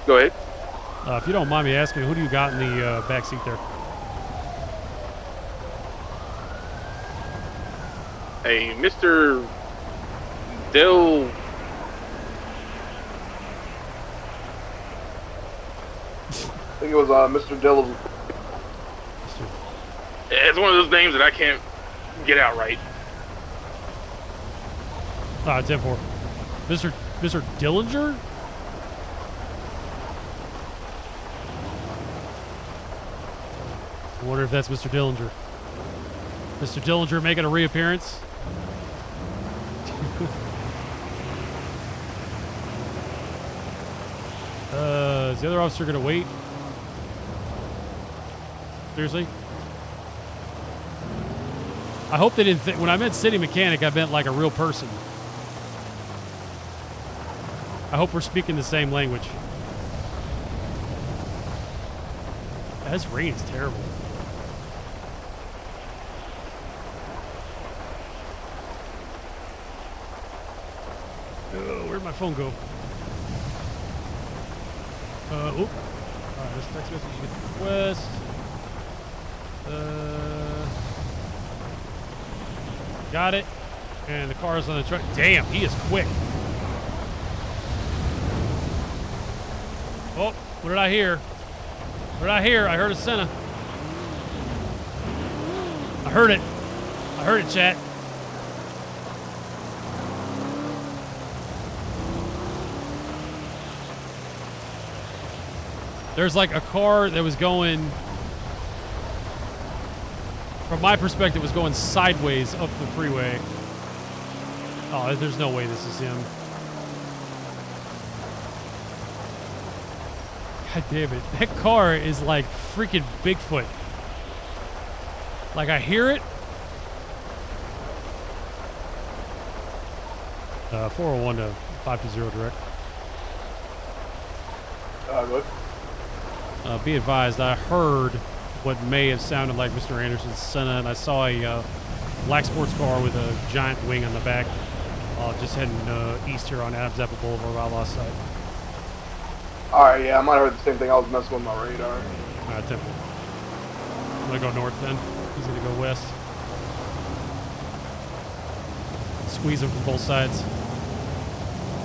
Go ahead. If you don't mind me asking, who do you got in the back seat there? Hey, Mr. Dill. I think it was Mr. Dill's. It's one of those names that I can't get out right. 10-4. Mr. Dillinger? I wonder if that's Mr. Dillinger. Mr. Dillinger making a reappearance. Is the other officer going to wait? Seriously? I hope they didn't think, when I meant city mechanic, I meant like a real person. I hope we're speaking the same language. This rain is terrible. Oh, where'd my phone go? Alright, this text message request. Got it. And the car is on the truck. Damn, he is quick. Oh, what did I hear? What did I hear? I heard a Senna. I heard it. I heard it, chat. There's like a car that was going, from my perspective, was going sideways up the freeway. Oh, there's no way this is him. God damn it. That car is like freaking Bigfoot. Like, I hear it. 401 to 520 direct. Good. Be advised, I heard what may have sounded like Mr. Anderson's Senna, and I saw a black sports car with a giant wing on the back. Just heading east here on Adams Apple Boulevard. I lost sight. Alright, yeah, I might have heard the same thing. I was messing with my radar. Alright, Temple. I'm gonna go north then. He's gonna go west. Squeeze him from both sides.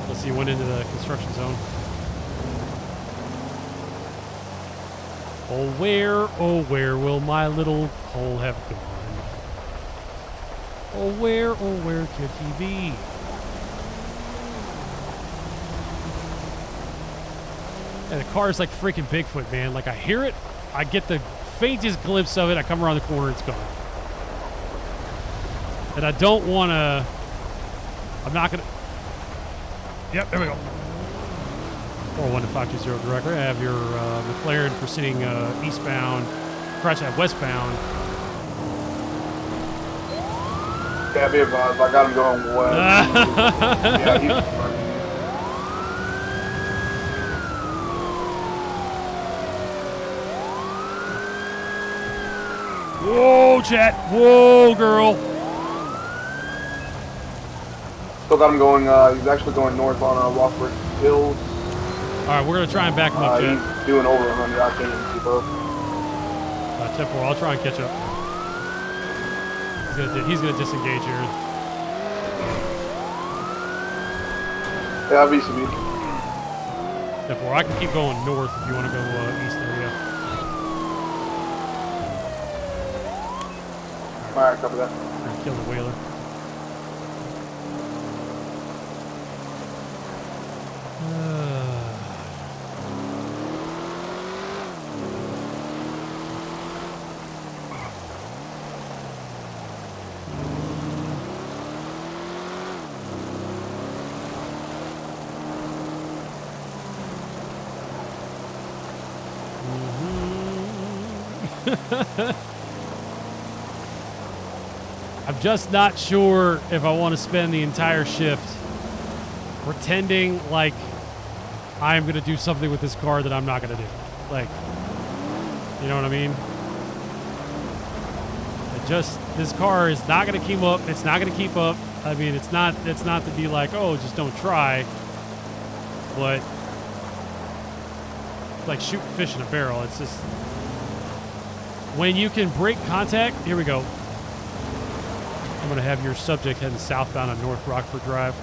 Let's see, he went into the construction zone. Oh where will my little Cole have gone? Oh where could he be? And the car's like freaking Bigfoot, man. Like, I hear it, I get the faintest glimpse of it, I come around the corner, it's gone. And I don't want to... I'm not going to... Yep, there we go. 401 to 520 direct. We're going to have your McLaren proceeding eastbound, scratch that westbound. Yeah, be advised, I got him going west. Yeah, he's... Whoa, chat. Whoa, girl. Still got him going, he's actually going north on Rockford Hills. Alright, we're going to try and back him up, chat. He's doing over 100, I can't even keep up. 10-4, I'll try and catch up. He's gonna disengage here. Yeah, VCB. 10-4, I can keep going north if you want to go east there, yeah. Alright, copy that. Kill the whaler. I'm just not sure if I want to spend the entire shift pretending like I'm going to do something with this car that I'm not going to do. Like, you know what I mean? This car is not going to keep up. It's not going to keep up. I mean, it's not to be like, oh, just don't try. But it's like shooting fish in a barrel. It's just, when you can break contact, here we go. I'm going to have your subject heading southbound on North Rockford Drive.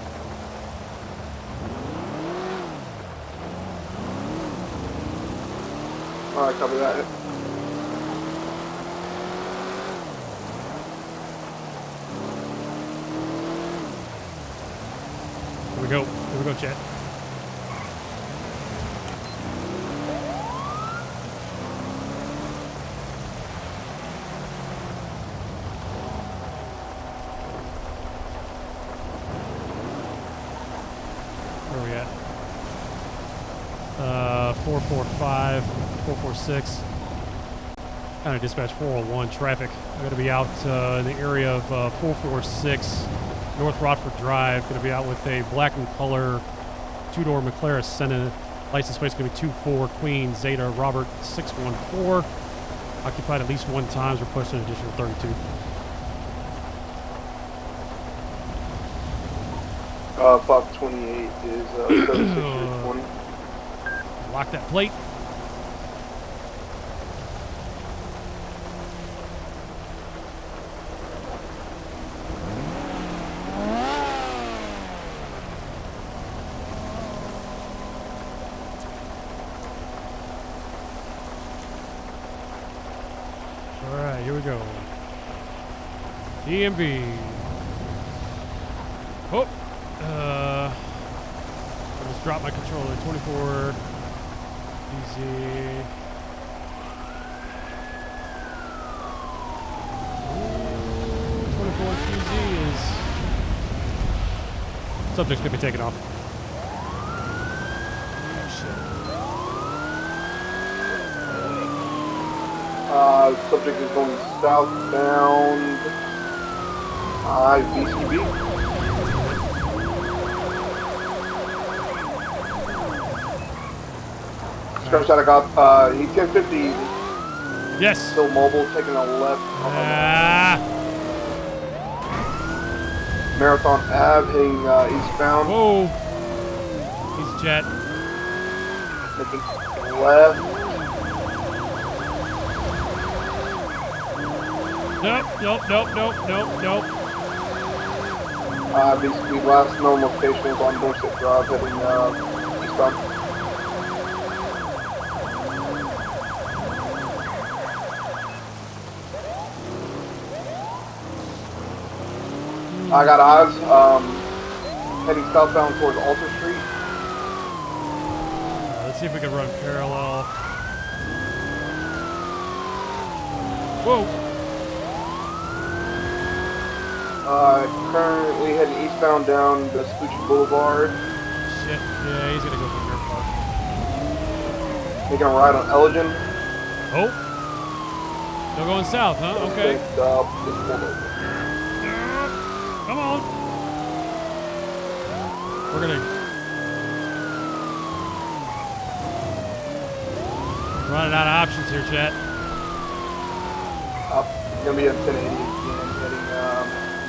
All right, copy that. Here we go. Here we go, chat. Where are we at? 445, 446. Kind of dispatch 401 traffic. I'm going to be out in the area of 446 North Rockford Drive. Going to be out with a black and color two-door McLaren Senna. License plate is going to be 24 Queen Zeta Robert 614. Occupied at least one time. We're pushing an additional 32. Fox 28 is 3620. Lock that plate. right, here we go. DMV. Oh, I just dropped my controller. 24. Easy. 24 QZ is. Subject's gonna be taken off. Subject is going southbound. VCB. Scratch that I got. He's 1050. Yes. Still mobile, taking a left. Marathon Ave, hitting eastbound. Whoa. He's a jet. Making left. Nope. Basically, last known location is on Dorset Drive, heading eastbound. I got eyes. Heading southbound towards Alter Street. Let's see if we can run parallel. Whoa. Currently heading eastbound down Vespucci Boulevard. Shit, yeah, he's gonna go for your park. Making a ride on Elgin. Oh. Still going south, huh? Okay. Come on. We're gonna running out of options here, chat. Gonna be at 1080 again, heading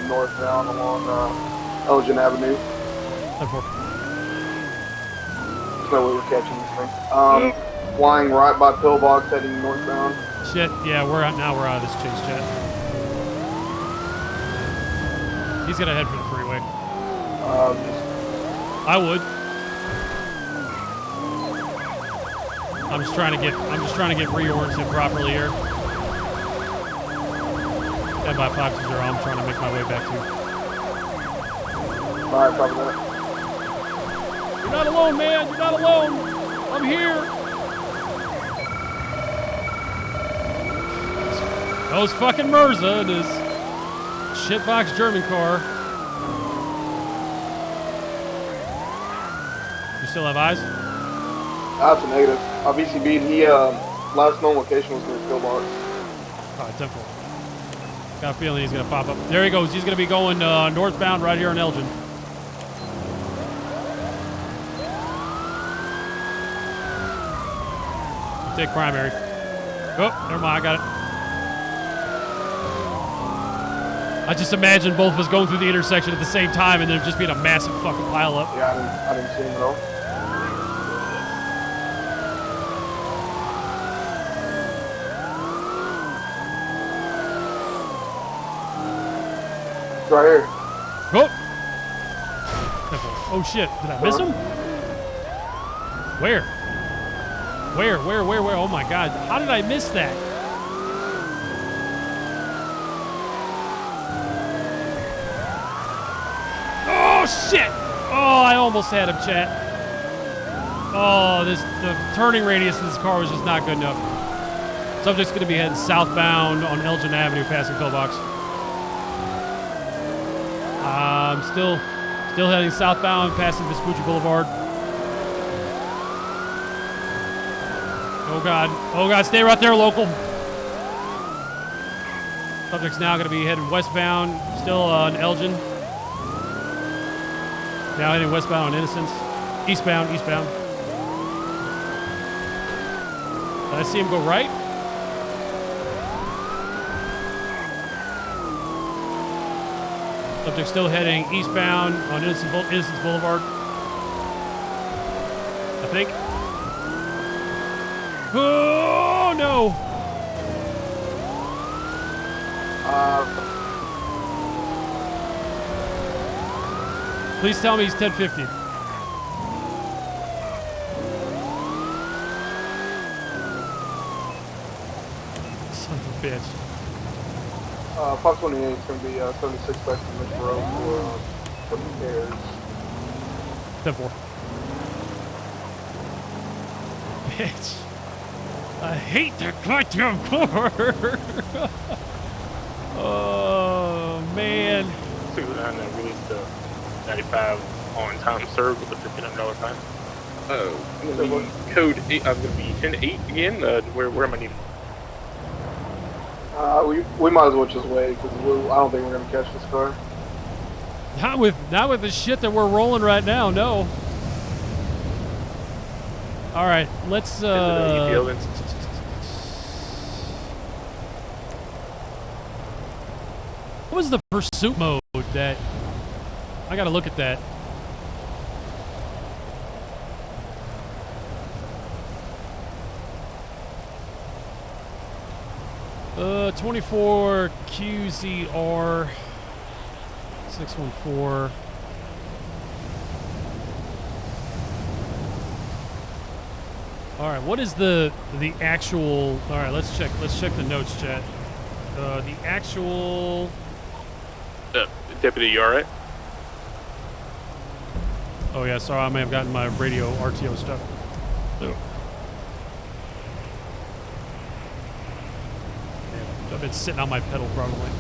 northbound along Elgin Avenue. 10-4. There's no way we're catching this thing. Flying right by Pillbox, heading northbound. Shit, yeah, we're out of this chase, chat. He's gonna head for the freeway. I would. I'm just trying to get reoriented properly here. 10 by 520, I'm trying to make my way back to. Alright, copy that. You're not alone, man. You're not alone. I'm here. Those fucking Mirza and his shitbox German car. You still have eyes? That's a negative. VCB, he, last known location was near Pillbox. Alright, 10-4. Got a feeling he's going to pop up. There he goes. He's going to be going northbound right here in Elgin. Take primary. Oh, never mind. I got it. I just imagine both of us going through the intersection at the same time and there just being a massive fucking pileup. Yeah, I didn't see him at all. It's right here. Oh! Oh shit, did I miss him? Where? Where? Oh my god, how did I miss that? Oh shit! Oh, I almost had him, chat. Oh, the turning radius of this car was just not good enough. Subject's gonna be heading southbound on Elgin Avenue, passing Pillbox. I'm still heading southbound, passing Vespucci Boulevard. Oh god, stay right there, local. Subject's now going to be heading westbound, still on Elgin. Now heading westbound on Innocence. Eastbound. Did I see him go right? Subject still heading eastbound on Innocence Boulevard. I think. Oh no! Please tell me he's 1050. Son of a bitch. 528 is going to be 76 back to Mission Road for repairs. 10-4. Bitch. I hate that goddamn car. Oh, man. 69 that released the 95 on time served with a $1,500 fine. I'm going to be code 8. I'm going to be 10-8 again. Where am I needed? We might as well just wait because I don't think we're going to catch this car. Not with the shit that we're rolling right now, no. All right, let's what was the pursuit mode that I gotta look at that. 24 QZR 614. All right, what is the actual? All right, let's check the notes, chat. The actual. Deputy, you all right? Oh yeah, sorry, I may have gotten my radio RTO stuff. Oh. I've been sitting on my pedal probably.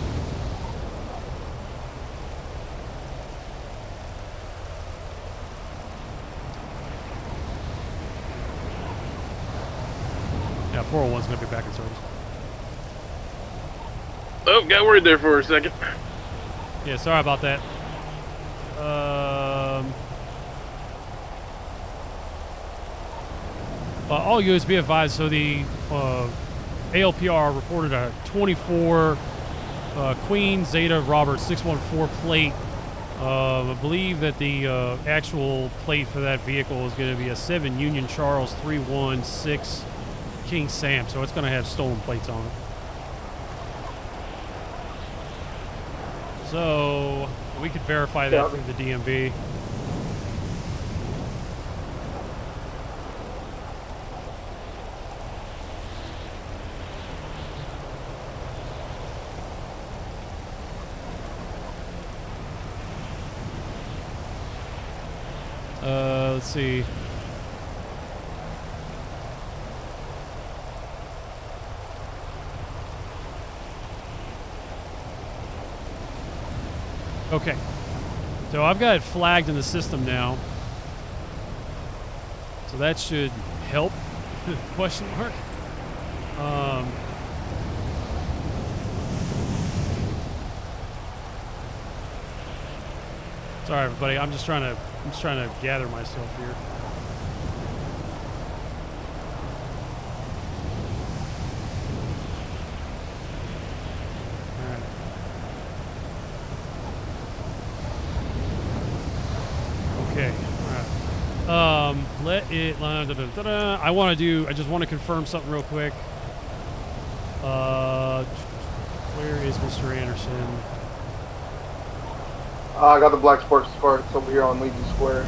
Yeah, 401's gonna be back in service. Oh, got worried there for a second. Yeah, sorry about that. All units be advised, so the ALPR reported a 24 Queen Zeta Robert 614 plate. I believe that the actual plate for that vehicle is going to be a 7 Union Charles 316 King Sam, so it's going to have stolen plates on it. So we could verify that through the DMV. Let's see. Okay. So I've got it flagged in the system now. So that should help. Question mark. Sorry everybody, I'm just trying to gather myself here. All right. Okay. All right. Let it. I just want to confirm something real quick. Where is Mr. Anderson? I got the black sports car. It's over here on Legion Square.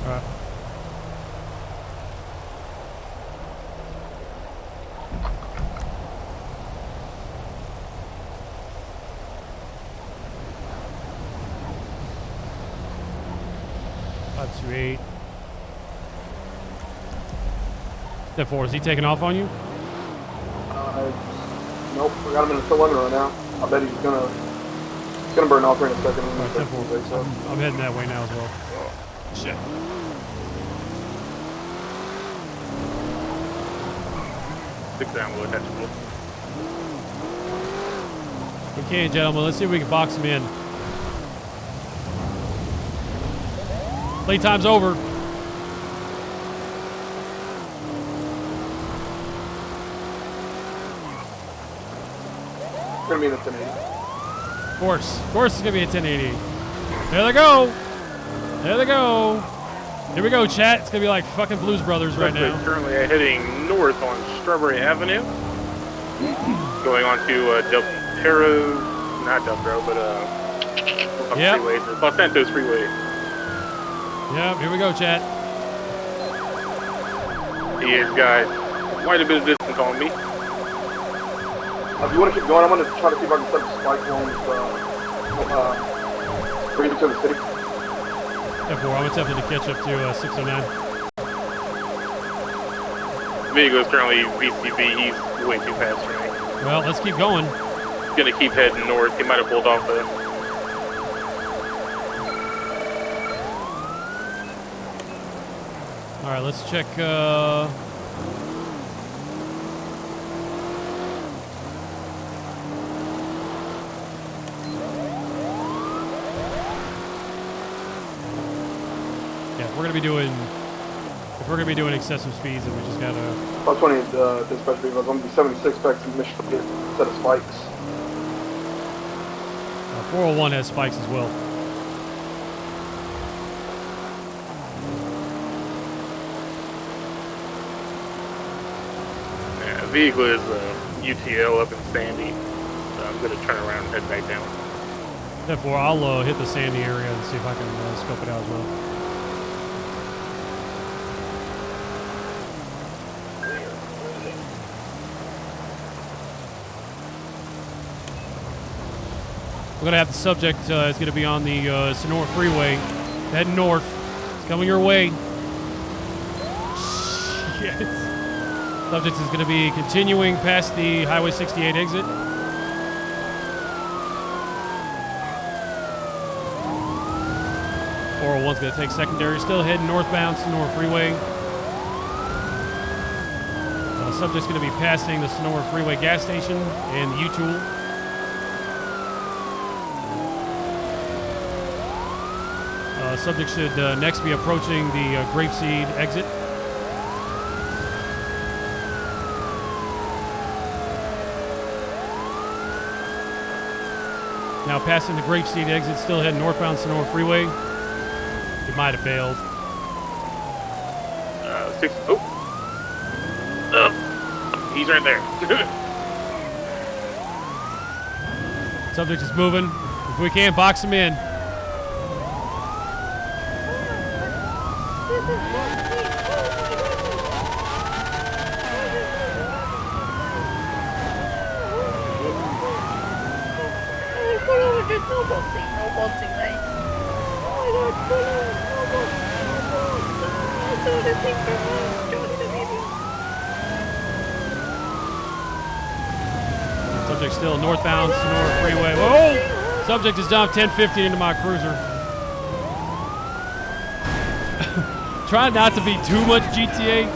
All right. $528. 10-4. Is he taking off on you? Nope. We got him in the still under right now. I bet he's gonna burn off here in a second. I'm heading that way now as well. Oh, shit. Six down, we'll catch him. Okay, gentlemen, let's see if we can box him in. Playtime's over. It's gonna be in the 1080. Of course it's gonna be a 1080. There they go. There they go. Here we go, chat. It's gonna be like fucking Blues Brothers right now. Currently heading north on Strawberry Avenue. Going on to Del Perro, not Del Perro, but freeway, Los Santos Freeway. Yep, here we go, chat. He has got quite a bit of distance on me. If you want to keep going, I'm going to try to see if I can set the spike one bring it to the city. 10-4, I'm attempting to catch up to 609. Vehicle is currently VCV, he's way too fast for me. Well, let's keep going. He's gonna keep heading north, he might have pulled off the... Alright, let's check, yeah, if we're gonna be doing excessive speeds, then we just gotta... 520 dispatch vehicle, I'm going to be 76 back to Michigan, get a set of spikes. 401 has spikes as well. Yeah, vehicle is UTL up in Sandy, so I'm gonna turn around and head back down. 10-4, I'll hit the Sandy area and see if I can scope it out as well. We're going to have the subject is going to be on the Sonora Freeway, heading north. It's coming your way. Shit. Subject is going to be continuing past the Highway 68 exit. One's going to take secondary, still heading northbound Sonora Freeway. Subject's going to be passing the Sonora Freeway gas station and the U-Tool. Subject should next be approaching the Grapeseed exit. Now passing the Grapeseed exit, still heading northbound Sonora Freeway. He might have bailed. He's right there. Subject is moving. If we can, box him in. Subject still northbound Sonora Freeway. Whoa! Subject is down 1050 into my cruiser. Try not to be too much GTA.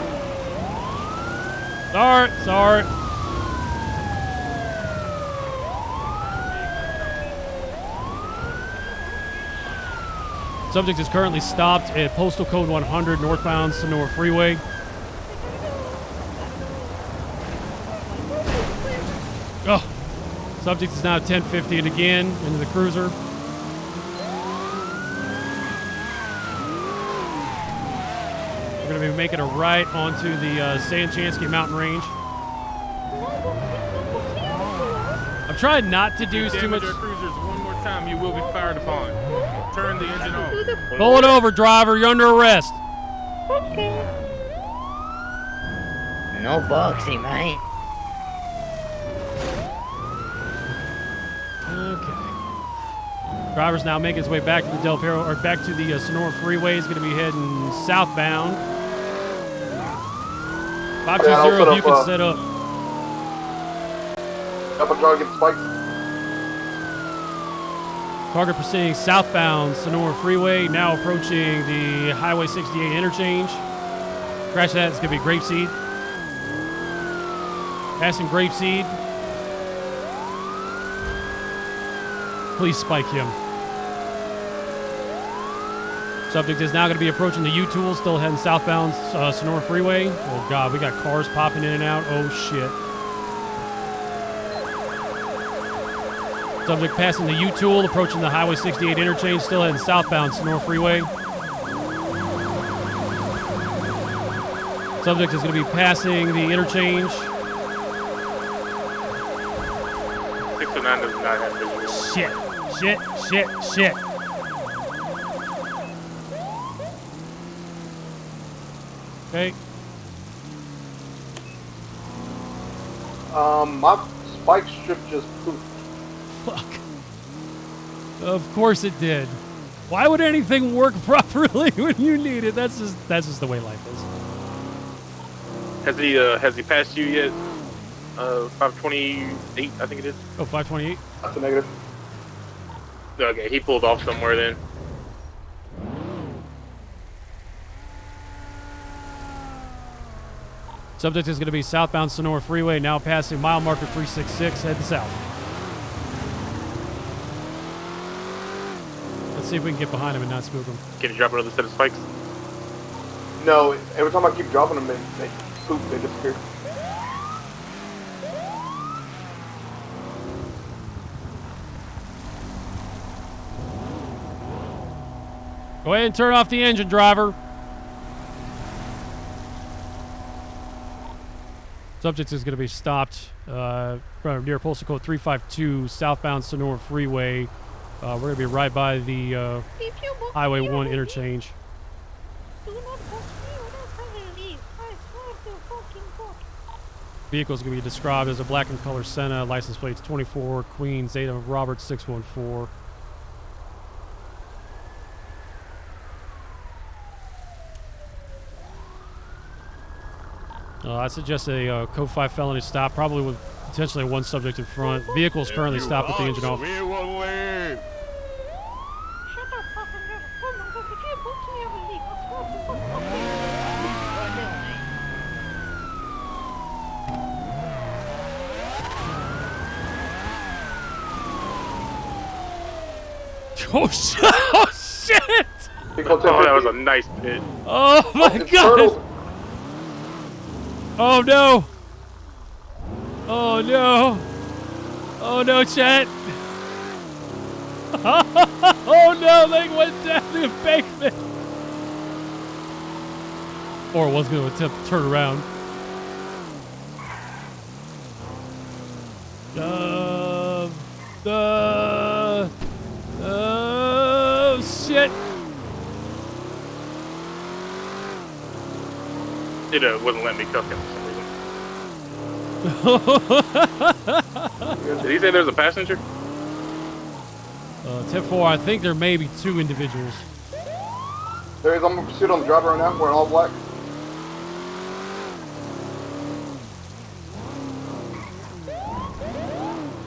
Sorry. Subject is currently stopped at postal code 100 northbound Sonora Freeway. Oh, subject is now 1050 and again into the cruiser. We're going to be making a right onto the Sanchansky Mountain Range. I'm trying not to do too much. Cruisers one more time, you will be fired upon. Turn the engine off. Pull it over, driver. You're under arrest. Okay. No boxing, mate. Okay. Driver's now making his way back to the Del Perro, or back to the Sonora Freeway. He's going to be heading southbound. 520, if you can set up. Up and try to get the spikes. Target proceeding southbound Sonora Freeway, now approaching the Highway 68 interchange. Crash that, it's going to be Grapeseed. Passing Grapeseed. Please spike him. Subject is now going to be approaching the U-Tool, still heading southbound Sonora Freeway. Oh God, we got cars popping in and out. Oh shit. Subject passing the U-Tool, approaching the Highway 68 interchange, still heading southbound Sonora Freeway. Subject is going to be passing the interchange. 609 does not have visual. Shit. Okay. My bike strip just pooped. Fuck. Of course it did. Why would anything work properly when you need it? That's just the way life is. Has he passed you yet? 528, I think it is. Oh, 528? That's a negative. Okay, he pulled off somewhere then. Subject is going to be southbound Sonora Freeway, now passing mile marker 366, head south. Let's see if we can get behind him and not spook him. Can you drop another set of spikes? No, every time I keep dropping them, they poop, they disappear. Go ahead and turn off the engine, driver. Subject is going to be stopped near postal code 352, southbound Sonora Freeway. We're going to be right by the Highway 1 interchange. Vehicle is going to be described as a black and color Senna, license plates 24, Queen, Zeta, Robert 614. I suggest a code 5 felony stop, probably with potentially one subject in front. Vehicle is currently stopped with the engine off. Oh shit! Oh shit! Oh, that was a nice pit. Oh my god! Oh no! Oh no! Oh no, chat! Oh no, they went down the embankment! Or was going to attempt to turn around. Oh shit! It wouldn't let me cook him for some reason. Did he say there's a passenger? 10-4, I think there may be 2 individuals. There is, I'm in pursuit on the driver right now, wearing all black.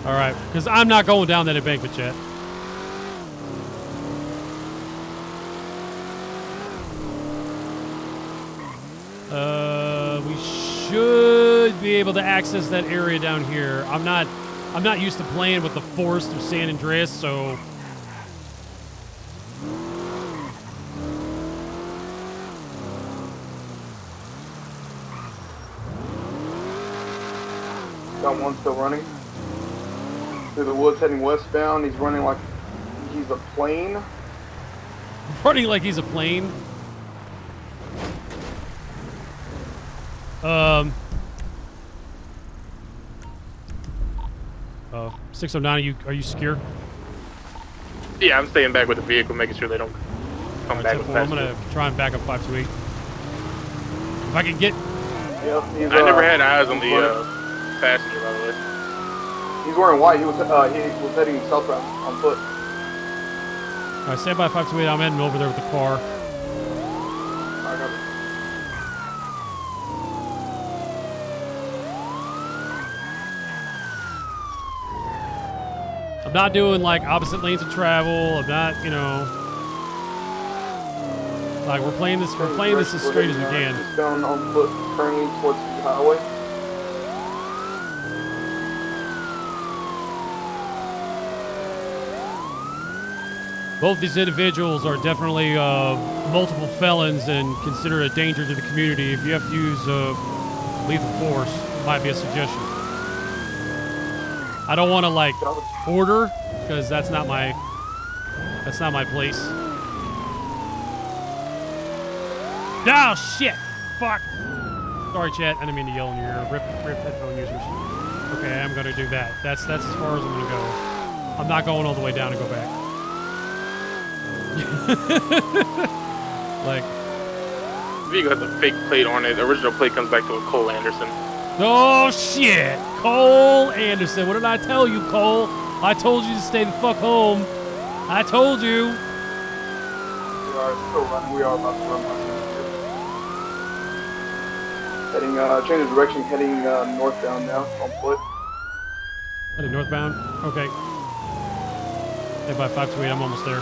Alright, because I'm not going down that embankment yet. We should be able to access that area down here. I'm not used to playing with the forest of San Andreas, so got one still running through the woods heading westbound. He's running like he's a plane. Running like he's a plane. 609, are you secure? Yeah, I'm staying back with the vehicle, making sure they don't come back with I'm gonna try and back up 528. If I can get. Yeah, I never had eyes on the passenger, by the way. He's wearing white. He was heading southbound on foot. All right, stand by 528. I'm heading over there with the car. I'm not doing like opposite lanes of travel. I'm not, you know, like we're playing this as straight as we can. He's down on foot, turning towards the highway. Both these individuals are definitely multiple felons and considered a danger to the community. If you have to use lethal force, it might be a suggestion. I don't want to like order because that's not my place. Oh shit! Fuck! Sorry, chat. I didn't mean to yell in your ear. Rip headphone users. Okay, I'm gonna do that. That's as far as I'm gonna go. I'm not going all the way down to go back. Like, if you got the fake plate on it, the original plate comes back to a Cole Anderson. Oh shit! Cole Anderson. What did I tell you, Cole? I told you to stay the fuck home. I told you. We are still running. We are about to run past him. Heading, change of direction, heading northbound now, on foot. Heading northbound? Okay. Hey, by 528, I'm almost there.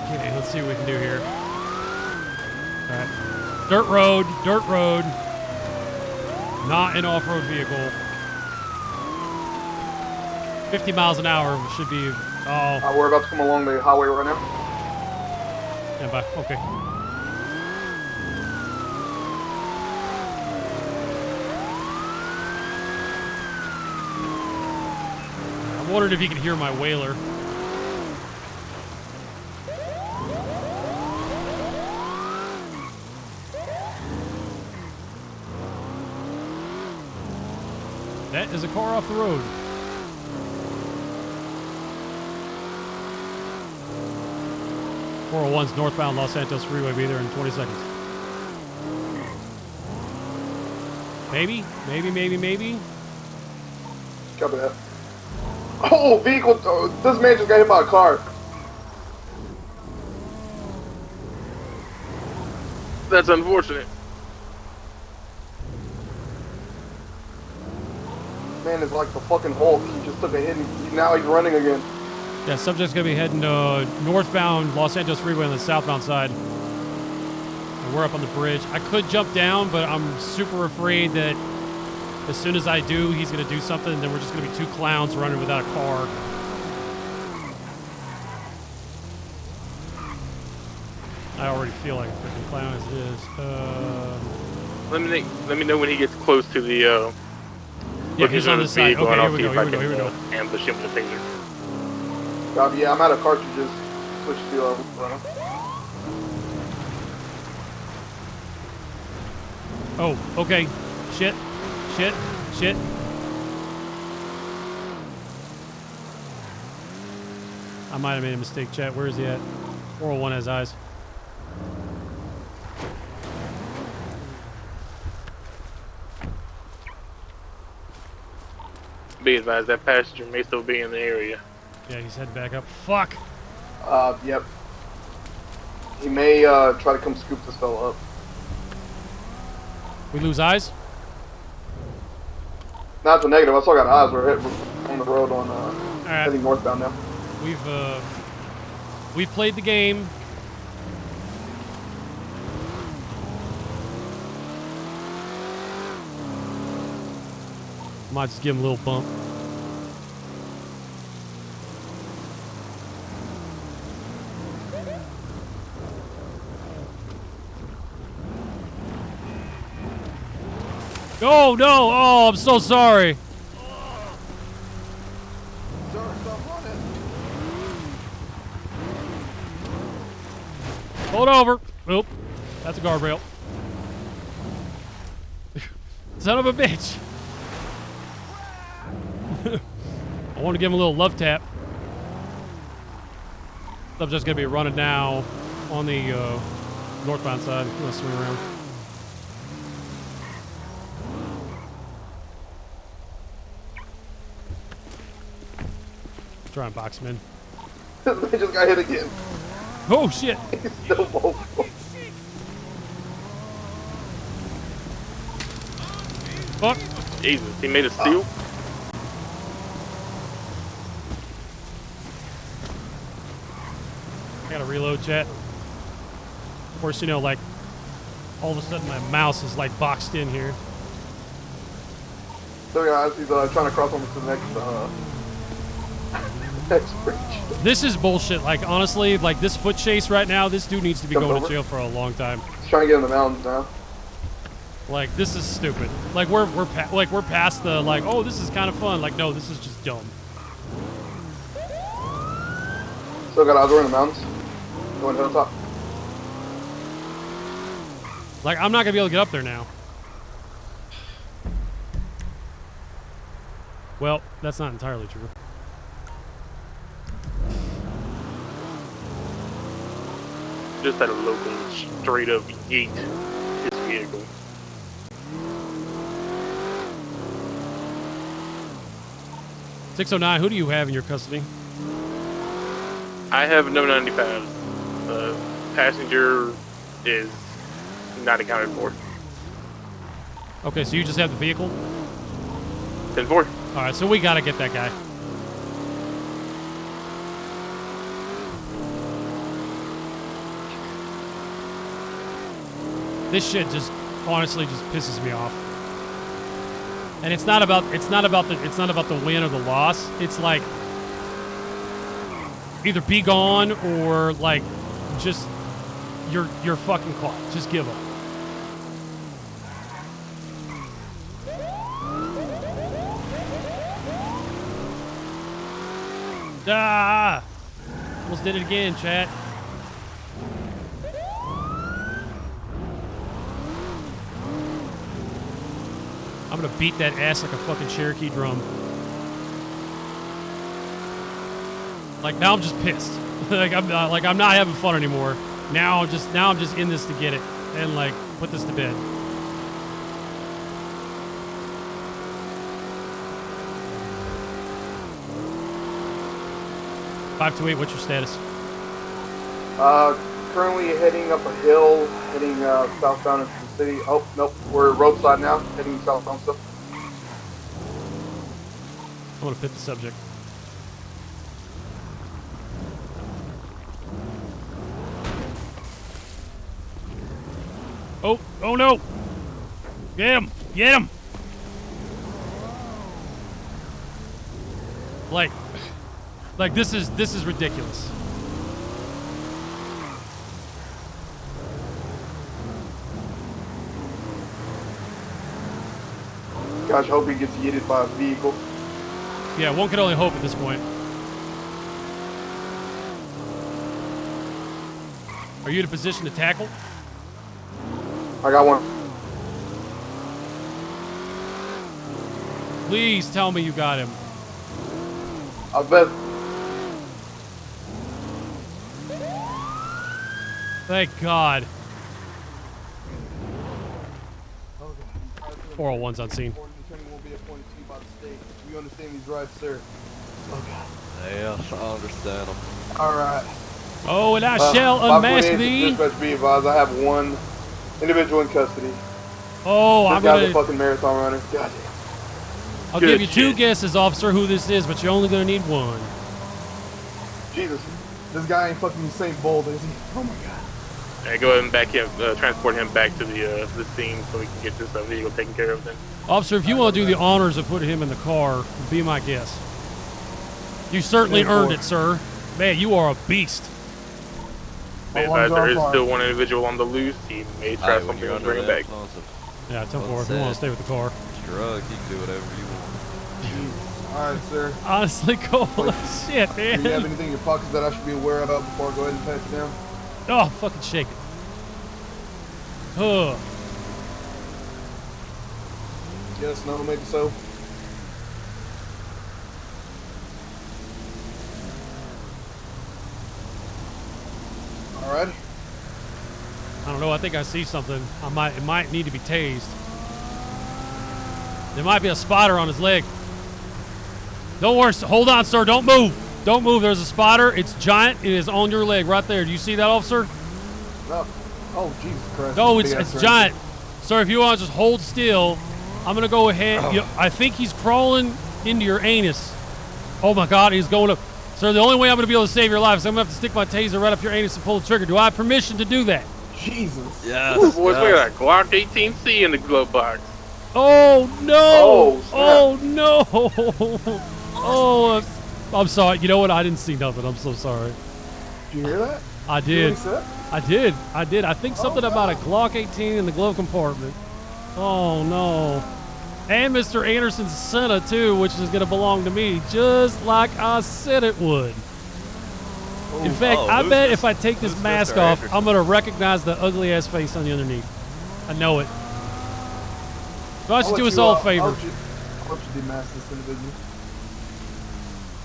Okay, let's see what we can do here. Alright. Dirt road, dirt road. Not an off-road vehicle. 50 miles an hour should be... Oh. We're about to come along the highway right now. Stand by. Okay. I wondered if you could hear my wailer. That is a car off the road. .401's northbound Los Santos Freeway. Be there in 20 seconds. Maybe. Copy that. Oh, vehicle! This man just got hit by a car. That's unfortunate. Man is like the fucking Hulk. He just took a hit and now he's running again. Yeah, subject's gonna be heading northbound Los Santos Freeway on the southbound side. And we're up on the bridge. I could jump down, but I'm super afraid that as soon as I do, he's gonna do something, and then we're just gonna be two clowns running without a car. I already feel like a freaking clown as it is. Let me know when he gets close to the yeah, he's on this side. Okay, here we go. Ambush him with a taser. Copy, yeah, I'm out of cartridges. Switch to runner. Oh, okay. Shit. I might have made a mistake, chat. Where is he at? 401 has eyes. Be advised, that passenger may still be in the area. Yeah, he's heading back up. Fuck! Yep. He may, try to come scoop this fella up. We lose eyes? Not the negative, I still got eyes. We're on the road on, right. heading northbound now. We've played the game. Might just give him a little bump. Oh no! Oh, I'm so sorry. Hold over. Oop. That's a guardrail. Son of a bitch. I want to give him a little love tap. I'm just going to be running now on the northbound side. I'm going to swing around. Try and box him in. They just got hit again. Oh, shit. He's still mobile. Fuck. Jesus, he made a steal? I gotta reload, chat. Of course, you know, like, all of a sudden my mouse is, like, boxed in here. So, guys, he's trying to cross over to the next bridge. This is bullshit. Like, honestly, like, this foot chase right now, this dude needs to be going to jail for a long time. He's trying to get in the mountains now. Like, this is stupid. Like, we're past the, like, oh, this is kind of fun. Like, no, this is just dumb. Still got eyes, we're in the mountains. Going to the top. Like, I'm not gonna be able to get up there now. Well, that's not entirely true. just had a local straight up yeet his vehicle. .609, who do you have in your custody? I have no 95. Passenger is not accounted for. Okay, so you just have the vehicle? 10-4. Alright, so we gotta get that guy. This shit just honestly just pisses me off. And it's not about the win or the loss. It's like either be gone or like just you're fucking caught. Just give up. Ah! Almost did it again, chat. I'm gonna beat that ass like a fucking Cherokee drum. Like now I'm just pissed. I'm not having fun anymore. Now I'm just in this to get it and like put this to bed. .528, what's your status? Currently heading up a hill, heading southbound into the city. Oh, nope, we're roadside now, heading southbound stuff. I want to pit the subject. Oh no! Get him! Get him! Like this is ridiculous. Gosh, I hope he gets yeeted by a vehicle. Yeah, one can only hope at this point. Are you in a position to tackle? I got one. Please tell me you got him. I bet. Thank God. 401's on scene. You understand these rights, sir? Yeah, I understand them. Alright. Oh, and I shall unmask thee. Dispatch be advised, I have one individual in custody. Oh, this I'm guy's gonna... a fucking marathon runner. God damn. I'll give you 2 guesses, officer, who this is, but you're only gonna need 1. Jesus. This guy ain't fucking St. Bold, is he? Oh my God. Go ahead and back him, transport him back to the scene so we can get this vehicle taken care of then. Officer, if you want to do the honors of putting him in the car, be my guest. You certainly earned it, sir. Man, you are a beast. There is still one individual on the loose. He may try something and bring him back. Yeah, 10-4. If you want to stay with the car. Drug, you can do whatever you want. Alright, sir. Honestly, cool as shit, man. Do you have anything in your pockets that I should be aware about before I go ahead and pat you down? Oh, fucking shake it. Huh. Yes, no, maybe so. Alrighty. I don't know. I think I see something. It might need to be tased. There might be a spotter on his leg. Don't worry. Hold on, sir. Don't move. Don't move. There's a spotter. It's giant. It is on your leg right there. Do you see that, officer? No. Oh, Jesus Christ. No, it's giant. Sir, if you want to just hold still, I'm going to go ahead. Oh. You know, I think he's crawling into your anus. Oh, my God. He's going up. Sir, the only way I'm going to be able to save your life is I'm going to have to stick my taser right up your anus and pull the trigger. Do I have permission to do that? Jesus. Yes. Boys, look at that Glock 18C in the glove box. Oh, no. Oh, no. Oh, I'm sorry. You know what? I didn't see nothing. I'm so sorry. Did you hear that? I did. I did. I think something about a Glock 18 in the glove compartment. Oh, no. And Mr. Anderson's Senna, too, which is going to belong to me, just like I said it would. In fact, I bet if I take this mask off, I'm going to recognize the ugly-ass face on the underneath. I know it. Why don't you do us all a favor? I'll let you demask this individual.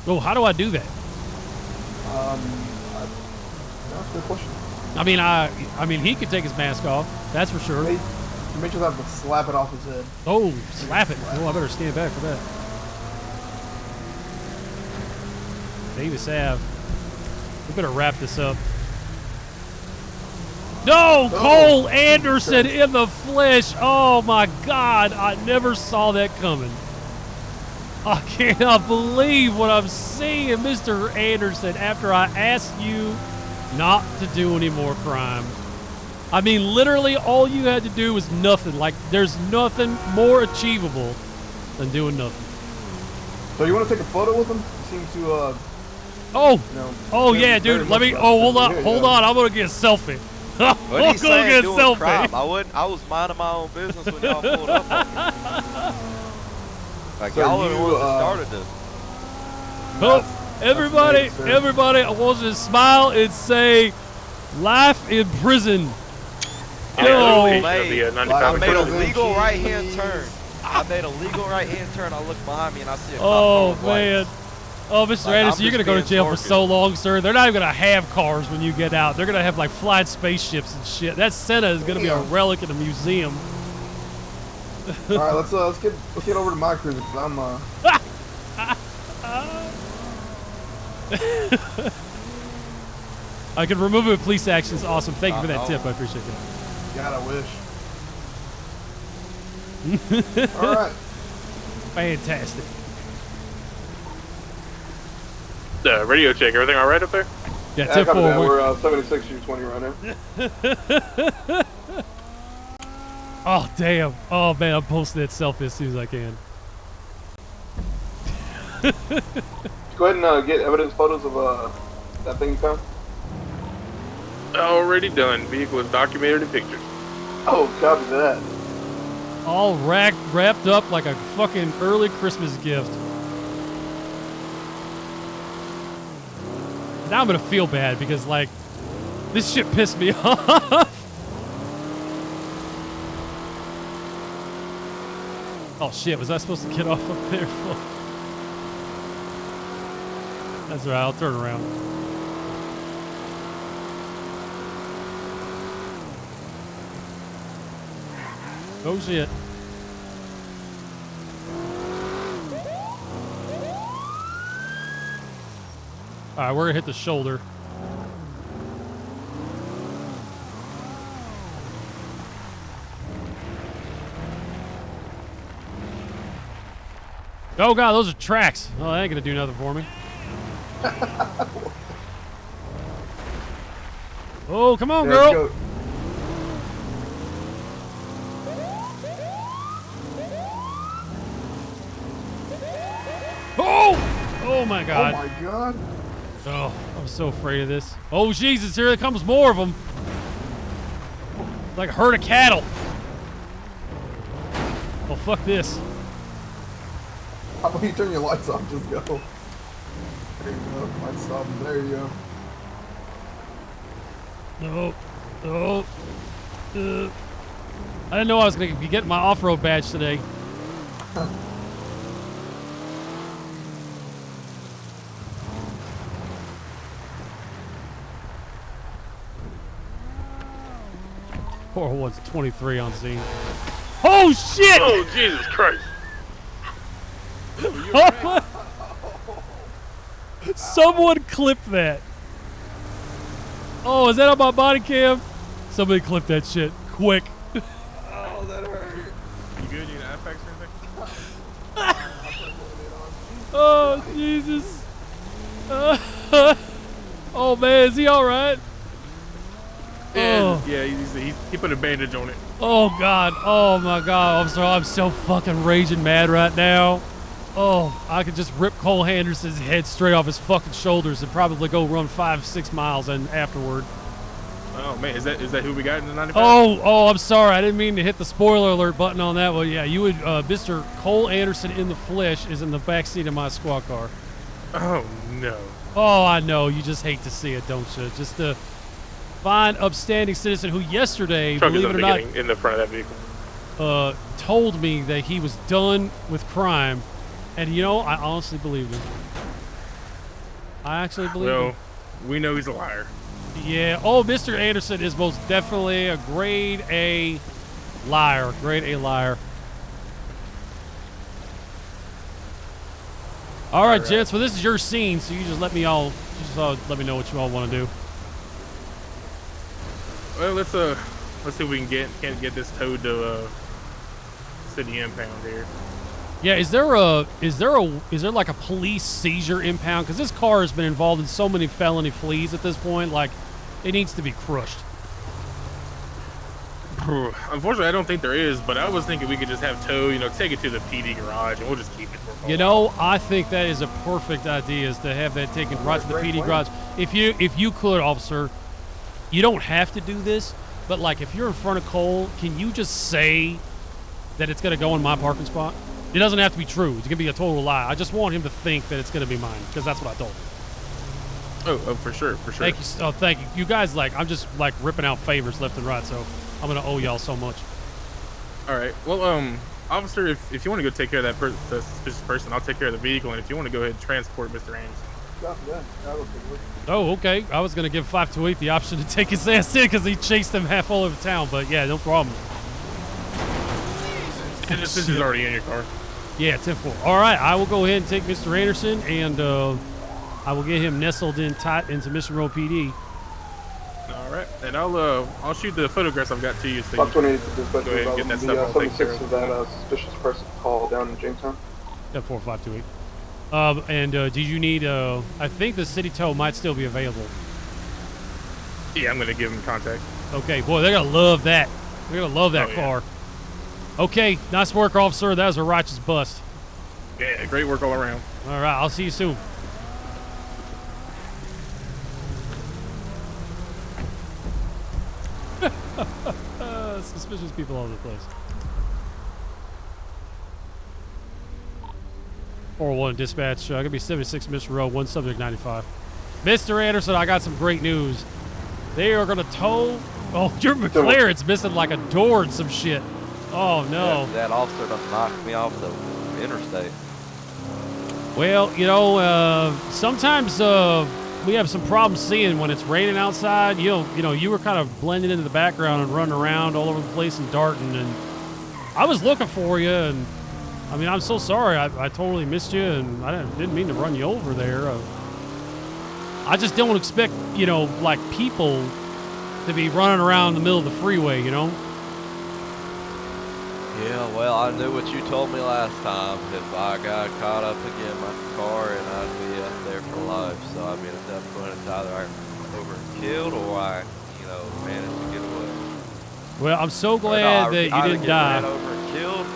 Oh, how do I do that? That's a good question. I mean, he could take his mask off. That's for sure. You may just have to slap it off his head. Oh, slap it. Oh, I better stand back for that. Davis Ave. We better wrap this up. No, Cole Anderson in the flesh. Oh my God, I never saw that coming. I cannot believe what I'm seeing, Mr. Anderson, after I asked you not to do any more crime. I mean, literally all you had to do was nothing. Like, there's nothing more achievable than doing nothing. So you want to take a photo with him? You seem to, yeah, dude, let me, hold on, I'm gonna get a selfie. What are you saying get a doing selfie. crime? I was minding my own business when y'all pulled up on me. Like, y'all are the ones that started this. Oh, everybody, I want you to smile and say, life in prison. I made a legal right-hand turn. I made a legal right-hand turn. I look behind me and I see a cop. Oh, man. Oh, Mr. Anderson, you're going to go to jail for so long, sir. They're not even going to have cars when you get out. They're going to have, like, flying spaceships and shit. That Senna is going to be a relic in a museum. All right, let's get over to my cruiser because I'm I can remove it with police actions. Awesome. Thank you for that tip. I appreciate it. God, I wish. All right. Fantastic. Radio check. Everything all right up there? Yeah, 10-4. We're 76 U20 right now. Oh, damn. Oh, man, I'm posting that selfie as soon as I can. Go ahead and get evidence photos of that thing you found. Already done. Vehicle is documented and pictured. Oh, copy that. All wrapped up like a fucking early Christmas gift. Now I'm gonna feel bad because, like, this shit pissed me off. Oh shit, was I supposed to get off up there? That's right, I'll turn around. Oh shit. Alright, we're gonna hit the shoulder. Oh god, those are tracks. Oh, that ain't gonna do nothing for me. Oh, come on, girl. Oh! Oh my god. Oh my god. Oh, I'm so afraid of this. Oh Jesus, here comes more of them. Like a herd of cattle. Oh, fuck this. How about you turn your lights off? Just go. There you go. Lights off. There you go. No. No. I didn't know I was going to be getting my off-road badge today. Poor one's 23 on scene. Oh, shit! Oh, Jesus Christ. Someone clip that. Oh, is that on my body cam? Somebody clip that shit quick. Oh, that hurt. You good? You need an FX or anything? Oh, Jesus. Oh, man, is he all right? And, yeah, he put a bandage on it. Oh, God. Oh, my God. I'm sorry. I'm so fucking raging mad right now. Oh, I could just rip Cole Henderson's head straight off his fucking shoulders and probably go run 5-6 miles and afterward. Oh man, is that who we got in the 95? Oh, I'm sorry. I didn't mean to hit the spoiler alert button on that one. Yeah, you would. Mr. Cole Anderson in the flesh is in the backseat of my squad car. Oh no. Oh, I know. You just hate to see it, don't you? Just a fine, upstanding citizen who yesterday, Truck believe it or not, in the front of that vehicle. told me that he was done with crime. And, you know, I honestly believed him. I actually believe him. We know he's a liar. Yeah. Oh, Mr. Anderson is most definitely a grade A liar. Grade A liar. All right, gents. Well, this is your scene, so you just let me know what you all want to do. Well, let's see if we can get this towed to city impound here. Yeah, is there like a police seizure impound? Because this car has been involved in so many felony fleas at this point. Like, it needs to be crushed. Unfortunately, I don't think there is, but I was thinking we could just have tow, take it to the PD garage, and we'll just keep it for a while. I think that is a perfect idea, is to have that taken right to the PD garage. If you could, officer, you don't have to do this, but like if you're in front of Cole, can you just say that it's going to go in my parking spot? It doesn't have to be true. It's going to be a total lie. I just want him to think that it's going to be mine, because that's what I told him. Oh, for sure. Thank you. Oh, thank you. You guys, I'm just ripping out favors left and right, so I'm going to owe y'all so much. All right. Well, officer, if you want to go take care of that suspicious person, I'll take care of the vehicle, and if you want to go ahead and transport Mr. Anderson. Oh, okay. I was going to give 528 the option to take his ass in because he chased him half all over town, but yeah, no problem. And this is already in your car. Yeah, 10-4. All right, I will go ahead and take Mr. Anderson, and I will get him nestled in tight into Mission Road PD. All right, and I'll shoot the photographs I've got to you. So 528 to dispatch go ahead and get that the stuff all taken care 76 of. of that suspicious person call down in Jamestown. 10-4, 528. And did you need? I think the city tow might still be available. Yeah, I'm gonna give him contact. Okay, boy, they're gonna love that. They're gonna love that yeah. car. Okay, nice work, officer. That was a righteous bust. Yeah, great work all around. All right, I'll see you soon. Suspicious people all over the place. 401 dispatch. Gonna be 76 Mission Road, 1 subject 95. Mr. Anderson, I got some great news. They are gonna tow. Oh, your McLaren's missing like a door and some shit. Oh no. That officer done knocked me off the interstate. Well, sometimes we have some problems seeing when it's raining outside. You were kind of blending into the background and running around all over the place and darting, and I was looking for you, and I mean, I'm so sorry. I totally missed you, and I didn't mean to run you over there. I just don't expect, like people to be running around in the middle of the freeway, Yeah, well, I knew what you told me last time. If I got caught up again my car, and I'd be up there for life. So, I mean, at that point, it's either I over and killed or I, managed to get away. Well, I'm so glad that you didn't die. Ran over and killed,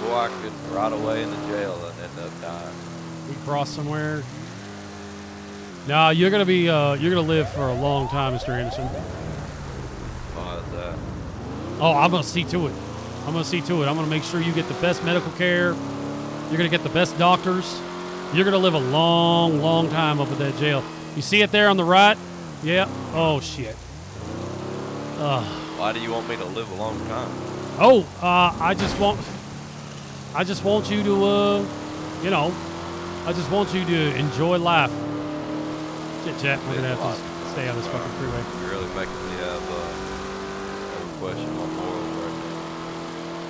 or I could ride away in the jail and end up dying. We cross somewhere. No, you're gonna live for a long time, Mr. Anderson. Why is that? Oh, I'm gonna see to it. I'm going to make sure you get the best medical care. You're going to get the best doctors. You're going to live a long, long time up at that jail. You see it there on the right? Yeah. Oh, shit. Why do you want me to live a long time? Oh, I just want you to, I just want you to enjoy life. Chit chat. We're going to have to stay on this fucking freeway. You're really making me have a question my morals right now.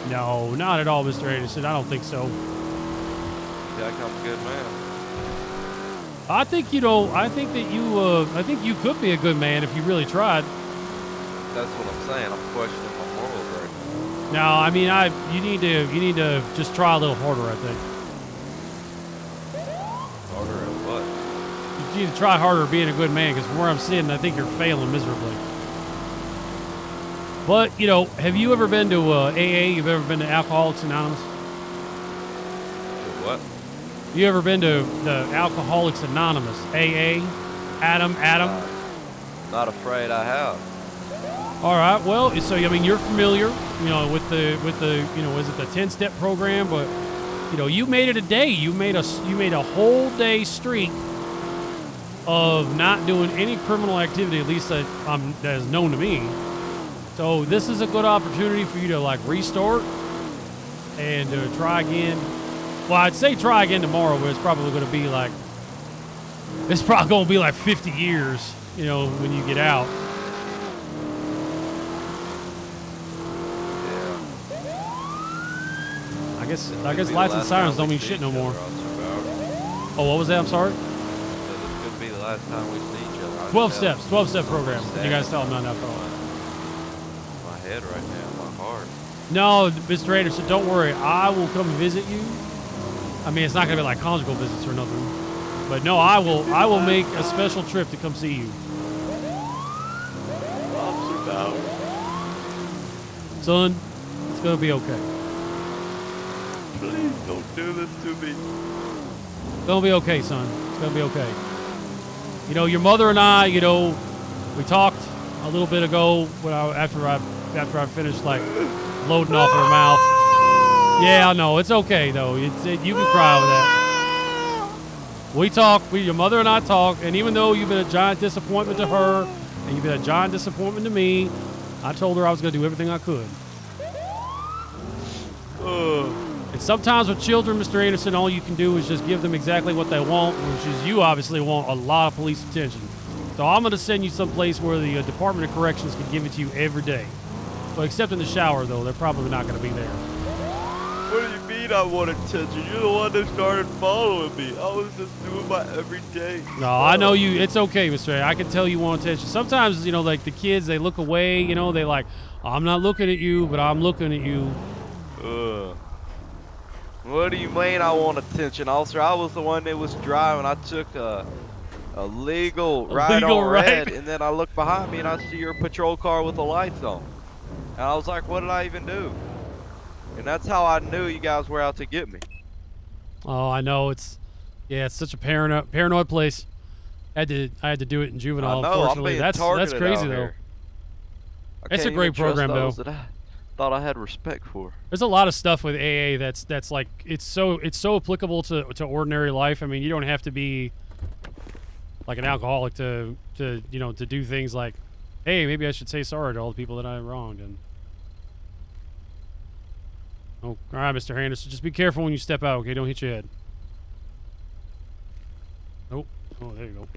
No, not at all, Mr. Anderson. I don't think so. You think I'm a good man? I think that you could be a good man if you really tried. That's what I'm saying. I'm questioning my morals right now. No, I mean, you need to just try a little harder, I think. Harder at what? You need to try harder at being a good man, because from where I'm sitting, I think you're failing miserably. But, have you ever been to AA? You've ever been to Alcoholics Anonymous? What? You ever been to the Alcoholics Anonymous? AA? Adam? Not afraid I have. All right. Well, so I mean, you're familiar, with the is it the 10-step program? But you made it a day. You made a whole day streak of not doing any criminal activity, at least that is known to me. So this is a good opportunity for you to restart and try again. Well, I'd say try again tomorrow, but it's probably going to be like 50 years, when you get out. guess lights and sirens don't mean shit no more. Oh, what was that? I'm sorry. This could be the last time we see each other. 12-step program. You guys tell them not alcohol. My head right now, my heart. No, Mr. Anderson, don't worry. I will come visit you. I mean, it's not gonna be like conjugal visits or nothing, but no, I will make a special trip to come see you. Officer Bauer. Son, it's gonna be okay. Please don't do this to me. It's gonna be okay, son. It's gonna be okay. You know, your mother and I, you know, we talked a little bit ago when after I finished like loading off her mouth. Yeah, I know. It's okay though. You can cry with that. We talked. Your mother and I talked, and even though you've been a giant disappointment to her, and you've been a giant disappointment to me, I told her I was gonna do everything I could. And sometimes with children, Mr. Anderson, all you can do is just give them exactly what they want, which is you obviously want a lot of police attention. So I'm going to send you someplace where the Department of Corrections can give it to you every day. Well, except in the shower, though. They're probably not going to be there. What do you mean I want attention? You're the one that started following me. I was just doing my everyday. No, I know you. It's okay, Mr. A. I can tell you want attention. Sometimes, you know, like the kids, they look away, you know, they like, I'm not looking at you, but I'm looking at you. What do you mean I want attention, officer? I was the one that was driving. I took a legal ride on red, and then I look behind me and I see your patrol car with the lights on. And I was like, what did I even do? And that's how I knew you guys were out to get me. Oh, I know. It's such a paranoid place. I had to do it in juvenile. I know, unfortunately, that's crazy though. It's a great program though. That I thought I had respect for. There's a lot of stuff with AA that's like it's so applicable to ordinary life. I mean, you don't have to be like an alcoholic to you know to do things like, hey, maybe I should say sorry to all the people that I wronged. And oh, all right, Mr. Anderson, just be careful when you step out. Okay, don't hit your head. Oh, there you go.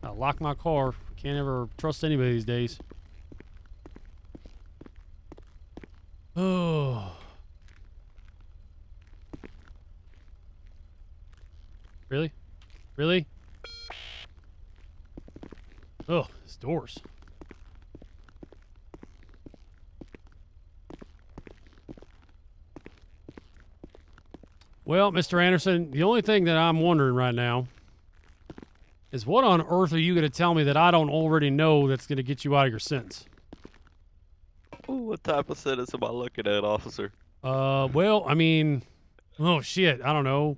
I lock my car. Can't ever trust anybody these days. Oh. Really? Really? Oh, it's doors. Well, Mr. Anderson, the only thing that I'm wondering right now is what on earth are you going to tell me that I don't already know that's going to get you out of your sentence? What type of sentence am I looking at, officer? Well, I mean, oh shit, I don't know.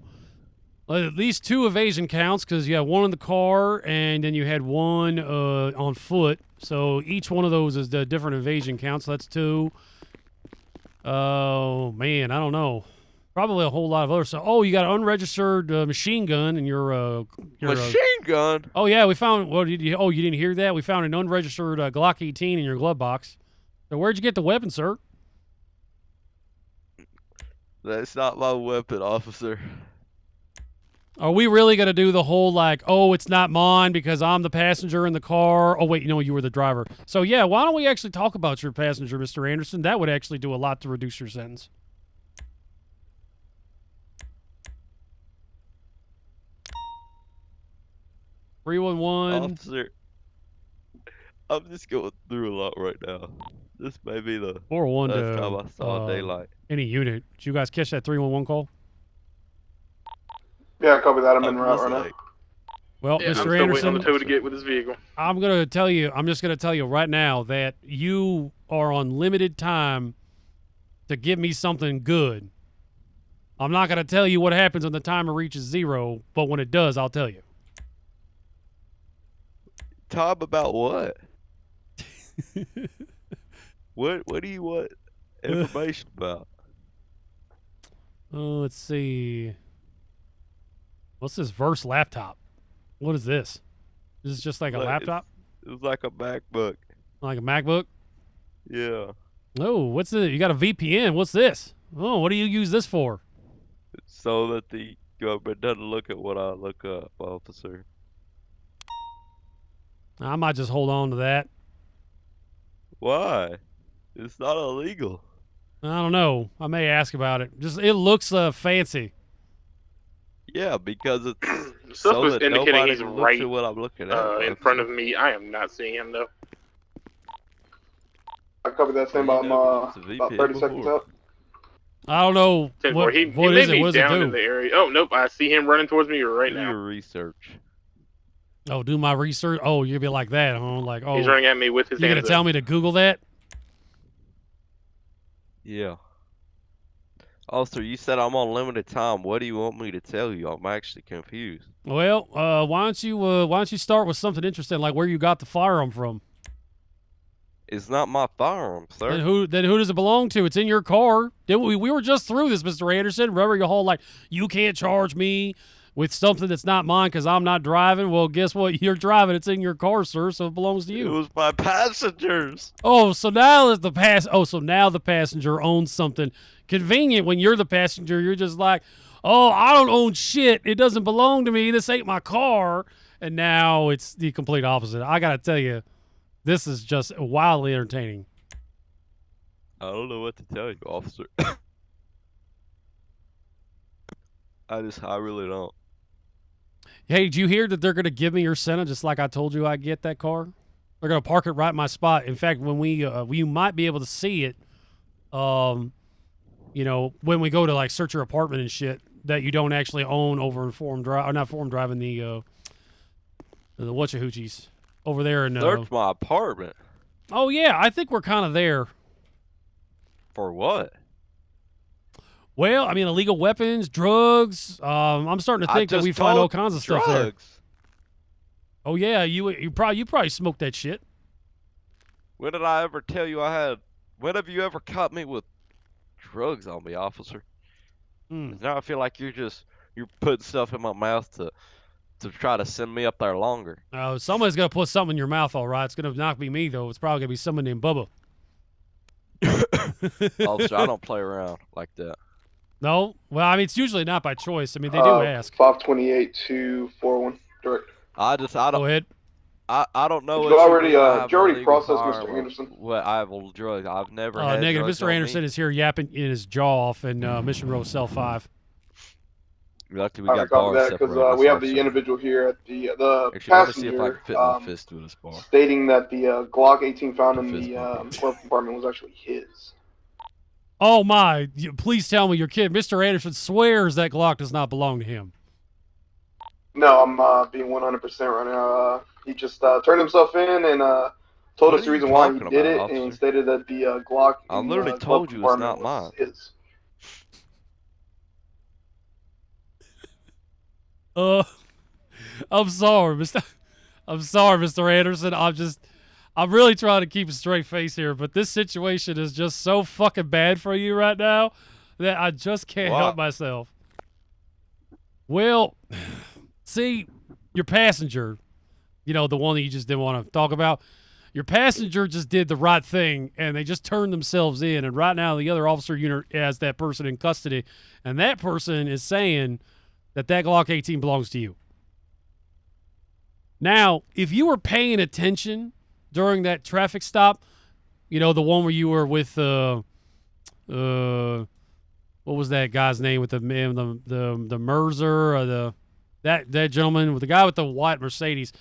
At least 2 evasion counts because you had 1 in the car and then you had 1 on foot. So each one of those is the different evasion counts. So that's 2. Oh man, I don't know. Probably a whole lot of other stuff. Oh, you got an unregistered machine gun in your machine gun? Oh yeah, we found. Well, you didn't hear that? We found an unregistered Glock 18 in your glove box. So where'd you get the weapon, sir? That's not my weapon, officer. Are we really gonna do the whole like, oh, it's not mine because I'm the passenger in the car? Oh wait, no, you were the driver. So yeah, why don't we actually talk about your passenger, Mr. Anderson? That would actually do a lot to reduce your sentence. Officer, I'm just going through a lot right now. This may be the last time I saw daylight. Any unit. Did you guys catch that 311 call? Yeah, copy that. I'm en route right now. Well, yeah, Mr. I'm still Anderson, waiting on the tow to get with his vehicle. I'm just gonna tell you right now that you are on limited time to give me something good. I'm not gonna tell you what happens when the timer reaches 0, but when it does, I'll tell you. Time about what? What do you want information about? Oh, let's see. What's this Verse laptop? What is this? Is this just like a laptop? It's like a MacBook. Like a MacBook? Yeah. Oh, what's this? You got a VPN. What's this? Oh, what do you use this for? So that the government doesn't look at what I look up, officer. I might just hold on to that. Why? It's not illegal. I don't know. I may ask about it. Just it looks fancy. Yeah, because it's Stuff so is that indicating nobody he's looks right at what I'm looking at. in front of me. I am not seeing him though. I covered that same. I'm about 30 seconds out. I don't know. 10-4. What He is may it? be What does it down do? in the area. Oh nope, I see him running towards me right Do now. your research. Oh, do my research. Oh, you're gonna be like that, huh? Like, oh, He's running at me with his you're hands gonna tell up. me to Google that? Yeah. Also, you said I'm on limited time. What do you want me to tell you? I'm actually confused. Well, why don't you start with something interesting, like where you got the firearm from? It's not my firearm, sir. Then who does it belong to? It's in your car. Didn't we were just through this, Mr. Anderson. Remember your whole like you can't charge me with something that's not mine because I'm not driving. Well, guess what? You're driving. It's in your car, sir, so it belongs to you. It was my passengers. Oh, so now now the passenger owns something. Convenient when you're the passenger. You're just like, oh, I don't own shit. It doesn't belong to me. This ain't my car. And now it's the complete opposite. I gotta tell you, this is just wildly entertaining. I don't know what to tell you, officer. I really don't. Hey, did you hear that they're gonna give me your Senna just like I told you I'd get that car? They're gonna park it right in my spot. In fact, when you might be able to see it, you know, when we go to like search your apartment and shit that you don't actually own over in Forum Drive, or not Forum Drive, in the Whatchahoochies over there in Search my apartment. Oh yeah, I think we're kind of there. For what? Well, I mean, illegal weapons, drugs. I'm starting to think that we find all kinds of stuff there. Oh yeah, you probably smoked that shit. When did I ever tell you I had? When have you ever caught me with drugs on me, officer? Now I feel like you're putting stuff in my mouth to try to send me up there longer. Oh, somebody's gonna put something in your mouth, all right. It's gonna not be me though. It's probably gonna be someone named Bubba. Officer, I don't play around like that. No, well, I mean, it's usually not by choice. I mean, they do ask. 528 to 401 direct. I don't. Go ahead. I don't know. Did you already process Mr. Anderson? What I have a drug. I've never had negative. drugs Mr. Anderson is here yapping in his jaw off in Mission Row Cell 5. Luckily, we got bars that because we have the individual here at the actually, let me see if I passenger can fit my fist through this bar. stating that the Glock 18 found in the glove compartment was actually his. Oh my! Please tell me you're kidding. Mr. Anderson swears that Glock does not belong to him. No, I'm being 100% right now. He just turned himself in and told us the reason why he did it, and stated that the Glock. I literally told you it's not mine. His. I'm sorry, Mr. Anderson. I'm really trying to keep a straight face here, but this situation is just so fucking bad for you right now that I just can't help myself. Well, see, your passenger, you know, the one that you just didn't want to talk about, your passenger just did the right thing, and they just turned themselves in, and right now the other officer unit has that person in custody, and that person is saying that Glock 18 belongs to you. Now, if you were paying attention during that traffic stop, you know, the one where you were with what was that guy's name with the Mercer or that gentleman with the guy with the white Mercedes.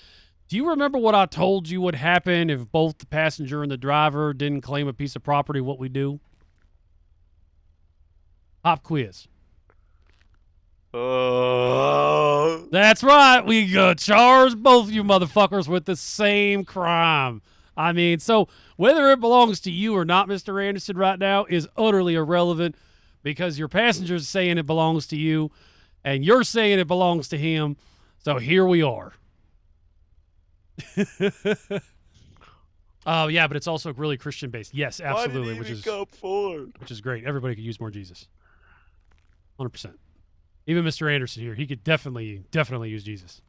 Do you remember what I told you would happen if both the passenger and the driver didn't claim a piece of property? What we do? Pop quiz. That's right. We charge both you motherfuckers with the same crime. I mean, so whether it belongs to you or not, Mr. Anderson, right now is utterly irrelevant because your passenger's saying it belongs to you and you're saying it belongs to him. So here we are. Oh, yeah, but it's also really Christian based. Yes, absolutely, which is great. Everybody could use more Jesus. 100%. Even Mr. Anderson here, he could definitely use Jesus.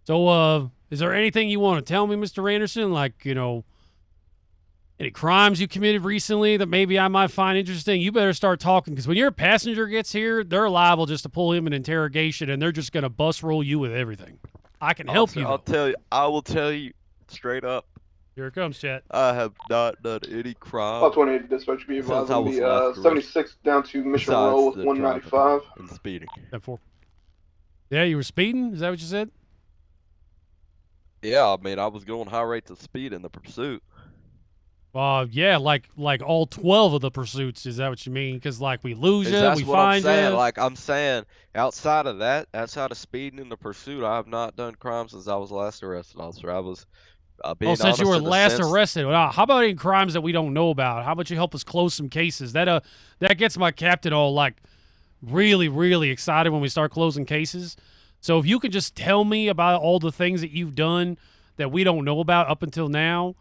So, is there anything you want to tell me, Mr. Anderson? Like, you know, any crimes you committed recently that maybe I might find interesting? You better start talking, because when your passenger gets here, they're liable just to pull him in interrogation, and they're just going to bus roll you with everything. I can help you. I will tell you straight up. Here it comes, chat. I have not done any crime. About 28 dispatch, be advised since I on was the last 76 down to Mission Row with the 195. and speeding. 10-4. Yeah, you were speeding? Is that what you said? Yeah, I mean, I was going high rates of speed in the pursuit. Yeah, like all 12 of the pursuits. Is that what you mean? Because like we lose you, That's we what I'm find saying. you. Like I'm saying, outside of that, outside of speeding in the pursuit, I have not done crime since I was last arrested, officer. I was being Since you were honest in the last sense- arrested, how about any crimes that we don't know about? How about you help us close some cases? That gets my captain all like really, really excited when we start closing cases. So if you could just tell me about all the things that you've done that we don't know about up until now,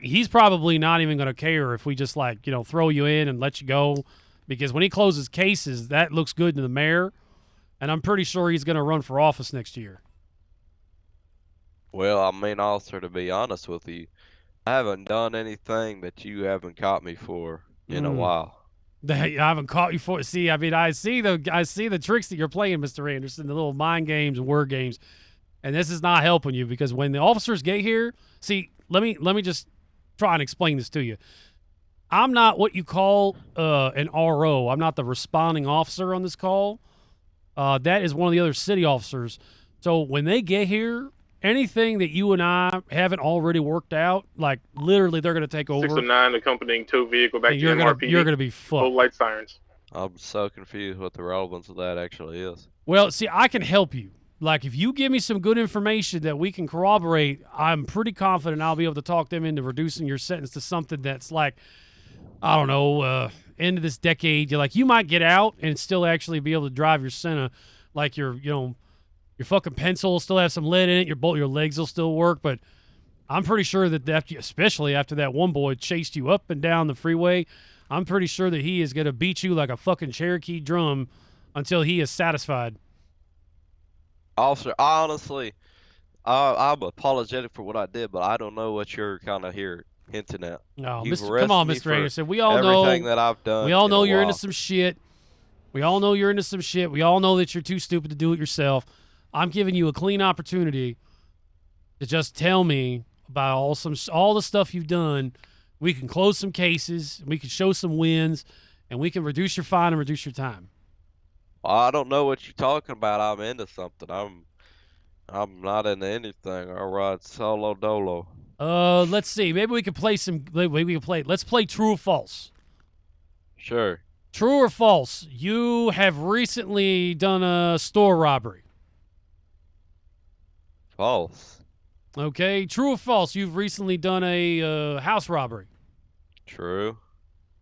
he's probably not even going to care if we just like, throw you in and let you go, because when he closes cases, that looks good to the mayor, and I'm pretty sure he's going to run for office next year. Well, I mean, officer, to be honest with you, I haven't done anything that you haven't caught me for in a while. I haven't caught you for. See, I mean, I see the tricks that you're playing, Mr. Anderson, the little mind games and word games, and this is not helping you, because when the officers get here, see, let me just try and explain this to you. I'm not what you call an RO. I'm not the responding officer on this call. That is one of the other city officers. So when they get here, anything that you and I haven't already worked out, like literally they're going to take over. 609 accompanying tow vehicle back to MRPD. You're going to be fucked. Full light sirens. I'm so confused what the relevance of that actually is. Well, see, I can help you. Like, if you give me some good information that we can corroborate, I'm pretty confident I'll be able to talk them into reducing your sentence to something that's like, I don't know, end of this decade. You might get out and still actually be able to drive your Senna. Like your fucking pencil will still have some lead in it. Your legs will still work. But I'm pretty sure that especially after that one boy chased you up and down the freeway, I'm pretty sure that he is going to beat you like a fucking Cherokee drum until he is satisfied. Officer, honestly, I'm apologetic for what I did, but I don't know what you're kind of here hinting at. No, come on, Mr. Anderson. We all know everything that I've done. We all know you're into some shit. We all know you're into some shit. We all know that you're too stupid to do it yourself. I'm giving you a clean opportunity to just tell me about all the stuff you've done. We can close some cases. We can show some wins, and we can reduce your fine and reduce your time. I don't know what you're talking about. I'm into something. I'm not into anything. I ride solo dolo. Let's see. Maybe we could play some. Let's play true or false. Sure. True or false? You have recently done a store robbery. False. Okay. True or false? You've recently done a house robbery. True.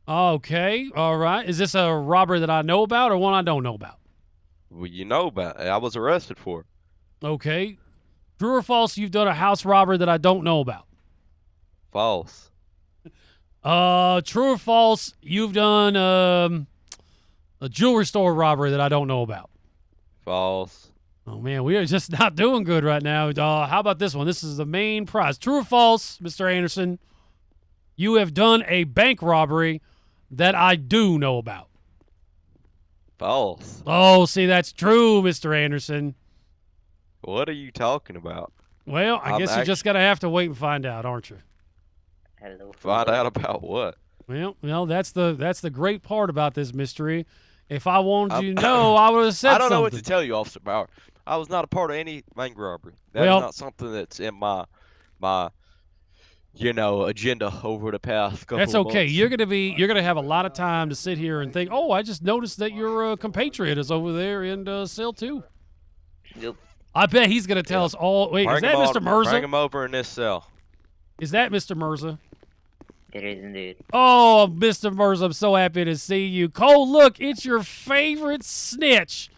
Okay. All right. Is this a robbery that I know about or one I don't know about? Well, you know about it. I was arrested for it. Okay. True or false? You've done a house robbery that I don't know about. False. True or false? You've done a jewelry store robbery that I don't know about. False. Oh man, we are just not doing good right now. How about this one? This is the main prize. True or false, Mr. Anderson? You have done a bank robbery that I do know about. False. Oh, see, that's true, Mr. Anderson. What are you talking about? Well, I guess you're just going to have to wait and find out, aren't you? Hello. Find out about what? Well, that's the great part about this mystery. If I wanted you to know, I would have said something. I don't know what to tell you, Officer Bauer. I was not a part of any bank robbery. That's not something that's in my agenda over the past couple That's okay. months. You're gonna have a lot of time to sit here and think, oh, I just noticed that your compatriot is over there in cell 2. Yep. I bet he's gonna tell us all. Wait, is that Mr. Mirza? Bring him over in this cell. Is that Mr. Mirza? It is indeed. Oh, Mr. Mirza, I'm so happy to see you. Cole, look, it's your favorite snitch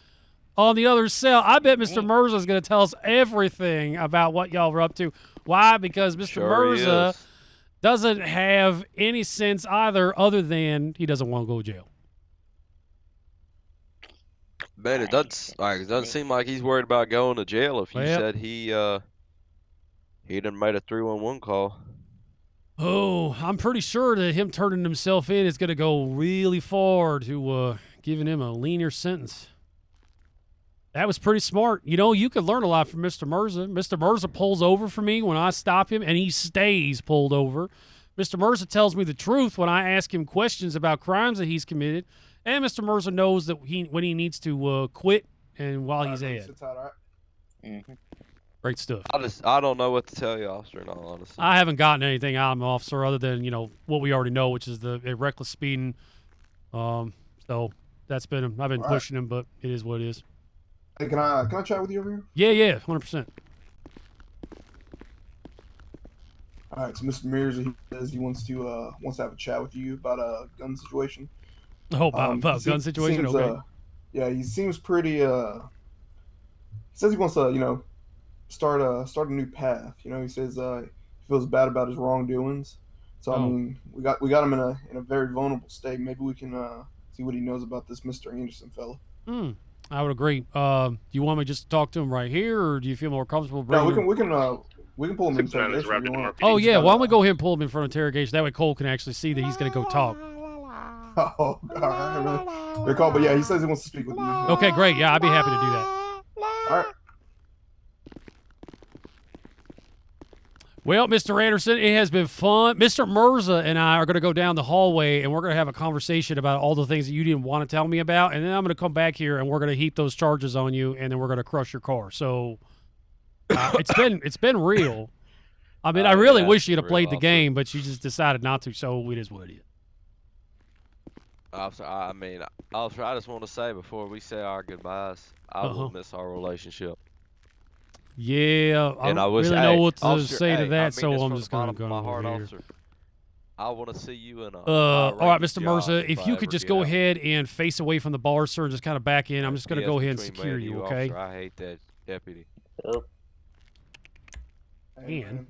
on the other cell. I bet Mr. Mirza is going to tell us everything about what y'all were up to. Why? Because Mr. Mirza doesn't have any sense either other than he doesn't want to go to jail. Man, it doesn't seem like he's worried about going to jail if you said he done made a 311 call. Oh, I'm pretty sure that him turning himself in is going to go really far to giving him a leaner sentence. That was pretty smart. You know, you could learn a lot from Mr. Mirza. Mr. Mirza pulls over for me when I stop him, and he stays pulled over. Mr. Mirza tells me the truth when I ask him questions about crimes that he's committed. And Mr. Mirza knows that when he needs to quit and while he's ahead. Great stuff. I don't know what to tell you, officer, in all honesty. I haven't gotten anything out of him, officer, other than, you know, what we already know, which is the reckless speeding. So that's been, I've been pushing him, but it is what it is. Hey, can I chat with you over here? Yeah, 100%. All right, so Mr. Mirza, he says he wants to have a chat with you about a gun situation. Oh, about gun situation? Seems, okay. Yeah, he seems pretty. He says he wants to, you know, start a new path. You know, he says he feels bad about his wrongdoings. So I mean, we got him in a very vulnerable state. Maybe we can see what he knows about this Mr. Anderson fella. I would agree. Do you want me just to talk to him right here, or do you feel more comfortable? No, we can pull him in interrogation. Oh yeah, why don't we go ahead and pull him in front of interrogation? That way Cole can actually see that he's going to go talk. Oh, all right, really call, but yeah, he says he wants to speak with you. Okay, great. Yeah, I'd be happy to do that. All right. Well, Mr. Anderson, it has been fun. Mr. Mirza and I are going to go down the hallway, and we're going to have a conversation about all the things that you didn't want to tell me about, and then I'm going to come back here, and we're going to heap those charges on you, and then we're going to crush your car. So it's been real. I mean, I really wish you'd have played the game, but you just decided not to, so it is what it is. Officer, I just want to say before we say our goodbyes, I will miss our relationship. Yeah, I don't really know what to say to that, so I'm just going to go over here. Officer, I want to see you in a all right, Mr. Mirza, if you could just go ahead and face away from the bar, sir, and just kind of back in. I'm just going to go ahead and secure you, okay? Officer, I hate that deputy. Hey, man.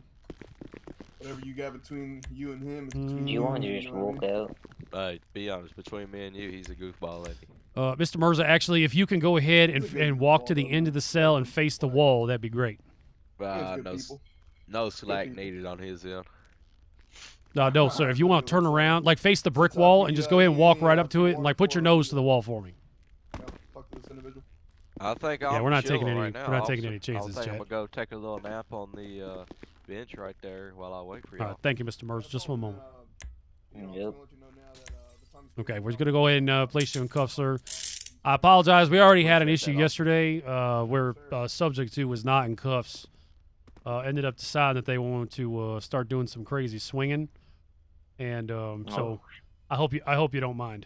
Whatever you got between you and him is between you want to just walk out? Hey, be honest, between me and you, he's a goofball lady. Mr. Mirza, actually, if you can go ahead and walk to the end of the cell and face the wall, that'd be great. No slack needed on his end. No, sir. If you want to turn around, like face the brick wall and just go ahead and walk right up to it and like put your nose to the wall for me. I think we're not taking any. Right now, we're not taking any chances, I'm Chad. gonna go take a little nap on the bench right there while I wait for you. All right, thank you, Mr. Mirza. Just one moment. Yep. Okay, we're just gonna go ahead and place you in cuffs, sir. I apologize. We already had an issue yesterday where subject 2 was not in cuffs. Ended up deciding that they wanted to start doing some crazy swinging, and so I hope you don't mind.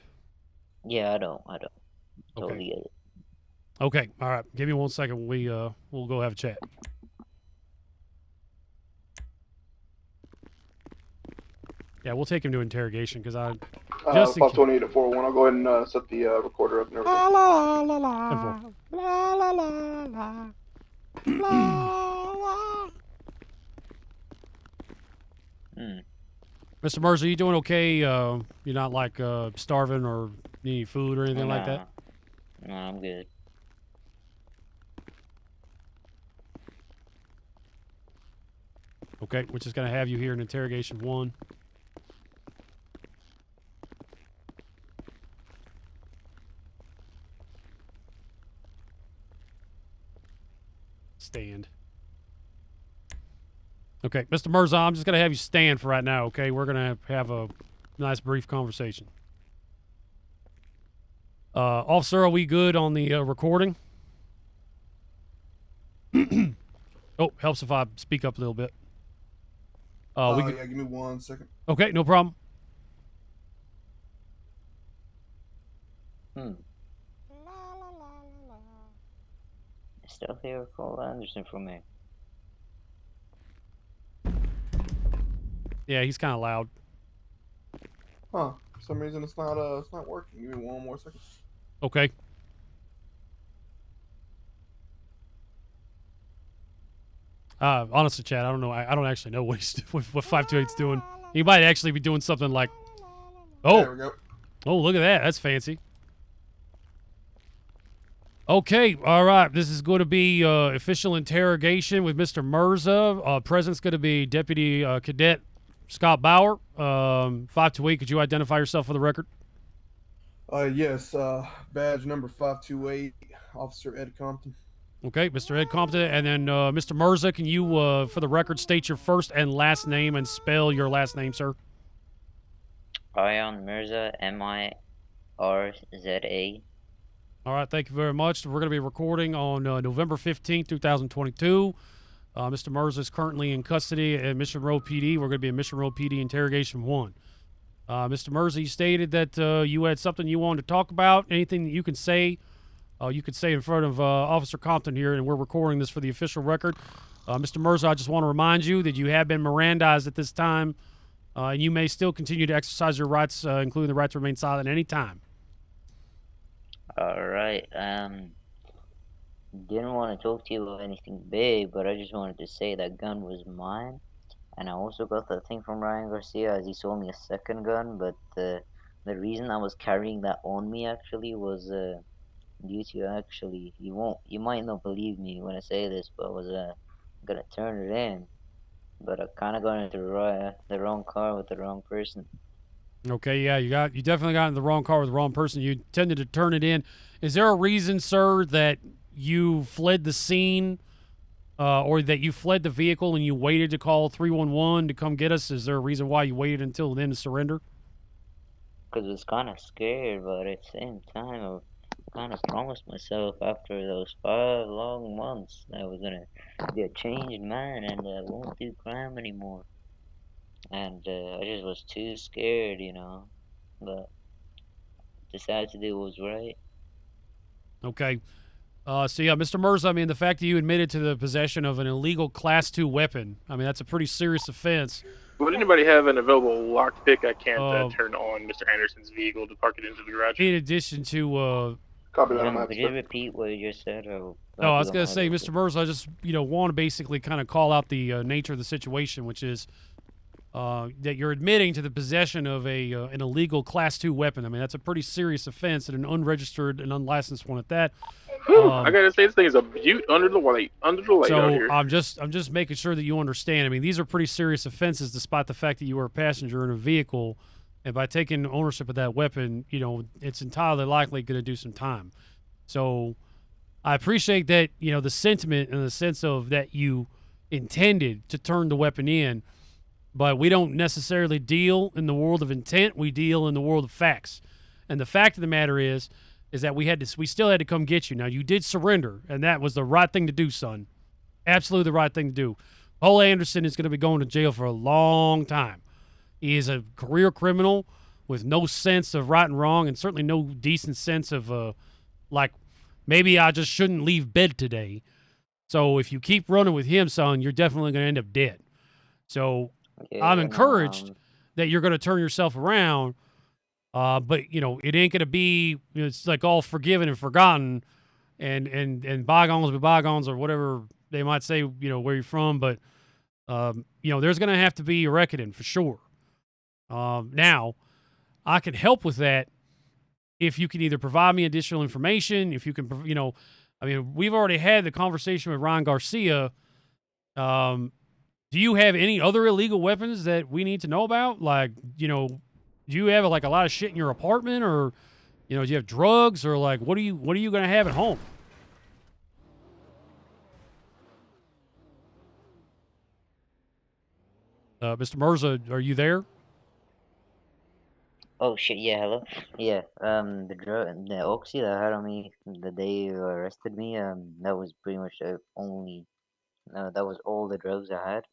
Yeah, I don't. Totally get it. Okay, all right. Give me 1 second. We'll go have a chat. Yeah, we'll take him to interrogation because I just 528 to 401. I'll go ahead and set the recorder up and everything. La la la la la la la la. Mr. Mirza, you doing okay? You're not like starving or need any food or anything like that? No, I'm good. Okay, we're just gonna have you here in interrogation 1. Stand. Okay, Mr. Mirza, I'm just going to have you stand for right now, okay? We're going to have a nice brief conversation. Officer, are we good on the recording? Oh, helps if I speak up a little bit. Yeah, give me 1 second. Okay, no problem. Still here, Cole Anderson for me. Yeah, he's kind of loud. Huh? For some reason, it's not working. Give me 1 more second. Okay. Honestly, Chad, I don't know. I don't actually know what 528's doing. He might actually be doing something like. Oh. There we go. Oh, look at that. That's fancy. Okay, all right. This is going to be official interrogation with Mr. Mirza. Present's going to be Deputy Cadet Scott Bauer. 528, could you identify yourself for the record? Yes. Badge number 528, Officer Ed Compton. Okay, Mr. Ed Compton, and then Mr. Mirza, can you, for the record, state your first and last name and spell your last name, sir? Ion Mirza, Mirza. All right, thank you very much. We're going to be recording on November 15th, 2022. Mr. Mirza is currently in custody at Mission Road PD. We're going to be in Mission Road PD Interrogation 1. Mr. Mirza, you stated that you had something you wanted to talk about. Anything that you can say in front of Officer Compton here, and we're recording this for the official record. Mr. Mirza, I just want to remind you that you have been Mirandized at this time, and you may still continue to exercise your rights, including the right to remain silent at any time. All right. Didn't want to talk to you about anything big, but I just wanted to say that gun was mine, and I also got that thing from Ryan Garcia as he sold me a second gun. But the reason I was carrying that on me actually was due to you might not believe me when I say this, but I was gonna turn it in, but I kind of got into the wrong car with the wrong person. Okay, yeah, you definitely got in the wrong car with the wrong person. You intended to turn it in. Is there a reason, sir, that you fled the scene, or that you fled the vehicle and you waited to call 311 to come get us? Is there a reason why you waited until then to surrender? Because I was kind of scared, but at the same time, I kind of promised myself after those 5 long months that I was gonna be a changed man and I won't do crime anymore. And I just was too scared, but decided to do what was right. Okay. So yeah, Mr. Mirza, I mean, the fact that you admitted to the possession of an illegal Class 2 weapon, I mean, that's a pretty serious offense. Would anybody have an available lockpick? I can't turn on Mr. Anderson's vehicle to park it into the garage. In addition to... Copy that. Could you repeat what you just said? No, I was going to say, Mr. Mirza, I just, want to basically kind of call out the nature of the situation, which is that you're admitting to the possession of an illegal Class 2 weapon. I mean, that's a pretty serious offense, and an unregistered and unlicensed one at that. I gotta say, this thing is a beaut under the light out here. I'm just making sure that you understand. I mean, these are pretty serious offenses, despite the fact that you were a passenger in a vehicle, and by taking ownership of that weapon, it's entirely likely going to do some time. So, I appreciate that, the sentiment and the sense of that you intended to turn the weapon in, but we don't necessarily deal in the world of intent. We deal in the world of facts, and the fact of the matter is that we still had to come get you. Now, you did surrender, and that was the right thing to do, son. Absolutely the right thing to do. Paul Anderson is going to be going to jail for a long time. He is a career criminal with no sense of right and wrong, and certainly no decent sense of, maybe I just shouldn't leave bed today. So if you keep running with him, son, you're definitely going to end up dead. So I'm encouraged that you're going to turn yourself around. But it ain't gonna be. It's like all forgiven and forgotten, and bygones be bygones, or whatever they might say. Where you're from, but there's gonna have to be a reckoning for sure. Now, I can help with that if you can either provide me additional information. If you can, we've already had the conversation with Ryan Garcia. Do you have any other illegal weapons that we need to know about? Like, do you have a lot of shit in your apartment, or do you have drugs, or what are you going to have at home? Mr. Mirza, are you there? Oh shit! Yeah, hello. Yeah, the oxy that I had on me the day you arrested me. That was pretty much that was all the drugs I had.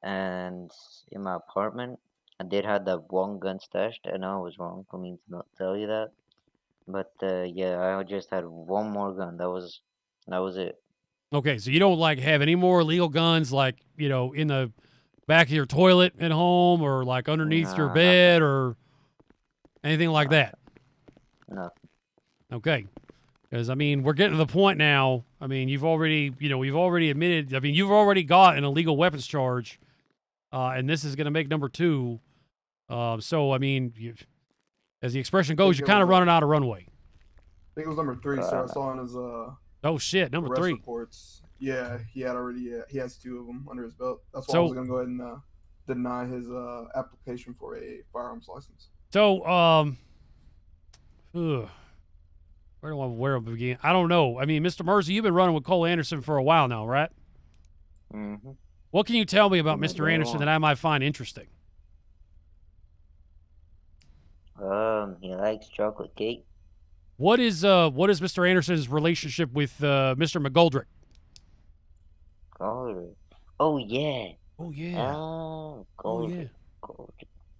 And in my apartment, I did have that one gun stashed. I know I was wrong for me to not tell you that, but yeah, I just had one more gun. That was it. Okay, so you don't have any more illegal guns, in the back of your toilet at home, or underneath your bed, or anything like that? No. Okay, because we're getting to the point now. You've already, we've already admitted. You've already got an illegal weapons charge. And this is going to make number 2. So, as the expression goes, you're kind of running out of runway. I think it was number 3, sir. I saw in his oh shit, number 3 reports. Yeah, he has 2 of them under his belt. That's why I was going to go ahead and deny his application for a firearms license. So, Ugh. Where do I begin? I don't know. I mean, Mr. Mirza, you've been running with Cole Anderson for a while now, right? Mm-hmm. What can you tell me about What's Mr. going Anderson on? that I might find interesting? He likes chocolate cake. What is Mr. Anderson's relationship with Mr. McGoldrick? Goldrick. Oh yeah. Oh yeah. Oh, Oh yeah.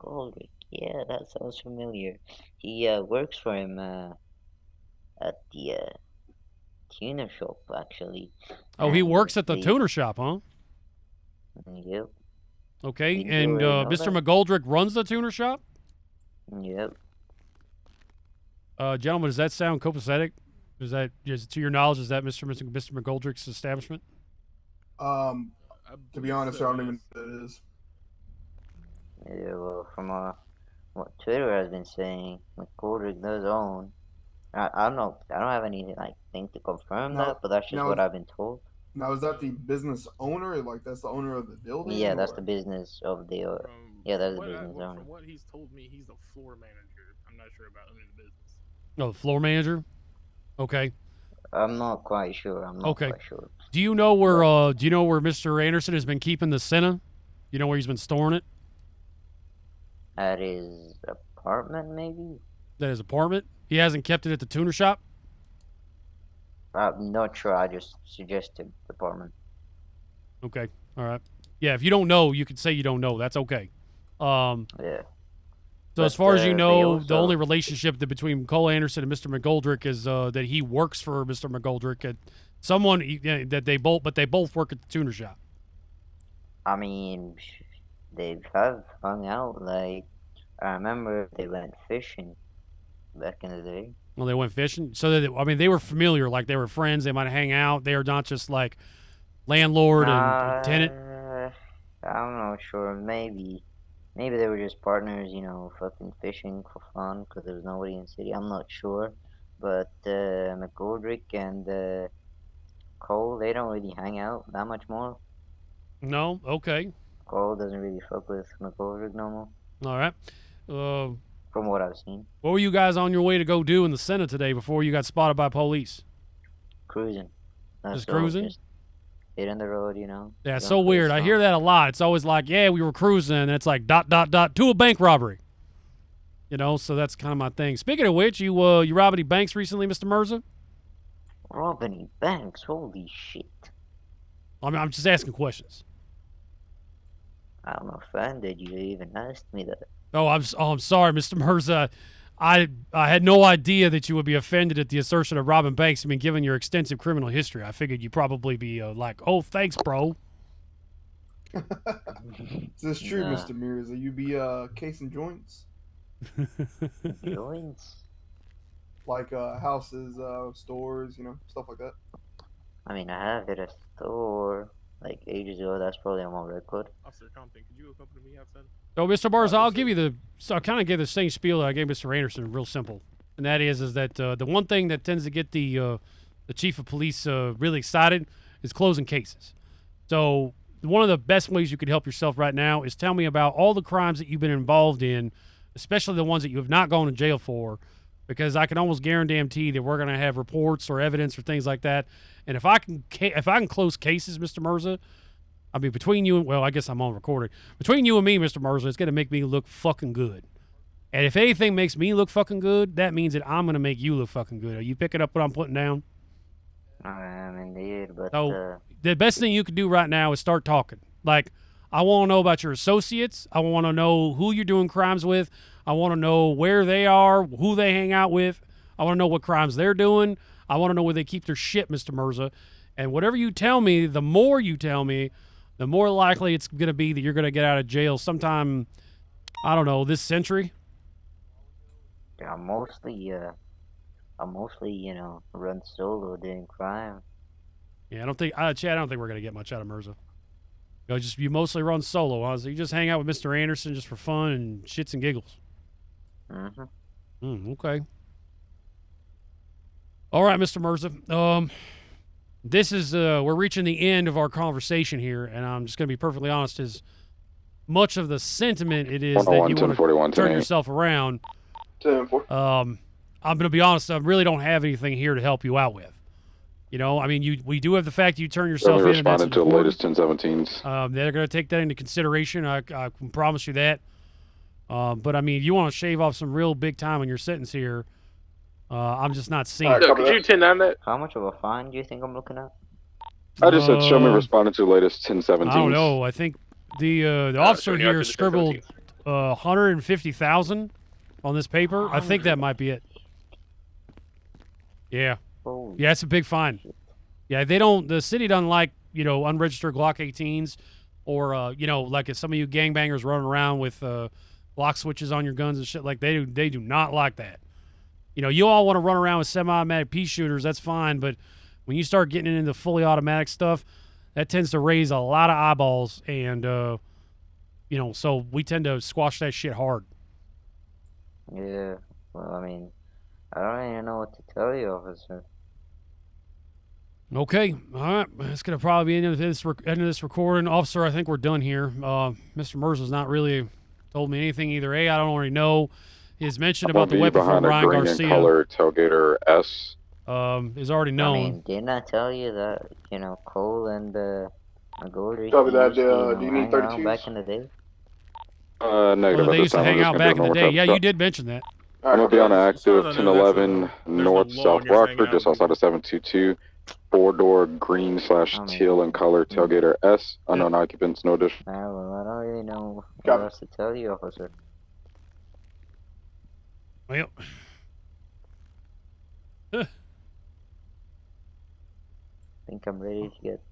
Goldrick. Yeah, that sounds familiar. He works for him at the tuner shop actually. Oh, he And works at the they- tuner shop, huh? Yep. Okay, Didn't you and already know Mr. that? McGoldrick runs the tuner shop? Yep. Gentlemen, does that sound copacetic? To your knowledge, is that Mr. McGoldrick's establishment? To be honest, sir, I don't even know what it is. Yeah, well, from what Twitter has been saying, McGoldrick does own. I don't know. I don't have anything thing to confirm that, but that's just what I've been told. Now, is that the business owner? Like, that's the owner of the building? Yeah, that's or- the business of the. Yeah, that's the business owner. From what he's told me, he's the floor manager. I'm not sure about owning the business. Oh, the floor manager? Okay. I'm not quite sure. I'm not quite sure. Do you know where Mr. Anderson has been keeping the Senna? You know where he's been storing it? At his apartment, maybe? At his apartment? He hasn't kept it at the tuner shop? I'm not sure. I just suggested apartment. Okay. All right. Yeah, if you don't know, you can say you don't know. That's okay. Yeah. So as far as you know, the only relationship between Cole Anderson and Mr. McGoldrick is that he works for Mr. McGoldrick and someone that they both work at the tuner shop. I mean, they have hung out. Like, I remember they went fishing back in the day. Well, they went fishing. So they were familiar, like they were friends. They might hang out. They are not just like landlord and tenant. I'm not sure. Maybe they were just partners, fucking fishing for fun because there was nobody in the city. I'm not sure. But McGoldrick and Cole, they don't really hang out that much more. No? Okay. Cole doesn't really fuck with McGoldrick no more. All right. From what I've seen. What were you guys on your way to go do in the Senate today before you got spotted by police? Cruising. Just cruising? Just hitting the road, Yeah, it's so weird. I hear that a lot. It's always like, yeah, we were cruising, and it's like ... to a bank robbery. So that's kind of my thing. Speaking of which, you robbed any banks recently, Mr. Mirza? Rob any banks? Holy shit. I mean, I'm just asking questions. I'm offended you even asked me that. Oh, I'm sorry, Mr. Mirza. I had no idea that you would be offended at the assertion of robbing banks. I mean, given your extensive criminal history, I figured you'd probably be like, oh, thanks, bro. Is this true, Nah. Mr. Mirza? You be casing joints? Joints? Like houses, stores, stuff like that. I mean, I have hit a store like ages ago. That's probably on my record. Officer Compton, could you accompany me outside? So, Mr. Mirza, I'll give you I kind of gave the same spiel that I gave Mr. Anderson, real simple. And that is that the one thing that tends to get the chief of police really excited is closing cases. So one of the best ways you could help yourself right now is tell me about all the crimes that you've been involved in, especially the ones that you have not gone to jail for, because I can almost guarantee that we're going to have reports or evidence or things like that. And if I can close cases, Mr. Mirza, I mean, between you and, well, I guess I'm on recording. Between you and me, Mr. Mirza, it's going to make me look fucking good. And if anything makes me look fucking good, that means that I'm going to make you look fucking good. Are you picking up what I'm putting down? I am indeed, but So the best thing you could do right now is start talking. Like, I want to know about your associates. I want to know who you're doing crimes with. I want to know where they are, who they hang out with. I want to know what crimes they're doing. I want to know where they keep their shit, Mr. Mirza. And whatever you tell me, the more you tell me, the more likely it's going to be that you're going to get out of jail sometime, I don't know, this century. Yeah, I'm mostly, run solo doing crime. Yeah, I don't think, Chad, I don't think we're going to get much out of Mirza. You mostly run solo, huh? So you just hang out with Mr. Anderson just for fun and shits and giggles. Mm-hmm. Okay. All right, Mr. Mirza. This is we're reaching the end of our conversation here, and I'm just going to be perfectly honest. As much of the sentiment it is that you want to turn yourself around, I'm going to be honest, I really don't have anything here to help you out with. You know, I mean, we do have the fact you turn yourself in, and that's responded to the important. latest 1017s. They're going to take that into consideration. I can promise you that. But I mean, you want to shave off some real big time on your sentence here. I'm just not seeing it. Could you 10-9 that? How much of a fine do you think I'm looking at? I just said show me responded to the latest 1017s. I don't know. I think the officer here scribbled 150,000 on this paper. I think that might be it. Yeah. Oh. Yeah, it's a big fine. Yeah, the city doesn't like, unregistered Glock 18s or, like if some of you gangbangers running around with lock switches on your guns and shit, like they do not like that. You all want to run around with semi-automatic pea shooters, that's fine, but when you start getting into fully automatic stuff, that tends to raise a lot of eyeballs, and, so we tend to squash that shit hard. Yeah, well, I mean, I don't even know what to tell you, officer. Okay, all right. That's going to probably be end of this recording. Officer, I think we're done here. Mr. Mercer's not really told me anything either. I don't already know. His mention about the weapon from Ryan Garcia. Color tailgater S. Is already known. I mean, didn't I tell you that, Cole and Goldie Tell me that, used to, do you need hang around 32s? back in the day? Negative. They used to hang out back in the day. Yeah, you did mention that. I'm going to be on active 1011 North South Rockford, just outside of 722. 4-door green / teal in color tailgater S. Unknown occupants, no addition. Well, I don't really know what else to tell you, officer. Well. I think I'm ready to get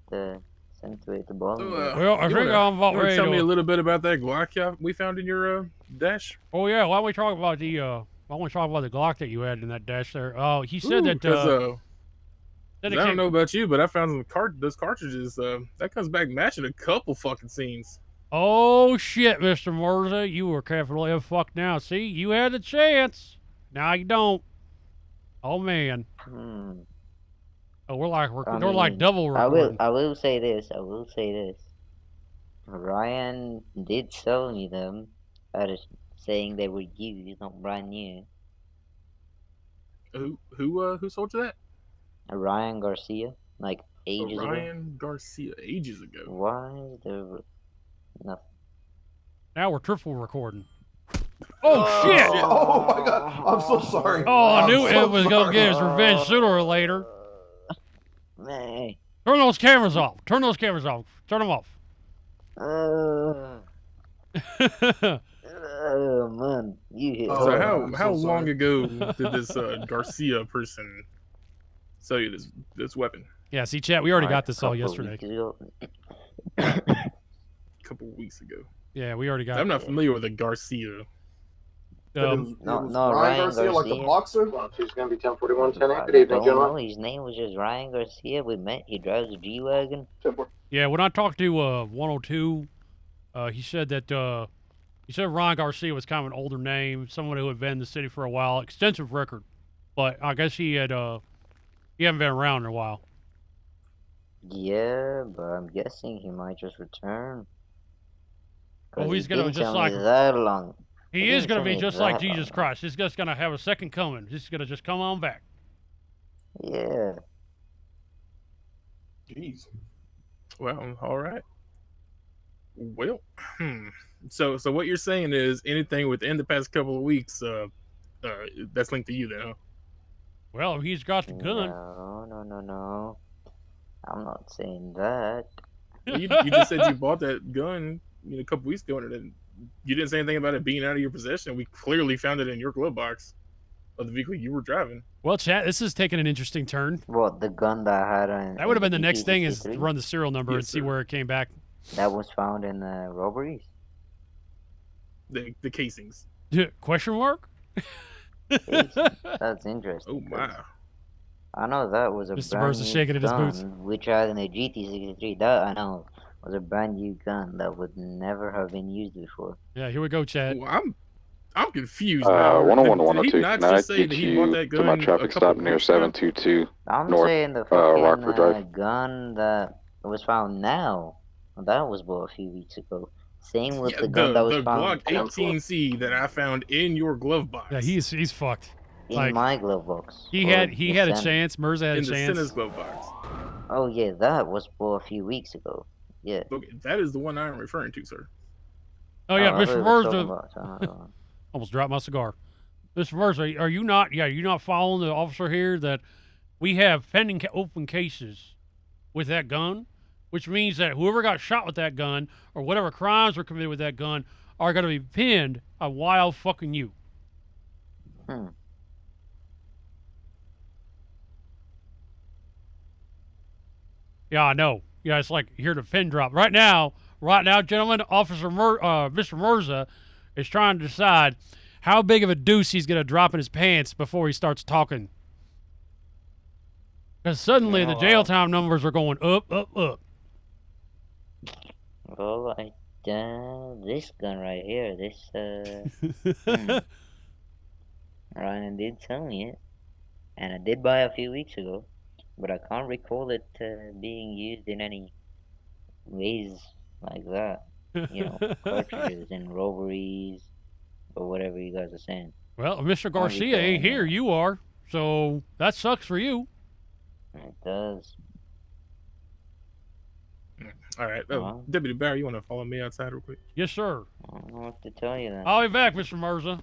sent to the ball. Well, I think I'm about ready. Tell me a little bit about that Glock we found in your dash. Oh yeah, why don't we talk about the Glock that you had in that dash there? Oh, he said that. I don't know about you, but I found those cartridges. That comes back matching a couple fucking scenes. Oh shit, Mr. Morza, you were carefully fucked now. See, you had the chance. Now you don't. Oh man. Oh, we're like double recording. I will say this. Ryan did sell me them. Saying they were used, not brand new. Who sold you that? Ryan Garcia, like ages ago. Ryan Garcia, ages ago. Why is there nothing? Now we're triple recording. Oh shit! Oh my god, I'm so sorry. Oh, I knew Ed was gonna get his revenge sooner or later. Man. Turn those cameras off. Turn them off. Oh man, you hit. So how long ago did this Garcia person sell you this weapon? Yeah, see, chat, we already got this all yesterday. A couple weeks ago. Yeah, we already got it. I'm not familiar with a Garcia. No, Ryan Garcia, like the boxer? He's going to be 1041, 10-8. Good I evening, don't gentlemen. know. His name was just Ryan Garcia. We met. He drives a G-Wagon. Yeah, when I talked to 102, he said that Ryan Garcia was kind of an older name, someone who had been in the city for a while, extensive record, but I guess he hadn't been around in a while. Yeah, but I'm guessing he might just return. Oh, he's gonna just like that long. He is gonna be just like Jesus Christ. He's just gonna have a second coming. He's gonna just come on back. Yeah. Jeez. Well, all right. Well, So what you're saying is anything within the past couple of weeks, that's linked to you then, huh? Well, he's got the gun. No. I'm not saying that. Well, you just said you bought that gun a couple weeks ago, and you didn't say anything about it being out of your possession. We clearly found it in your glove box of the vehicle you were driving. Well, chat, this is taking an interesting turn. What, the gun that I had on... That would have been the next thing, is to run the serial number and see where it came back. That was found in robberies? The casings. Question mark? That's interesting. Oh, my. I know that was a Mr. brand Burns new is shaking in his gun, boots. which had in a GT63. That I know was a brand new gun that would never have been used before. Yeah, here we go, Chad. Well, I'm confused now. 101 to 102. Did he not Can I just say that he bought that get you to my gun traffic stop near 722 I'm North saying the Rockford Drive? fucking gun that was found now. That was bought a few weeks ago. Same with the gun that was the found. Glock 18C that I found in your glove box. Yeah, he's fucked. In my glove box. He had a chance. Mirza had a chance. In the Senna's glove box. Oh yeah, that was for a few weeks ago. Yeah. Okay, that is the one I'm referring to, sir. Oh yeah, Mr. Mirza. Almost dropped my cigar. Mr. Mirza, are you not? Yeah, you not following the officer here that we have pending open cases with that gun, which means that whoever got shot with that gun or whatever crimes were committed with that gun are going to be pinned on wild fucking you. Yeah, I know. Yeah, it's like here to pin drop. Right now, gentlemen, Mr. Mirza is trying to decide how big of a deuce he's going to drop in his pants before he starts talking. Because suddenly the jail time numbers are going up, up, up. Well, this gun right here, Ryan did tell me it, and I did buy a few weeks ago, but I can't recall it being used in any ways like that. You know, cartridges and robberies or whatever you guys are saying. Well, Mr. Garcia ain't here. You are, so that sucks for you. It does. All right. Deputy Barry, you want to follow me outside real quick? Yes, sir. I don't know what to tell you then. I'll be back, Mr. Mirza.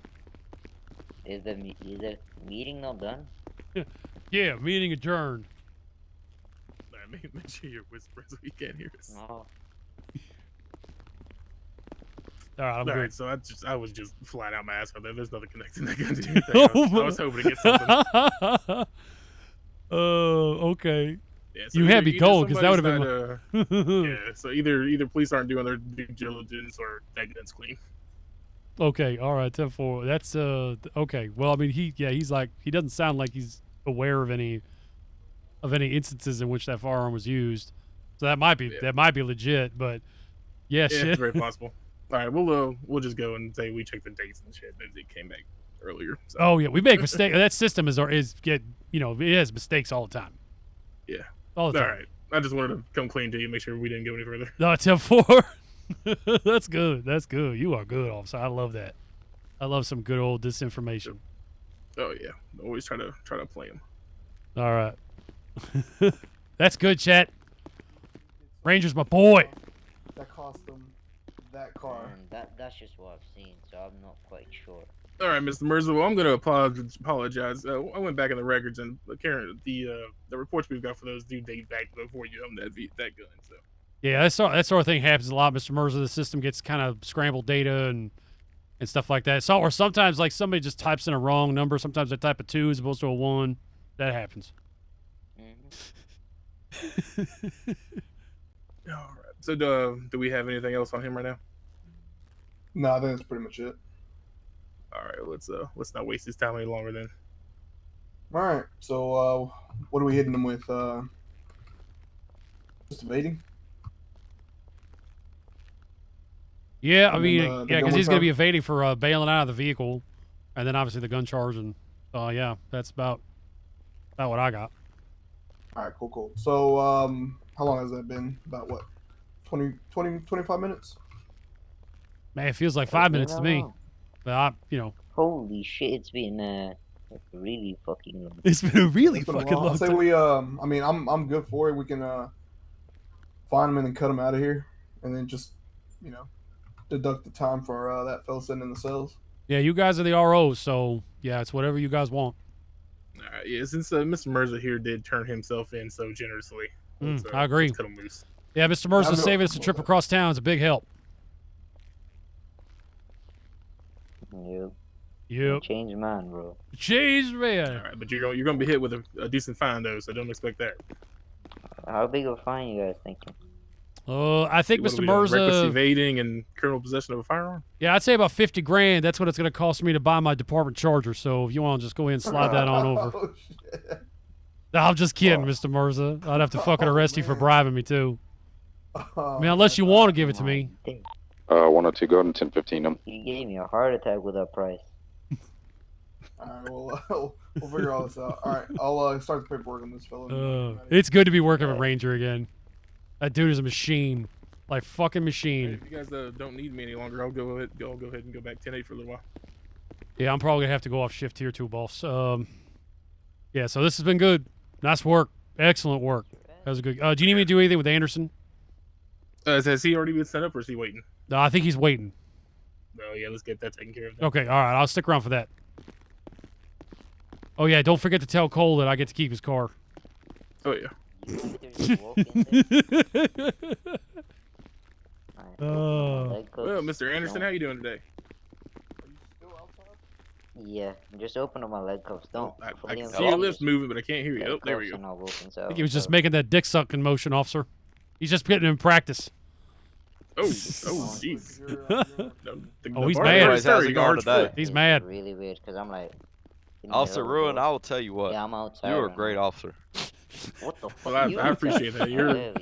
Is the meeting not done? Yeah, meeting adjourned. All right, make sure you're whispering so he can't hear us. No. All right, I'm good. Right, so I was just flying out my ass there. There's nothing connecting that gun to anything. I was hoping to get something. Okay. Yeah, so you had me cold because that would have been. Yeah, so either police aren't doing their due diligence or that gun's clean. Okay, all right, 10-4. That's okay. Well, I mean, he's like, he doesn't sound like he's aware of any instances in which that firearm was used. So that might be legit, but yeah, shit. It's very possible. All right, we'll just go and say we checked the dates and shit. Maybe it came back earlier. So. Oh yeah, we make mistakes. That system it has mistakes all the time. Yeah. All the time. All right. I just wanted to come clean to you, make sure we didn't go any further. No, 10-4. That's good. That's good. You are good, officer. I love that. I love some good old disinformation. Oh yeah, always try to play them. All right. That's good, chat. Ranger's my boy. That cost them that car. That's just what I've seen, so I'm not quite sure. All right, Mr. Mirza. Well, I'm gonna apologize. I went back in the records and the reports we've got for those do date back before you owned that gun. So. Yeah, that sort of thing happens a lot, Mr. Mirza. The system gets kind of scrambled data and stuff like that. So, or sometimes like somebody just types in a wrong number. Sometimes they type a 2 as opposed to a 1. That happens. All right. So, do we have anything else on him right now? No, I think that's pretty much it. All right, let's not waste his time any longer then. All right, so what are we hitting him with? Just evading? Yeah, I mean, because he's going to be evading for bailing out of the vehicle, and then obviously the gun charge, and yeah, that's about what I got. All right, cool. So, how long has that been? About what? 25 minutes? Man, it feels like 5 minutes to me. But Holy shit, it's been really fucking long. It's been a really fucking long time. I'll say we I mean, I'm good for it. We can find him and then cut him out of here, and then just deduct the time for that fella sitting in the cells. Yeah, you guys are the ROs, so yeah, it's whatever you guys want. All right, yeah, since Mr. Mirza here did turn himself in so generously, I agree. Let's cut him loose. Yeah, Mr. Mirza saving us a trip across town is a big help. Yep. Change man, bro. Change man. All right, but you're gonna be hit with a decent fine though, so don't expect that. How big of a fine you guys thinking? I think Mr. Mirza reckless evading and criminal possession of a firearm. Yeah, I'd say about $50,000. That's what it's going to cost me to buy my department charger. So if you want to just go ahead and slide that on over. Oh, shit. No, I'm just kidding, Mr. Mirza. I'd have to fucking arrest you for bribing me too. I mean, unless you want to give it to me. 102, go ahead and 1015 them. You gave me a heart attack with that price. All right, we'll figure all this out. All right, I'll start the paperwork on this fellow. It's good to be working with Ranger again. That dude is a machine, like fucking machine. Hey, if you guys don't need me any longer, I'll go ahead and go back 10-8 for a little while. Yeah, I'm probably gonna have to go off shift here too, boss. Yeah, so this has been good. Nice work. Excellent work. That was a good. Do you need me to do anything with Anderson? Has he already been set up, or is he waiting? No, I think he's waiting. Oh yeah, let's get that taken care of. Then. Okay, all right. I'll stick around for that. Oh yeah, don't forget to tell Cole that I get to keep his car. Oh yeah. Well, Mr. Anderson, how you doing today? Yeah, just open up my leg cuffs. Don't. I can see your lips moving, but I can't hear you. Oh, there we go. I think he was just making that dick sucking motion, officer. He's just getting in practice. Oh, jeez. Oh, he's mad. How's it going today? He's mad. Really weird because I'm like. Officer Ruin, I will tell you what. Yeah, I'm outside. You're a great officer. What the fuck? Well, I appreciate that. You're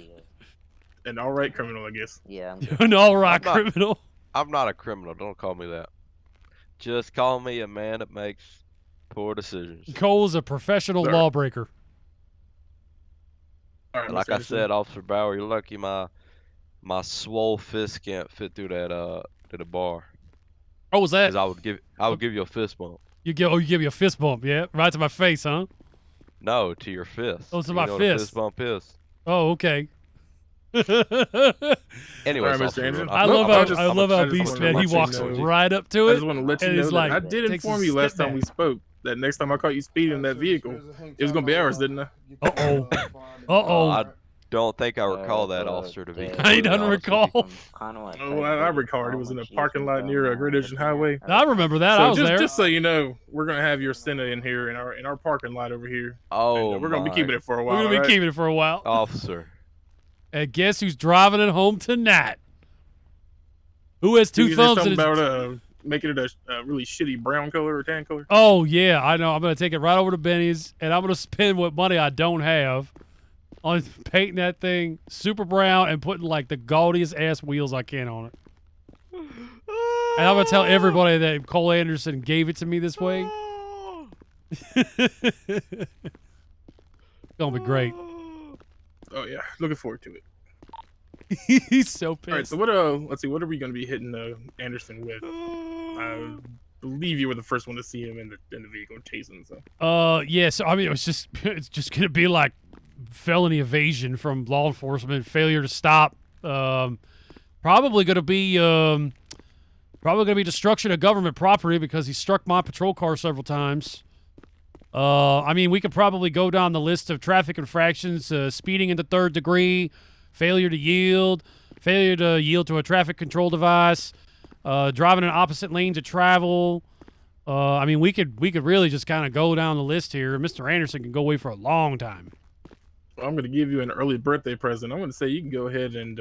an all right criminal, I guess. Yeah, an all right criminal. I'm not a criminal. Don't call me that. Just call me a man that makes poor decisions. Cole's a professional lawbreaker. Right, like I said, Officer Bauer, you're lucky my swole fist can't fit through that to the bar. Oh, was that? 'Cause I would give you a fist bump. You give me a fist bump, yeah? Right to my face, huh? No, to your fist. Oh, to You my know what a fist. fist bump is. Oh, okay. Anyways, Mr. Anderson, I love how Beast Man, he walks right up to it. I just want to let you know that I did inform you last time we spoke that next time I caught you speeding in that vehicle, it was going to be ours, didn't I? Uh-oh. Uh-oh. I don't think I recall that, officer, to be I don't recall. Oh, I recall it. It was in a parking lot near Great Ocean Highway. I remember that. So I was there. Just so you know, we're gonna have your Senna in here in our parking lot over here. Oh, and we're gonna be keeping it for a while. We're gonna be keeping it for a while. Officer. And guess who's driving it home tonight? Who has two thumbs in his... about making it a really shitty brown color or tan color? Oh, yeah, I know. I'm going to take it right over to Benny's, and I'm going to spend what money I don't have on painting that thing super brown and putting, like, the gaudiest ass wheels I can on it. And I'm going to tell everybody that Cole Anderson gave it to me this way. It's going to be great. Oh yeah, looking forward to it. He's so pissed. All right, so let's see, what are we going to be hitting Anderson with? I believe you were the first one to see him in the vehicle chasing. So. Yeah. So I mean, it's just gonna be like felony evasion from law enforcement, failure to stop. Probably gonna be destruction of government property because he struck my patrol car several times. I mean, we could probably go down the list of traffic infractions: speeding in the third degree, failure to yield to a traffic control device, driving in opposite lanes of travel. I mean, we could really just kind of go down the list here. Mr. Anderson can go away for a long time. Well, I'm going to give you an early birthday present. I'm going to say you can go ahead and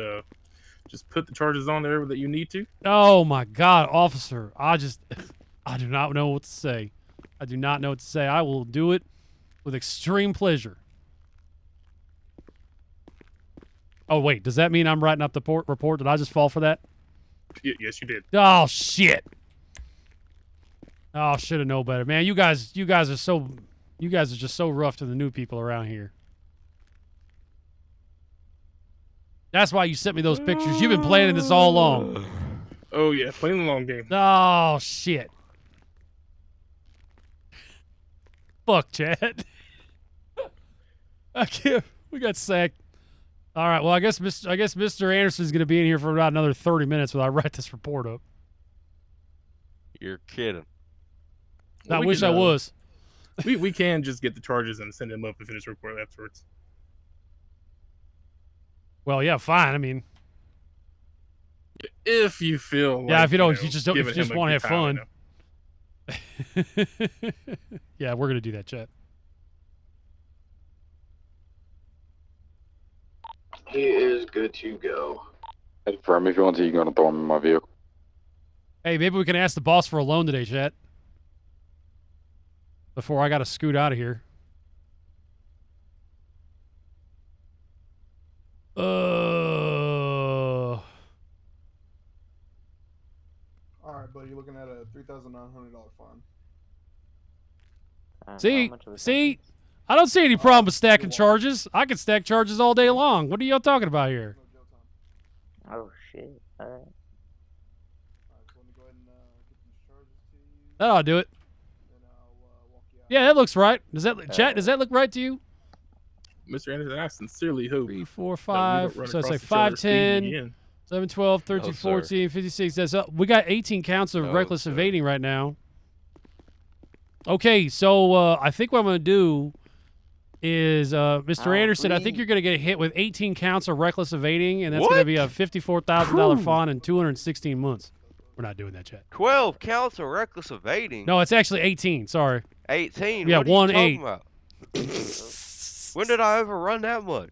just put the charges on there that you need to. Oh my God, officer! I do not know what to say. I do not know what to say. I will do it with extreme pleasure. Oh, wait. Does that mean I'm writing up the report? Did I just fall for that? Yes, you did. Oh, shit. Oh, should have known better. Man, you guys are just so rough to the new people around here. That's why you sent me those pictures. You've been planning this all along. Oh, yeah. Playing the long game. Oh, shit. Fuck, Chad. I can't. We got sacked. All right. Well, I guess Mr. Anderson's going to be in here for about another 30 minutes while I write this report up. You're kidding. I wish I was. We can just get the charges and send him up and finish the report afterwards. Well, yeah, fine. I mean, if you feel like, yeah, if you don't, you just want to have fun. Yeah, we're gonna do that, chat. He is good to go. Confirm if you want to, you can throw him in my vehicle. Hey, maybe we can ask the boss for a loan today, chat. Before I gotta scoot out of here. All right, buddy. You're looking at a $3,900 fine. See, I don't see any problem with stacking charges. I can stack charges all day long. What are y'all talking about here? Oh shit! All right. All right, so let me go ahead and get these charges to you. That ought to do it. Yeah, that looks right. Does that chat? Does that look right to you? Mr. Anderson, I sincerely hope 3, 4, that we don't 5. run So it's like across each other 5, speeding 10, again. 7, 12, 13, No, sir. 14, 56. That's up. We got 18 counts of No, reckless sir. evading right now. Okay, so I think what I'm going to do is, Mr. Anderson, I think you're going to get hit with 18 counts of reckless evading, and that's going to be a $54,000 fine and 216 months. We're not doing that, chat. 12 counts of reckless evading. No, it's actually 18. Sorry. 18. Yeah, what are you 1, talking 8. about? When did I ever run that much?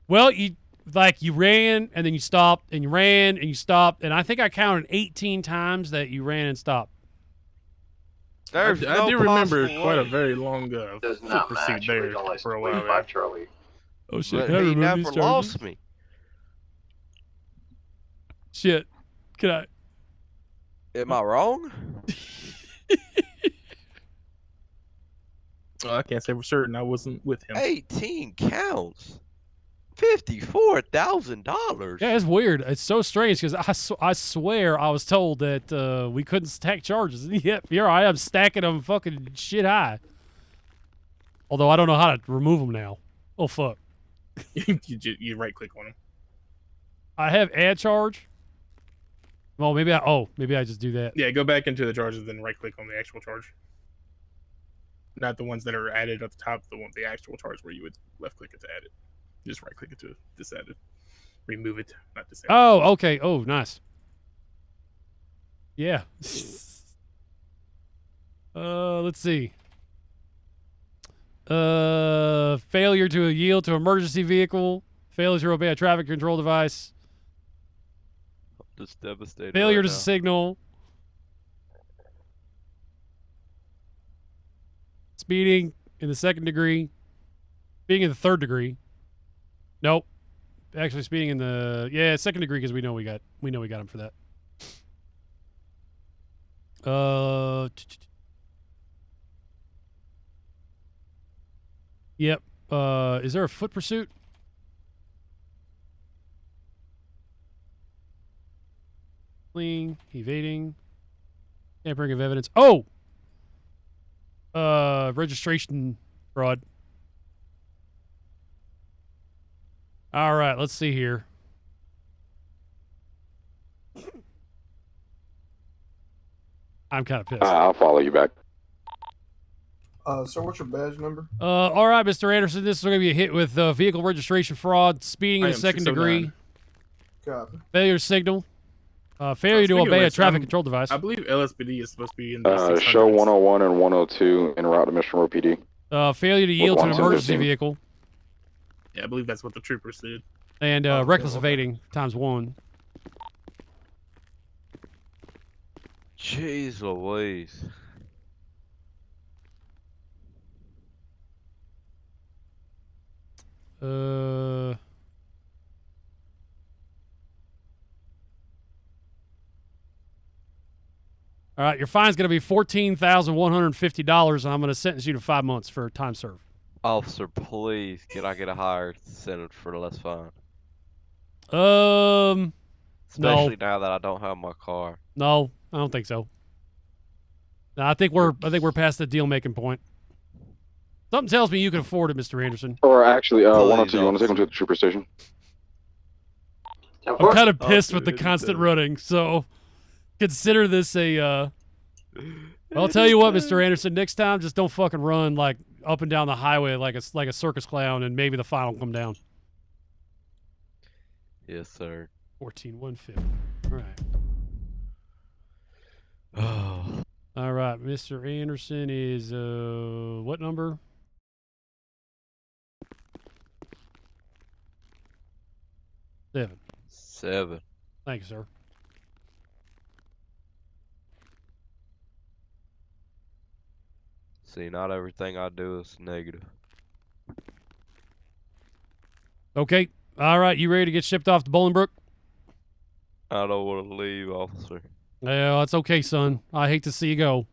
Well, you ran and then you stopped and you ran and you stopped, and I think I counted 18 times that you ran and stopped. I There's no do remember possible quite a way. very long Does foot not pursuit match there original license for a plate while. 5 Charlie. Oh shit! But Can I he remove never these charges? lost me. Shit! Can I? Am I wrong? I can't say for certain. I wasn't with him. 18 counts. $54,000. Yeah, it's weird. It's so strange because I swear I was told that we couldn't stack charges. Yep, here I am stacking them fucking shit high. Although I don't know how to remove them now. Oh fuck! you right click on them. I have add charge. Well, maybe I just do that. Yeah, go back into the charges, then right click on the actual charge. Not the ones that are added at the top. The actual charge where you would left click it to add it. Just right click it to disadd it. Remove it, not disable. Oh, okay. Oh, nice. Yeah. Let's see. Failure to yield to emergency vehicle. Failure to obey a traffic control device. Just devastated. Failure right to now. signal. Speeding in the second degree. Speeding in the third degree. Nope. Actually, speeding in the second degree because we know we got him for that. Yep. Is there a foot pursuit? Fleeing, evading, tampering of evidence. Oh! Registration fraud. All right, let's see here. I'm kind of pissed. I'll follow you back. Sir, what's your badge number? All right, Mr. Anderson, this is going to be a hit with vehicle registration fraud, speeding in the second degree, Copy. failure to signal, failure to obey a traffic control device. I believe LSPD is supposed to be in the Show 101 and 102 en route to Mission Road PD. Failure to yield to an 115. emergency vehicle. Yeah, I believe that's what the troopers did. And reckless evading ×1. Jeez Louise. All right, your fine's going to be $14,150, and I'm going to sentence you to 5 months for time served. Officer, please, can I get a higher sentence for the less fine? Especially now that I don't have my car. No, I don't think so. No, I think we're past the deal making point. Something tells me you can afford it, Mr. Anderson. Or actually, 102, you want to take him to the trooper station? I'm kind of pissed with the constant running, so consider this a. I'll tell you what, Mr. Anderson. Next time, just don't fucking run like up and down the highway like a circus clown, and maybe the fine will come down. Yes, sir. 14,150. All right. All right, Mr. Anderson is what number? 7. 7. Thank you, sir. See, not everything I do is negative. Okay. All right, you ready to get shipped off to Bolingbrook? I don't want to leave, officer. Yeah, that's okay, son. I hate to see you go.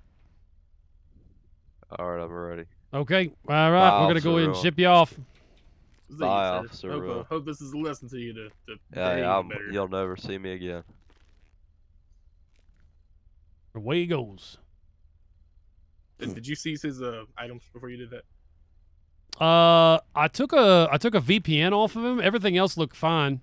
All right, I'm ready. Okay. All right, Bye, we're going to go ahead and Officer ship you off. Bye, Officer. Hope this is a lesson to you to Yeah, behave better. you'll never see me again. Away he goes. Did you seize his items before you did that? I took a VPN off of him. Everything else looked fine.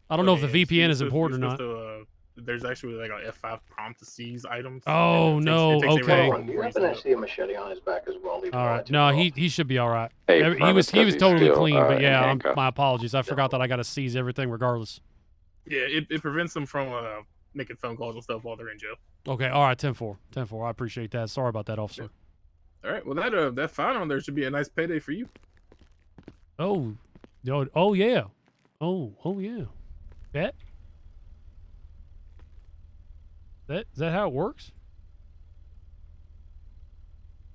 I don't know if the VPN is important or not. There's actually like a F5 prompt to seize items. Oh no! Okay. Do you happen to see a machete on his back as well? All right. No, he should be all right. Hey, he was totally still, clean, but in yeah, handcuffs. my apologies. I forgot that I got to seize everything regardless. Yeah, it prevents them from making phone calls and stuff while they're in jail. Okay. All right. 10-4. 10-4. I appreciate that. Sorry about that, officer. All right. Well, that fine on there should be a nice payday for you. Oh, oh yeah. Oh yeah. Is that how it works?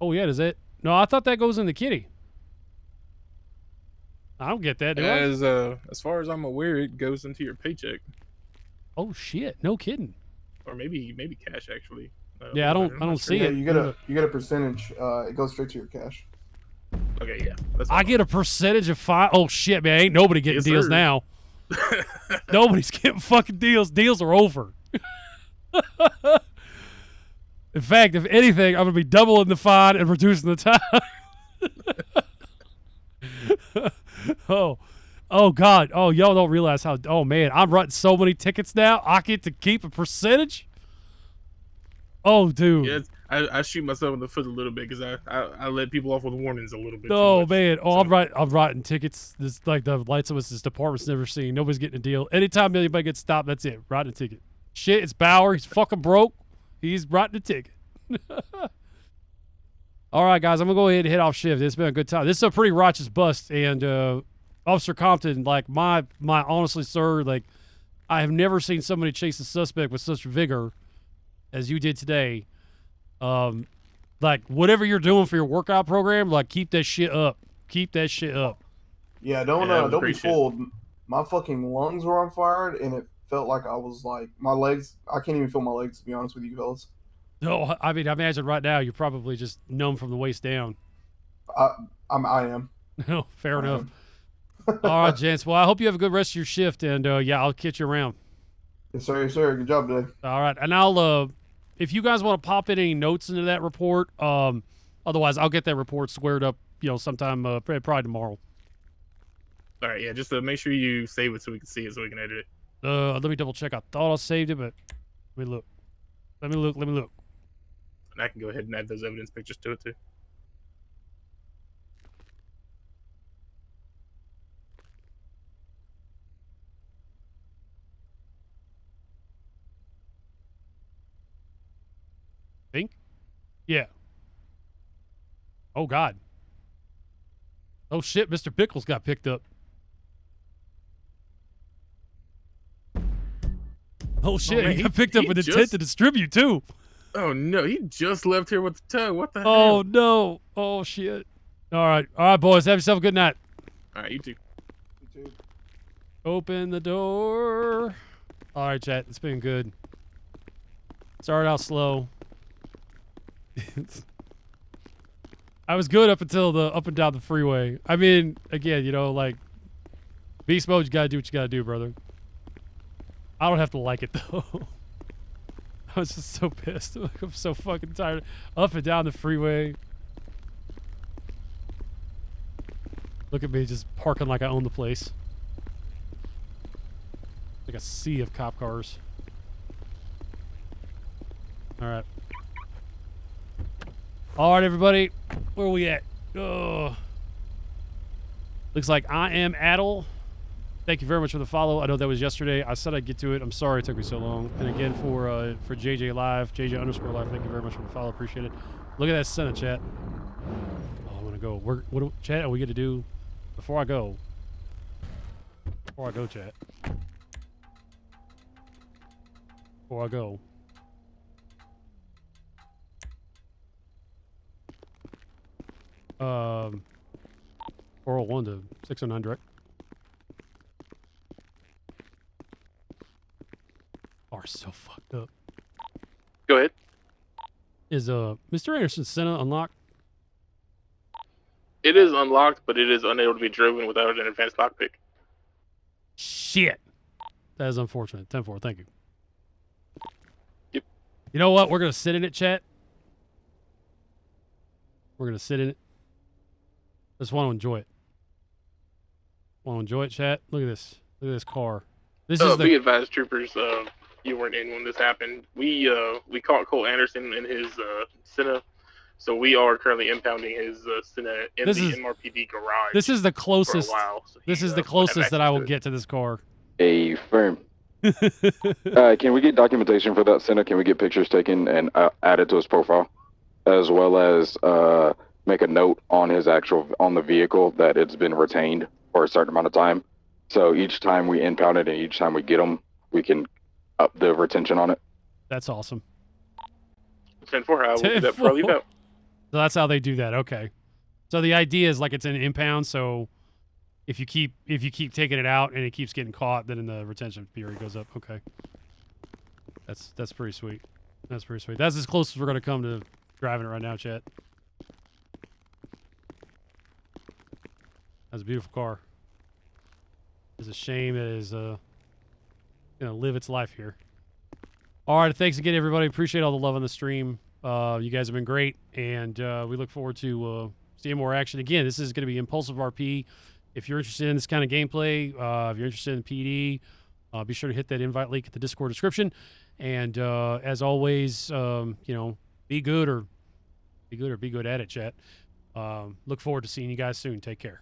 Oh yeah, does it? No, I thought that goes in the kitty. I don't get that, do I? As far as I'm aware, it goes into your paycheck. Oh shit! No kidding. Or maybe cash actually. Yeah, I don't see it. You get a percentage. It goes straight to your cash. Okay, yeah. I get a percentage of five. Oh shit, man! Ain't nobody getting deals now. Nobody's getting fucking deals. Deals are over. In fact, if anything, I'm gonna be doubling the fine and reducing the time. Oh God. Oh, y'all don't realize how. Oh man, I'm writing so many tickets now. I get to keep a percentage. Oh, dude. Yeah, I shoot myself in the foot a little bit because I let people off with warnings a little bit. Oh man. Oh, so. I'm writing tickets. This like the lights of us. This department's never seen. Nobody's getting a deal. Anytime anybody gets stopped, that's it. Writing a ticket. Shit, it's Bauer. He's fucking broke. He's writing a ticket. All right, guys, I'm gonna go ahead and head off shift. It's been a good time. This is a pretty righteous bust, and Officer Compton, like my honestly, sir, like I have never seen somebody chase a suspect with such vigor as you did today. Like whatever you're doing for your workout program, like keep that shit up. Keep that shit up. Yeah, don't be fooled. My fucking lungs were on fire, and it felt like I was like my legs. I can't even feel my legs, to be honest with you fellas. No, I mean, I imagine right now you're probably just numb from the waist down. I am. No, fair enough. All right, gents. Well, I hope you have a good rest of your shift, and yeah, I'll catch you around. Yes, sir. Yes, sir. Good job today. All right, and I'll if you guys want to pop in any notes into that report, otherwise I'll get that report squared up, sometime probably tomorrow. All right, yeah, just to make sure you save it so we can see it, so we can edit it. Let me double check. I thought I saved it, but let me look. Let me look. And I can go ahead and add those evidence pictures to it too. Think? Yeah. Oh God. Oh shit, Mr. Pickles got picked up. Oh shit, man, he got picked up with intent to distribute too. Oh no, he just left here with the tow. What the hell? Oh no. Oh shit. All right, boys, have yourself a good night. All right, you too. You too. Open the door. All right, chat, it's been good. Started out slow. I was good up until the up and down the freeway. I mean, again, like beast mode, you gotta do what you gotta do, brother. I don't have to like it though. I was just so pissed. I'm so fucking tired. Up and down the freeway. Look at me just parking like I own the place. Like a sea of cop cars. All right. All right, everybody. Where are we at? Oh. Looks like I am Adel. Thank you very much for the follow. I know that was yesterday. I said I'd get to it. I'm sorry it took me so long. And again, for JJ Live, JJ_Live, thank you very much for the follow. Appreciate it. Look at that Senate chat. Oh, I'm going to go. What chat are we going to do before I go? Before I go, chat. Before I go. Um, 401 to 609 direct. Are so fucked up. Go ahead. Is Mr. Anderson's Senna unlocked? It is unlocked, but it is unable to be driven without an advanced lockpick. Shit. That is unfortunate. 10-4, thank you. Yep. You know what? We're gonna sit in it, chat. We're gonna sit in it. Just want to enjoy it. Want to enjoy it, chat? Look at this. Look at this car. This is Be advised, troopers. You weren't in when this happened. We caught Cole Anderson in his Senna, so we are currently impounding his Senna in the MRPD garage. This is the closest. For a while, so this is the closest that I will get to this car. A firm. Can we get documentation for that Senna? Can we get pictures taken and added to his profile, as well as make a note on the vehicle that it's been retained for a certain amount of time. So each time we impound it and each time we get them, we can up the retention on it. That's awesome. 10-4, we'll do that for leave out. So that's how they do that. Okay. So the idea is like it's an impound. So if you keep taking it out and it keeps getting caught, then the retention period goes up. Okay. That's pretty sweet. That's pretty sweet. That's as close as we're gonna come to driving it right now, chat. That's a beautiful car. It's a shame it is gonna live its life here. All right, thanks again, everybody. Appreciate all the love on the stream. You guys have been great, and we look forward to seeing more action. Again, this is going to be ImpulsiveRP. If you're interested in this kind of gameplay, if you're interested in PD, be sure to hit that invite link at the Discord description. And as always, be good or be good at it, chat. Look forward to seeing you guys soon. Take care.